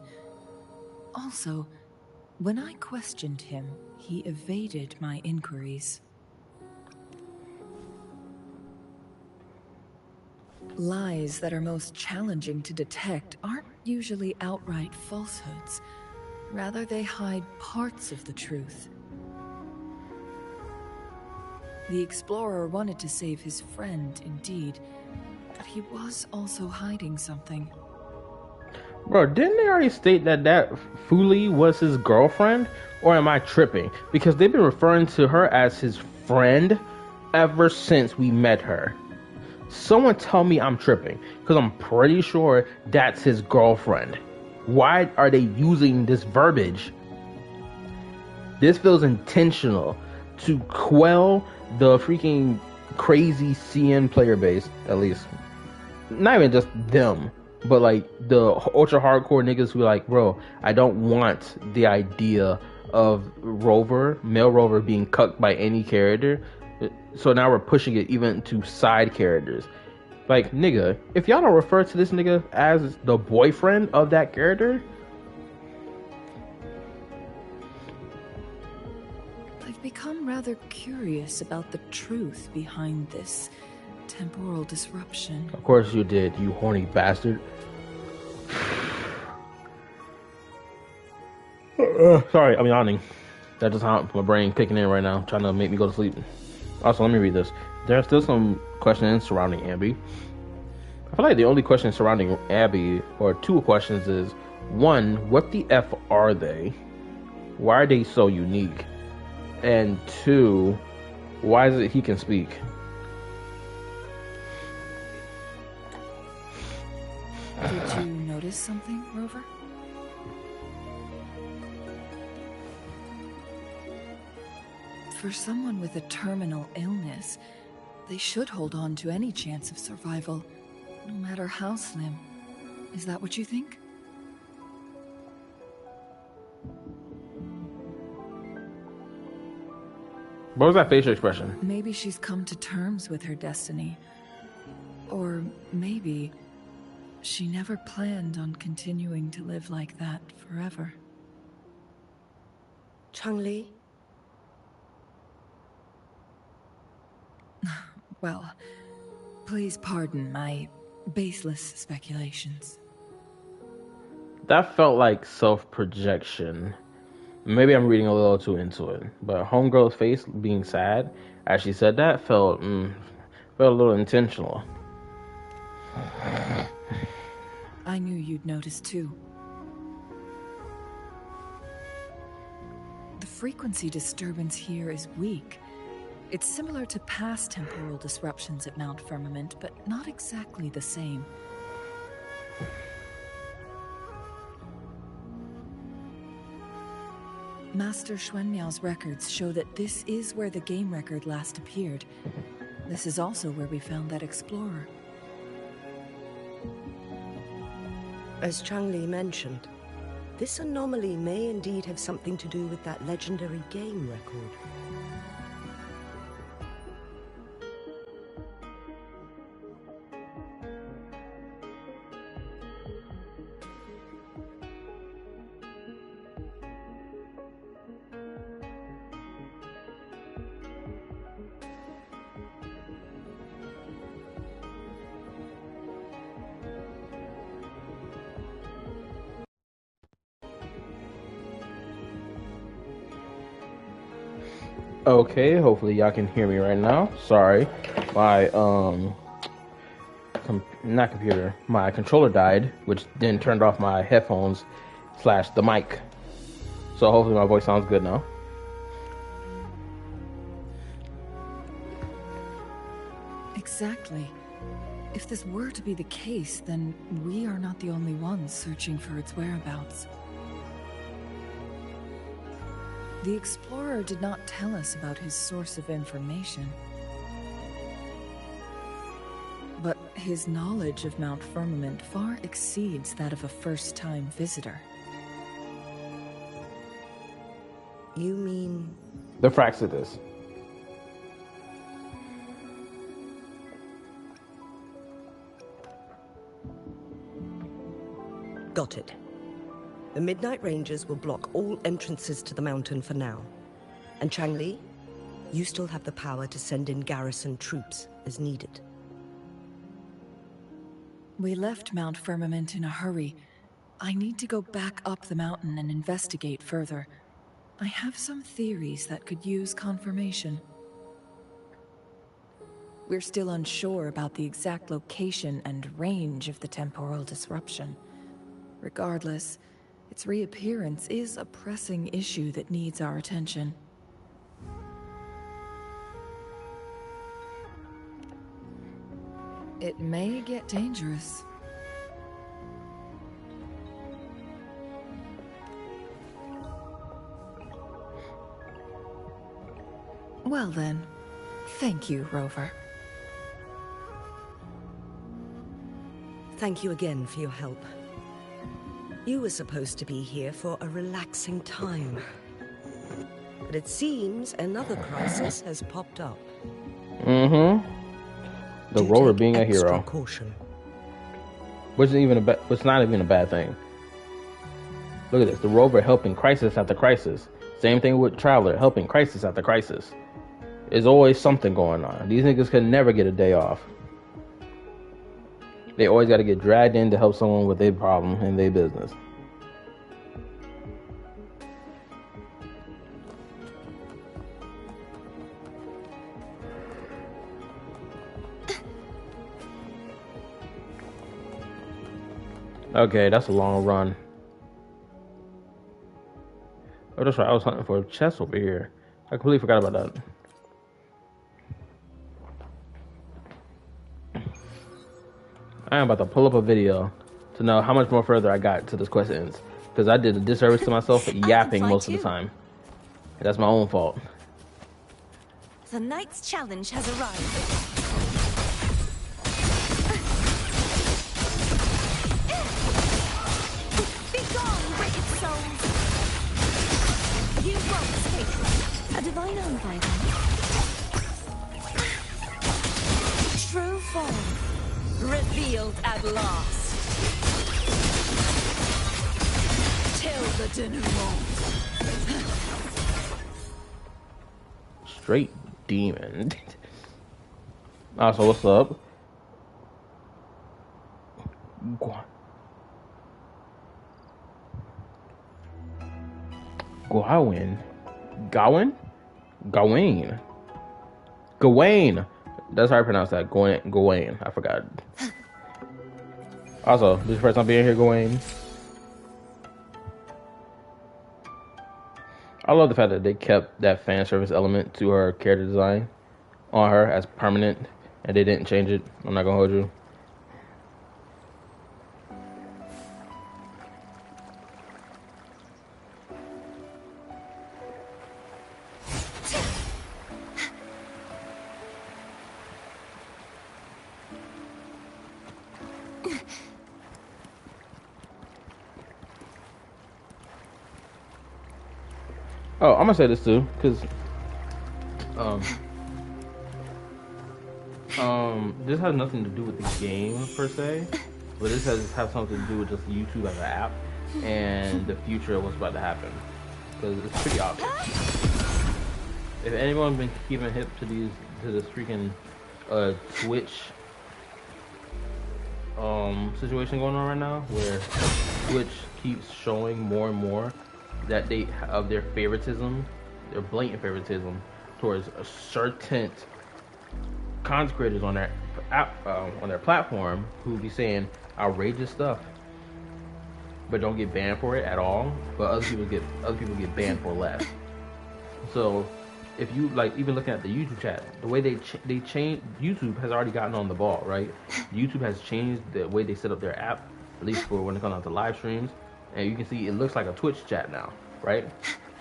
Also, when I questioned him, he evaded my inquiries. Lies that are most challenging to detect aren't usually outright falsehoods. Rather, they hide parts of the truth. The explorer wanted to save his friend, indeed, but he was also hiding something. Bro, didn't they already state that Fuli was his girlfriend? Or am I tripping? Because they've been referring to her as his friend ever since we met her. Someone tell me I'm tripping, because I'm pretty sure that's his girlfriend. Why are they using this verbiage? This feels intentional to quell the freaking crazy CN player base, at least. Not even just them, but like the ultra hardcore niggas who are like, bro, I don't want the idea of male Rover being cucked by any character. So now we're pushing it even to side characters. Like, nigga, if y'all don't refer to this nigga as the boyfriend of that character, I've become rather curious about the truth behind this temporal disruption. Of course you did, you horny bastard. Sorry, I'm yawning. That's just how my brain kicking in right now, trying to make me go to sleep. Also, let me read this. There are still some questions surrounding Abby. I feel like the only question surrounding Abby, or two questions, is One, what the F are they? Why are they so unique? And two, why is it he can speak? Did you notice something, Rover? For someone with a terminal illness, they should hold on to any chance of survival, no matter how slim. Is that what you think? What was that facial expression? Maybe she's come to terms with her destiny. Or maybe she never planned on continuing to live like that forever. Changli? Well, please pardon my baseless speculations. That felt like self-projection. Maybe I'm reading a little too into it, but homegirl's face being sad as she said that felt a little intentional. I knew you'd notice too. The frequency disturbance here is weak. It's similar to past temporal disruptions at Mount Firmament, but not exactly the same. Master Xuanmiao's records show that this is where the game record last appeared. This is also where we found that explorer. As Changli mentioned, this anomaly may indeed have something to do with that legendary game record. Okay, hopefully y'all can hear me right now. Sorry, my not computer, my controller died, which then turned off my headphones / the mic. So hopefully my voice sounds good now. Exactly. If this were to be the case, then we are not the only ones searching for its whereabouts. The explorer did not tell us about his source of information. But his knowledge of Mount Firmament far exceeds that of a first-time visitor. You mean... The Fraxidus. Got it. The Midnight Rangers will block all entrances to the mountain for now. And Changli, you still have the power to send in garrison troops as needed. We left Mount Firmament in a hurry. I need to go back up the mountain and investigate further. I have some theories that could use confirmation. We're still unsure about the exact location and range of the temporal disruption. Regardless, its reappearance is a pressing issue that needs our attention. It may get dangerous. Well then, thank you, Rover. Thank you again for your help. You were supposed to be here for a relaxing time. But it seems another crisis has popped up. The Rover being a hero. Caution. Which is not even a bad thing. Look at this. The Rover helping crisis after crisis. Same thing with Traveler, helping crisis after crisis. There's always something going on. These niggas can never get a day off. They always got to get dragged in to help someone with their problem in their business. Okay, that's a long run. Oh, that's right. I was hunting for a chest over here. I completely forgot about that. I am about to pull up a video to know how much more further I got to this quest ends. Because I did a disservice to myself yapping most of the time. That's my own fault. The night's challenge has arrived. Be gone, wicked souls! You won't escape. A divine envoy. True form revealed at last. Till the denouement. Straight demon. Also, what's up? Gawain? Gawain. That's how I pronounce that. Gawain. I forgot. Also, this is the first time being here, Gawain. I love the fact that they kept that fan service element to her character design on her as permanent, and they didn't change it. I'm not gonna hold you. Oh, I'm gonna say this too, because this has nothing to do with the game per se, but this has something to do with just YouTube as an app and the future of what's about to happen. Because it's pretty obvious. If anyone's been keeping hip to this freaking Twitch situation going on right now, where Twitch keeps showing more and more that they of their favoritism, their blatant favoritism towards a certain content creators on their app, on their platform, who be saying outrageous stuff, but don't get banned for it at all. But other people get banned for less. So if you like, even looking at the YouTube chat, the way they change, YouTube has already gotten on the ball, right? YouTube has changed the way they set up their app, at least for when it comes out to live streams, and you can see it looks like a Twitch chat now, right?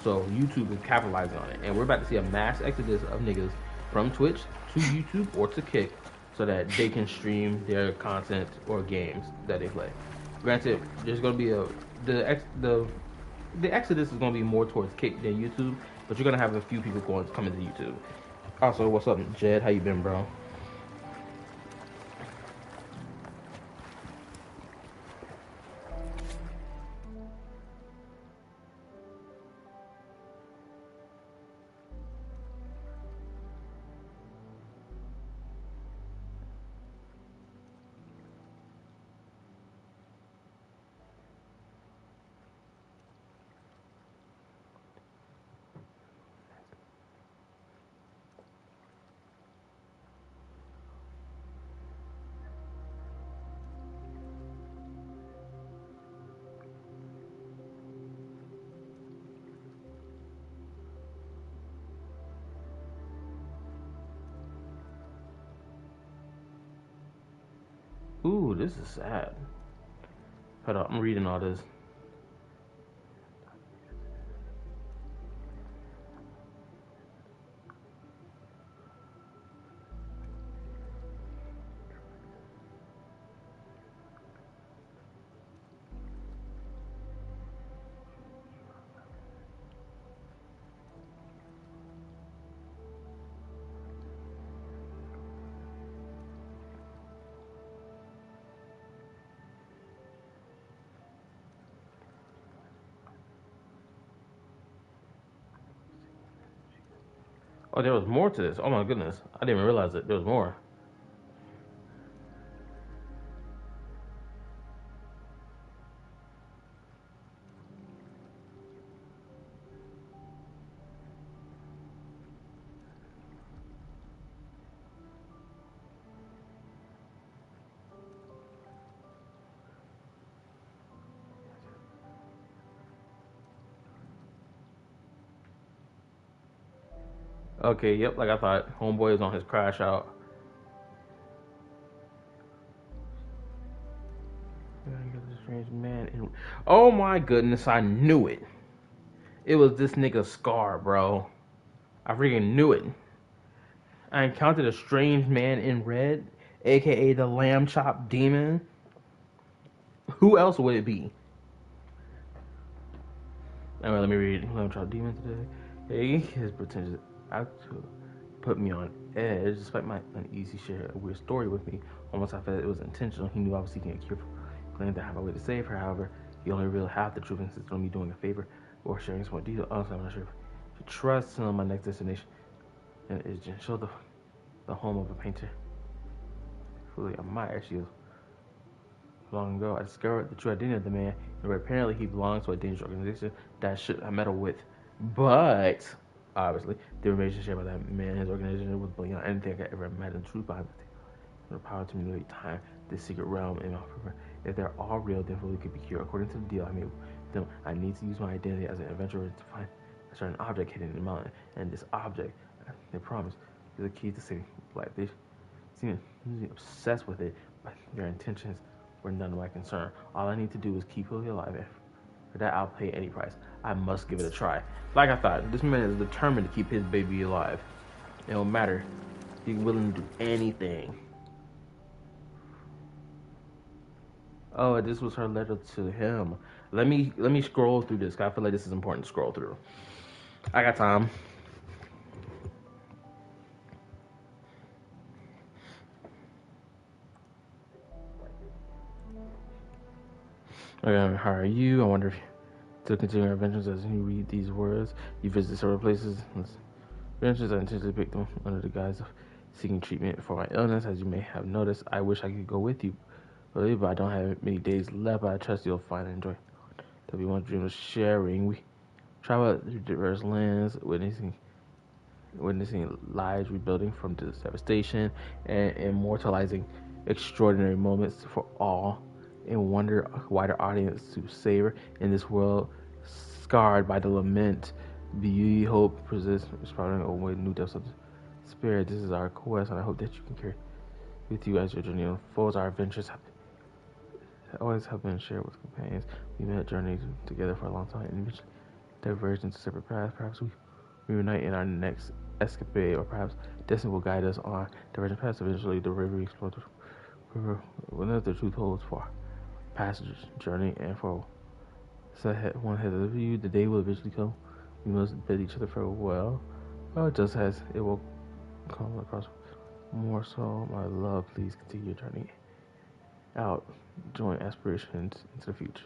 So YouTube is capitalizing on it, and we're about to see a mass exodus of niggas from Twitch to YouTube or to Kick, so that they can stream their content or games that they play. Granted, there's going to be the exodus is going to be more towards Kick than YouTube, but you're going to have a few people coming to YouTube. Also, what's up, Jed? How you been, bro? Ooh, this is sad. Hold up, I'm reading all this. Oh, there was more to this. Oh my goodness. I didn't even realize it. There was more. Okay, yep, like I thought. Homeboy is on his crash out. Strange man. Oh my goodness, I knew it. It was this nigga Scar, bro. I freaking knew it. I encountered a strange man in red, aka the lamb chop demon. Who else would it be? Anyway, let me read Lamb Chop Demon today. Hey, his pretensions out to put me on edge, despite my uneasy share a weird story with me. Almost I felt it was intentional. He knew I was seeking a cure for claimed to have a way to save her. However, he only revealed half the truth and insisted on me doing a favor or sharing some more detail. Honestly, I'm not sure if he trusts him on my next destination. And it's just show the home of a painter. Fully admire. She was long ago. I discovered the true identity of the man, and apparently he belongs to a dangerous organization that I should have meddled with. But obviously, the information shared by that man and his organization was beyond anything I could ever imagine. The truth behind it, the power to manipulate time, this secret realm, and if they're all real, then fully could be cured. According to the deal I made with them, I need to use my identity as an adventurer to find a certain object hidden in the mountain, and this object, they promise, is the key to saving life. They seem obsessed with it, but their intentions were none of my concern. All I need to do is keep Lily alive. For that, I'll pay any price. I must give it a try. Like I thought, this man is determined to keep his baby alive. It don't matter. He's willing to do anything. Oh, this was her letter to him. Let me scroll through this. I feel like this is important to scroll through. I got time. Okay, how are you? I wonder if to continue our adventures as you read these words. You visit several places. Adventures, I intentionally picked them under the guise of seeking treatment for my illness. As you may have noticed, I wish I could go with you, but I don't have many days left. But I trust you'll find and enjoy. That we want to dream of sharing. We travel through diverse lands, witnessing lives rebuilding from devastation and immortalizing extraordinary moments for all and wonder a wider audience to savor in this world scarred by the lament, beauty, hope, persist, sprouting away new depths of spirit. This is our quest, and I hope that you can carry with you as your journey unfolds. Our adventures always have been shared with companions. We met journeys together for a long time, and eventually diverged into separate paths. Perhaps we reunite in our next escapade, or perhaps destiny will guide us on divergent paths. Eventually, the river we explore the river, whenever the truth holds for our passage journey, and for one head of you, the day will eventually come. We must bid each other farewell. Oh, just as it will come across more so, my love, please continue your journey out, join aspirations into the future.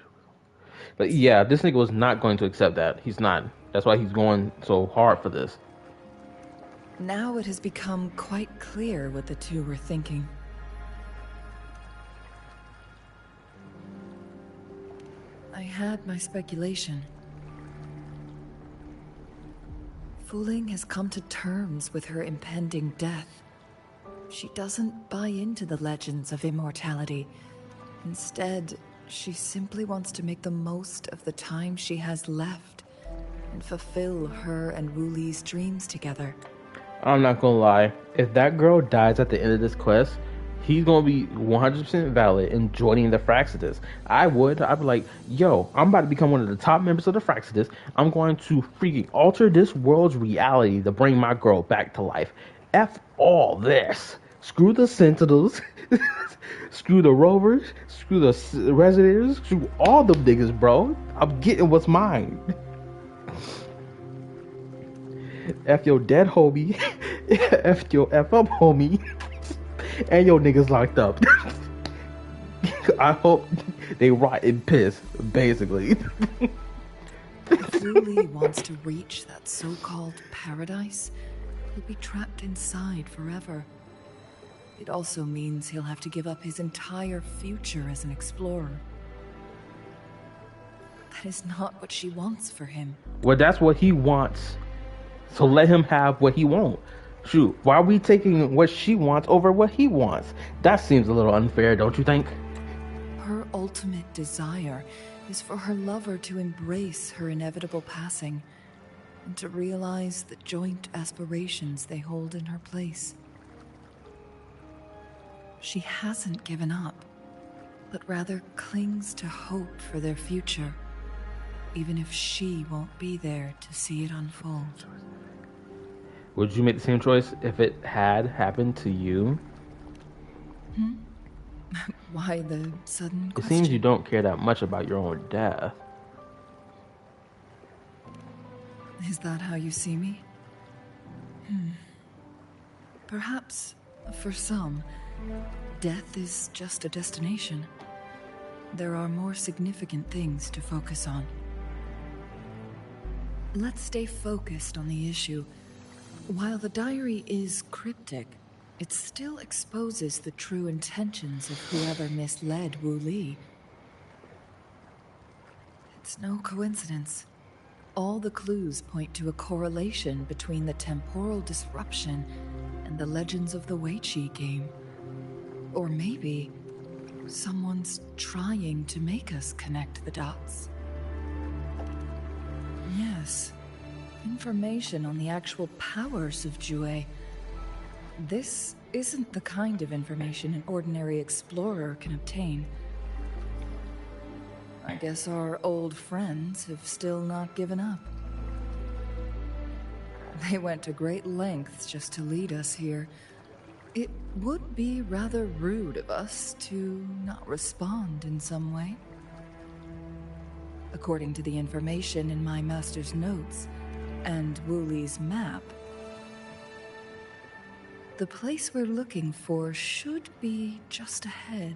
But yeah, this nigga was not going to accept that. He's not. That's why he's going so hard for this. Now it has become quite clear what the two were thinking. I had my speculation. Wuthering has come to terms with her impending death. She doesn't buy into the legends of immortality. Instead, she simply wants to make the most of the time she has left and fulfill her and Wuli's dreams together. I'm not gonna lie. If that girl dies at the end of this quest, he's gonna be 100% valid in joining the Fraxidus. I'd be like, yo, I'm about to become one of the top members of the Fraxidus. I'm going to freaking alter this world's reality to bring my girl back to life. F all this. Screw the Sentinels. Screw the Rovers. Screw the Resonators. Screw all them niggas, bro. I'm getting what's mine. F your dead homie. F your F up homie. And your niggas locked up. I hope they rot in piss, basically. If Wuli wants to reach that so-called paradise, he'll be trapped inside forever. It also means he'll have to give up his entire future as an explorer. That is not what she wants for him. Well, that's what he wants. So let him have what he wants. Shoot, why are we taking what she wants over what he wants? That seems a little unfair, don't you think? Her ultimate desire is for her lover to embrace her inevitable passing. and to realize the joint aspirations they hold in her place. She hasn't given up, but rather clings to hope for their future, even if she won't be there to see it unfold. Would you make the same choice if it had happened to you? Why the sudden It question? seems you don't care that much about your own death. Is that how you see me? Perhaps, for some, death is just a destination. There are more significant things to focus on. Let's stay focused on the issue. While the diary is cryptic, it still exposes the true intentions of whoever misled Wu Li. It's no coincidence. All the clues point to a correlation between the temporal disruption and the legends of the Weiqi game. Or maybe someone's trying to make us connect the dots. Yes, information on the actual powers of Jue. This isn't the kind of information an ordinary explorer can obtain. I guess our old friends have still not given up. They went to great lengths just to lead us here. It would be rather rude of us to not respond in some way. According to the information in my master's notes and Wu Li's map, the place we're looking for should be just ahead.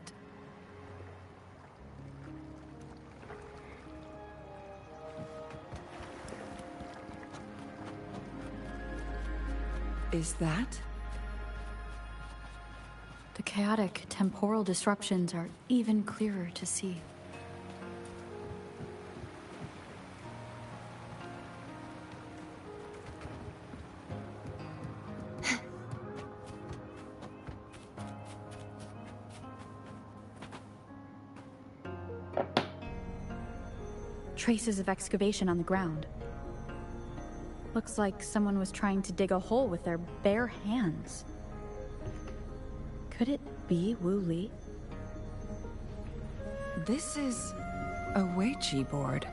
Is that? The chaotic temporal disruptions are even clearer to see. Traces of excavation on the ground. Looks like someone was trying to dig a hole with their bare hands. Could it be Wu Li? This is a Weiqi board.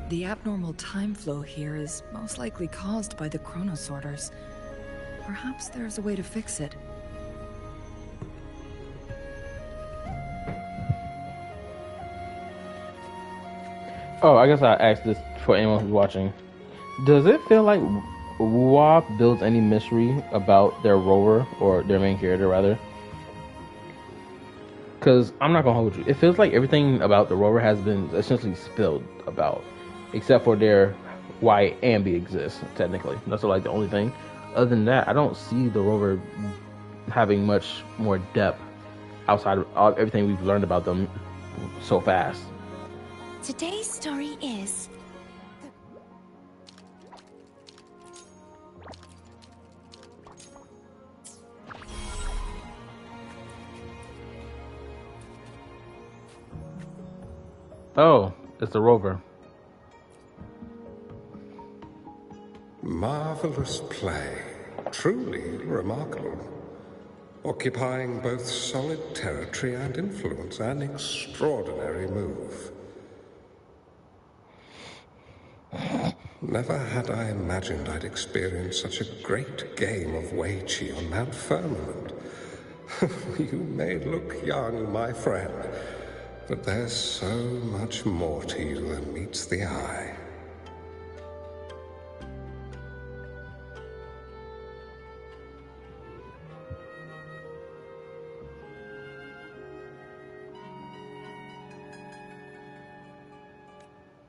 The abnormal time flow here is most likely caused by the chronosorters. Perhaps there's a way to fix it. Oh, I guess I asked this for anyone who's watching. Does it feel like Wuwa builds any mystery about their rover, or their main character, rather? Because I'm not going to hold you. It feels like everything about the rover has been essentially spilled about, except for why Ambi exists, technically. That's like the only thing. Other than that, I don't see the rover having much more depth outside of everything we've learned about them so fast. Today's story is... Oh, it's the rover. Marvelous play. Truly remarkable. Occupying both solid territory and influence, an extraordinary move. Never had I imagined I'd experience such a great game of Weiqi on Mount Firmament. You may look young, my friend, but there's so much more to you than meets the eye.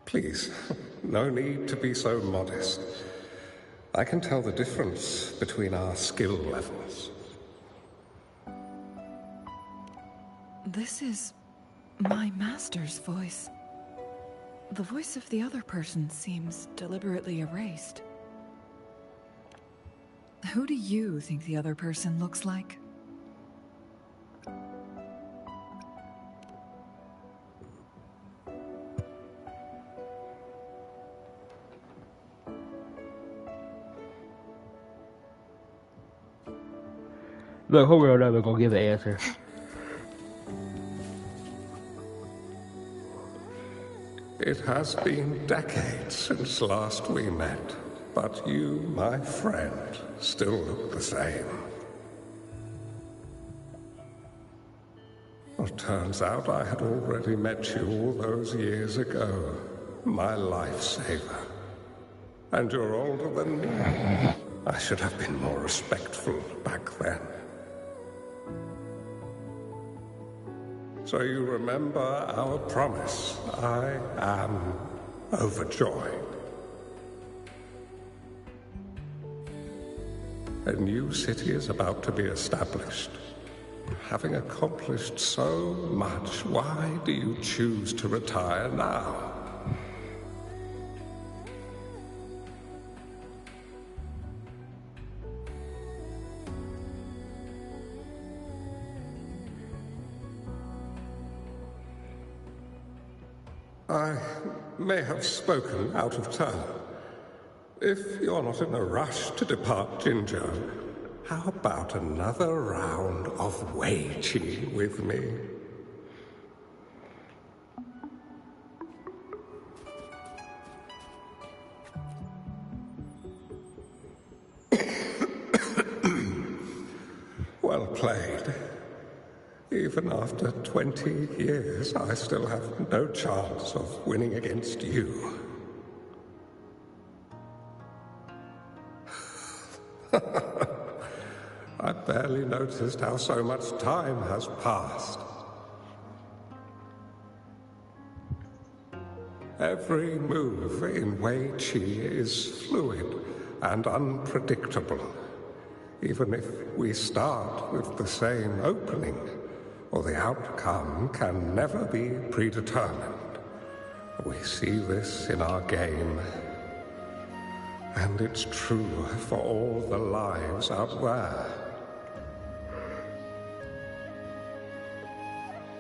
Please, no need to be so modest. I can tell the difference between our skill levels. This is my master's voice. The voice of the other person seems deliberately erased. Who do you think the other person looks like? Look, hold on, I'm gonna give the answer. It has been decades since last we met, but you, my friend, still look the same. Well, turns out I had already met you all those years ago, my lifesaver. And you're older than me. I should have been more respectful back then. So you remember our promise. I am overjoyed. A new city is about to be established. Having accomplished so much, why do you choose to retire now? I may have spoken out of turn. If you're not in a rush to depart Jinzhou, how about another round of Weiqi with me? Well played. Even after 20 years, I still have no chance of winning against you. I barely noticed how so much time has passed. Every move in Weiqi is fluid and unpredictable. Even if we start with the same opening, or the outcome can never be predetermined. We see this in our game. And it's true for all the lives out there.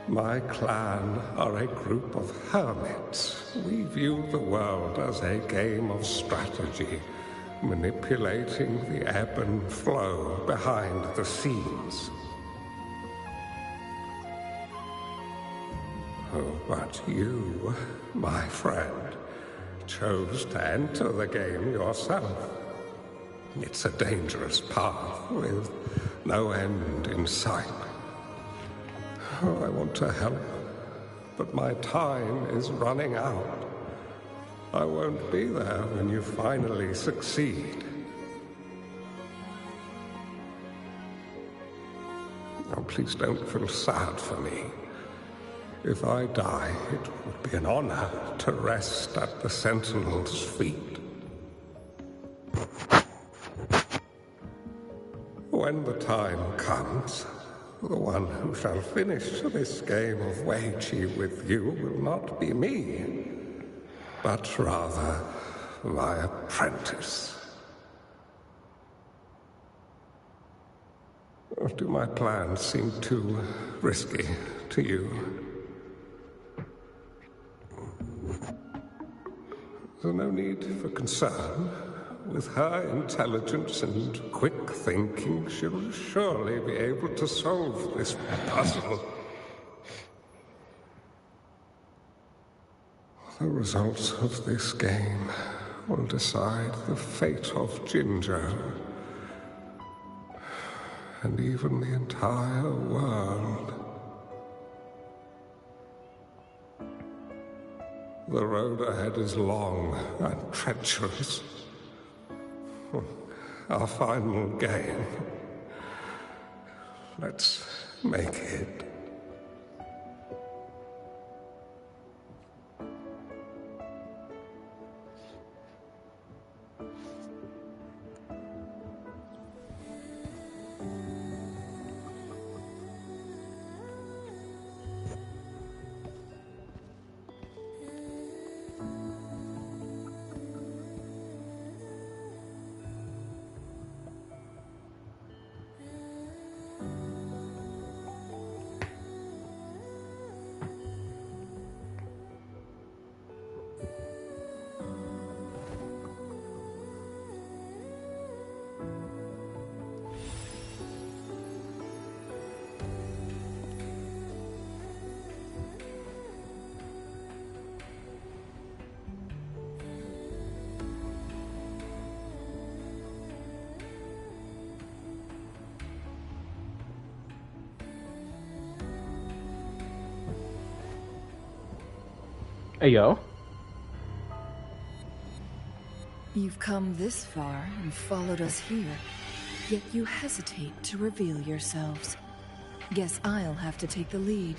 My clan are a group of hermits. We view the world as a game of strategy, manipulating the ebb and flow behind the scenes. Oh, but you, my friend, chose to enter the game yourself. It's a dangerous path with no end in sight. Oh, I want to help, but my time is running out. I won't be there when you finally succeed. Oh, please don't feel sad for me. If I die, it would be an honor to rest at the Sentinel's feet. When the time comes, the one who shall finish this game of Weiqi with you will not be me, but rather my apprentice. Or do my plans seem too risky to you? There's no need for concern. With her intelligence and quick thinking, she'll surely be able to solve this puzzle. The results of this game will decide the fate of Jinzhou, and even the entire world. The road ahead is long and treacherous. Our final game. Let's make it. Hey, yo. You've come this far and followed us here, yet you hesitate to reveal yourselves. Guess I'll have to take the lead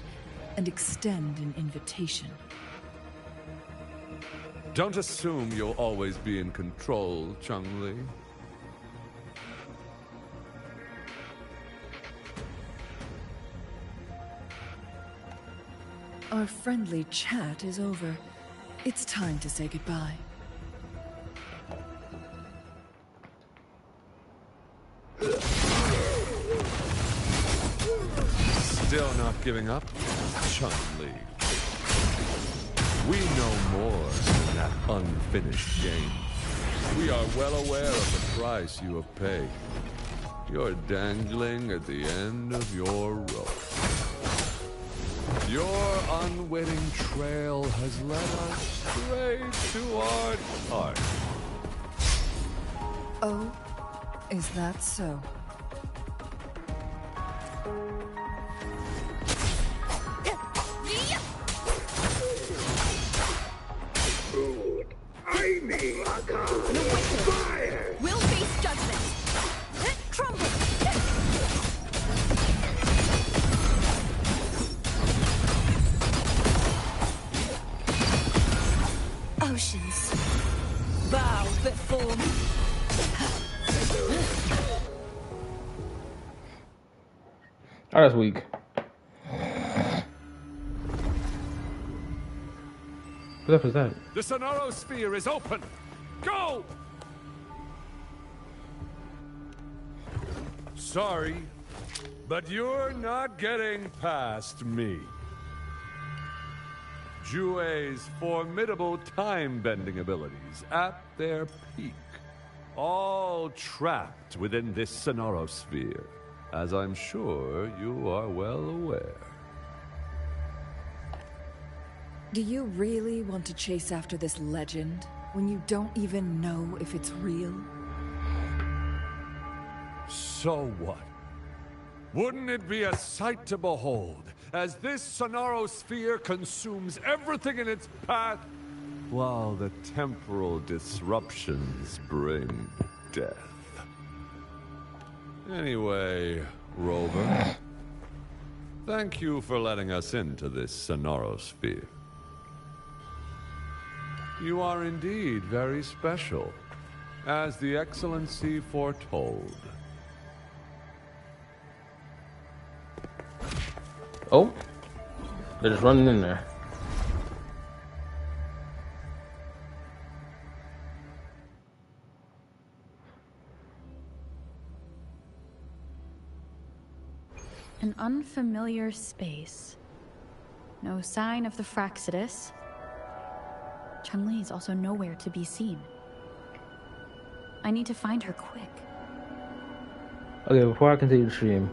and extend an invitation. Don't assume you'll always be in control, Changli. Our friendly chat is over. It's time to say goodbye. Still not giving up, Changli. We know more than that unfinished game. We are well aware of the price you have paid. You're dangling at the end of your rope. Your unwitting trail has led us straight to our target. Oh, is that so? I need fire! We'll face judgment. Crumble! Oceans, bow before me. Oh, that's weak. What the f is that? The Sonaro Sphere is open! Go! Sorry, but you're not getting past me. Jue's formidable time-bending abilities at their peak. All trapped within this Sonaro Sphere, as I'm sure you are well aware. Do you really want to chase after this legend when you don't even know if it's real? So what? Wouldn't it be a sight to behold as this Sonaro Sphere consumes everything in its path while the temporal disruptions bring death? Anyway, Rover, thank you for letting us into this Sonaro Sphere. You are indeed very special, as the Excellency foretold. Oh, they're just running in there. An unfamiliar space. No sign of the Fraxidus. Changli is also nowhere to be seen. I need to find her quick. Okay, before I continue the stream,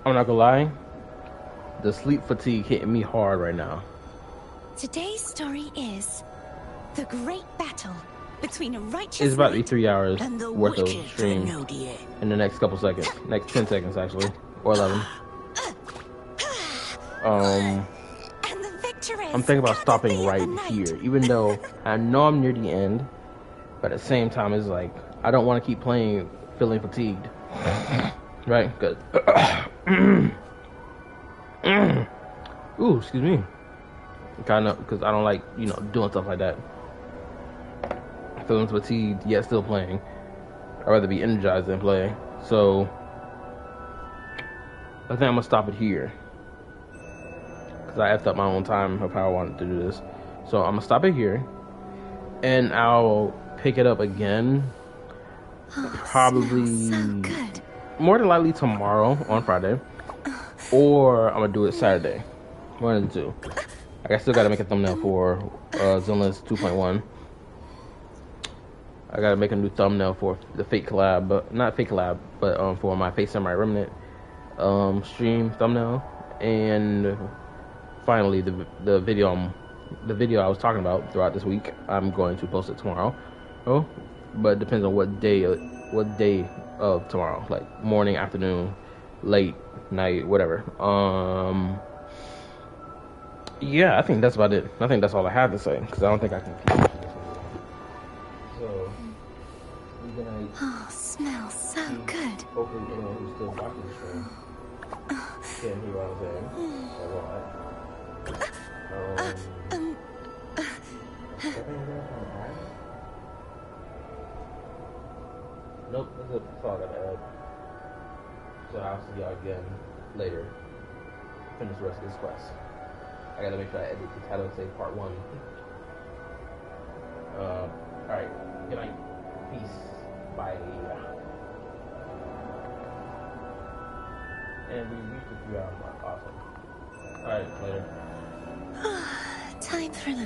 I'm not gonna lie, the sleep fatigue hitting me hard right now. Today's story is the great battle between a righteous It's about to be knight 3 hours and the worth of wicked stream Trinodier. in the next couple seconds. Next 10 seconds, actually. Or 11. And the victor is I'm thinking about stopping right here, even though I know I'm near the end, but at the same time, it's like, I don't want to keep playing feeling fatigued. Right? Good. Ooh, excuse me. Kind of, because I don't like, you know, doing stuff like that. Feeling fatigued, yet still playing. I'd rather be energized than play. So, I think I'm going to stop it here. Because I effed up my own time of how I wanted to do this. So, I'm going to stop it here. And I'll pick it up again. Probably more than likely tomorrow on Friday. Or I'm going to do it Saturday. One of the two. I still got to make a thumbnail for Zenless 2.1. I gotta make a new thumbnail for the fake collab, but not fake collab, but for my Face Samurai Remnant stream thumbnail, and finally the video I was talking about throughout this week. I'm going to post it tomorrow. Oh, but it depends on what day of tomorrow, like morning, afternoon, late night, whatever. Yeah, I think that's about it. I think that's all I have to say because I don't think I can keep watching this anymore. So, good night. Oh, smells so good. Hopefully, anyone who's still watching the stream can hear what I'm saying. Nope, that's all I gotta add. So I'll see y'all again later. Finish the rest of this quest. I gotta make sure I edit the title and say part 1. Alright. Good night. Peace. Bye. And we reached the 3 hour mark. Awesome. Alright, later. Time for a little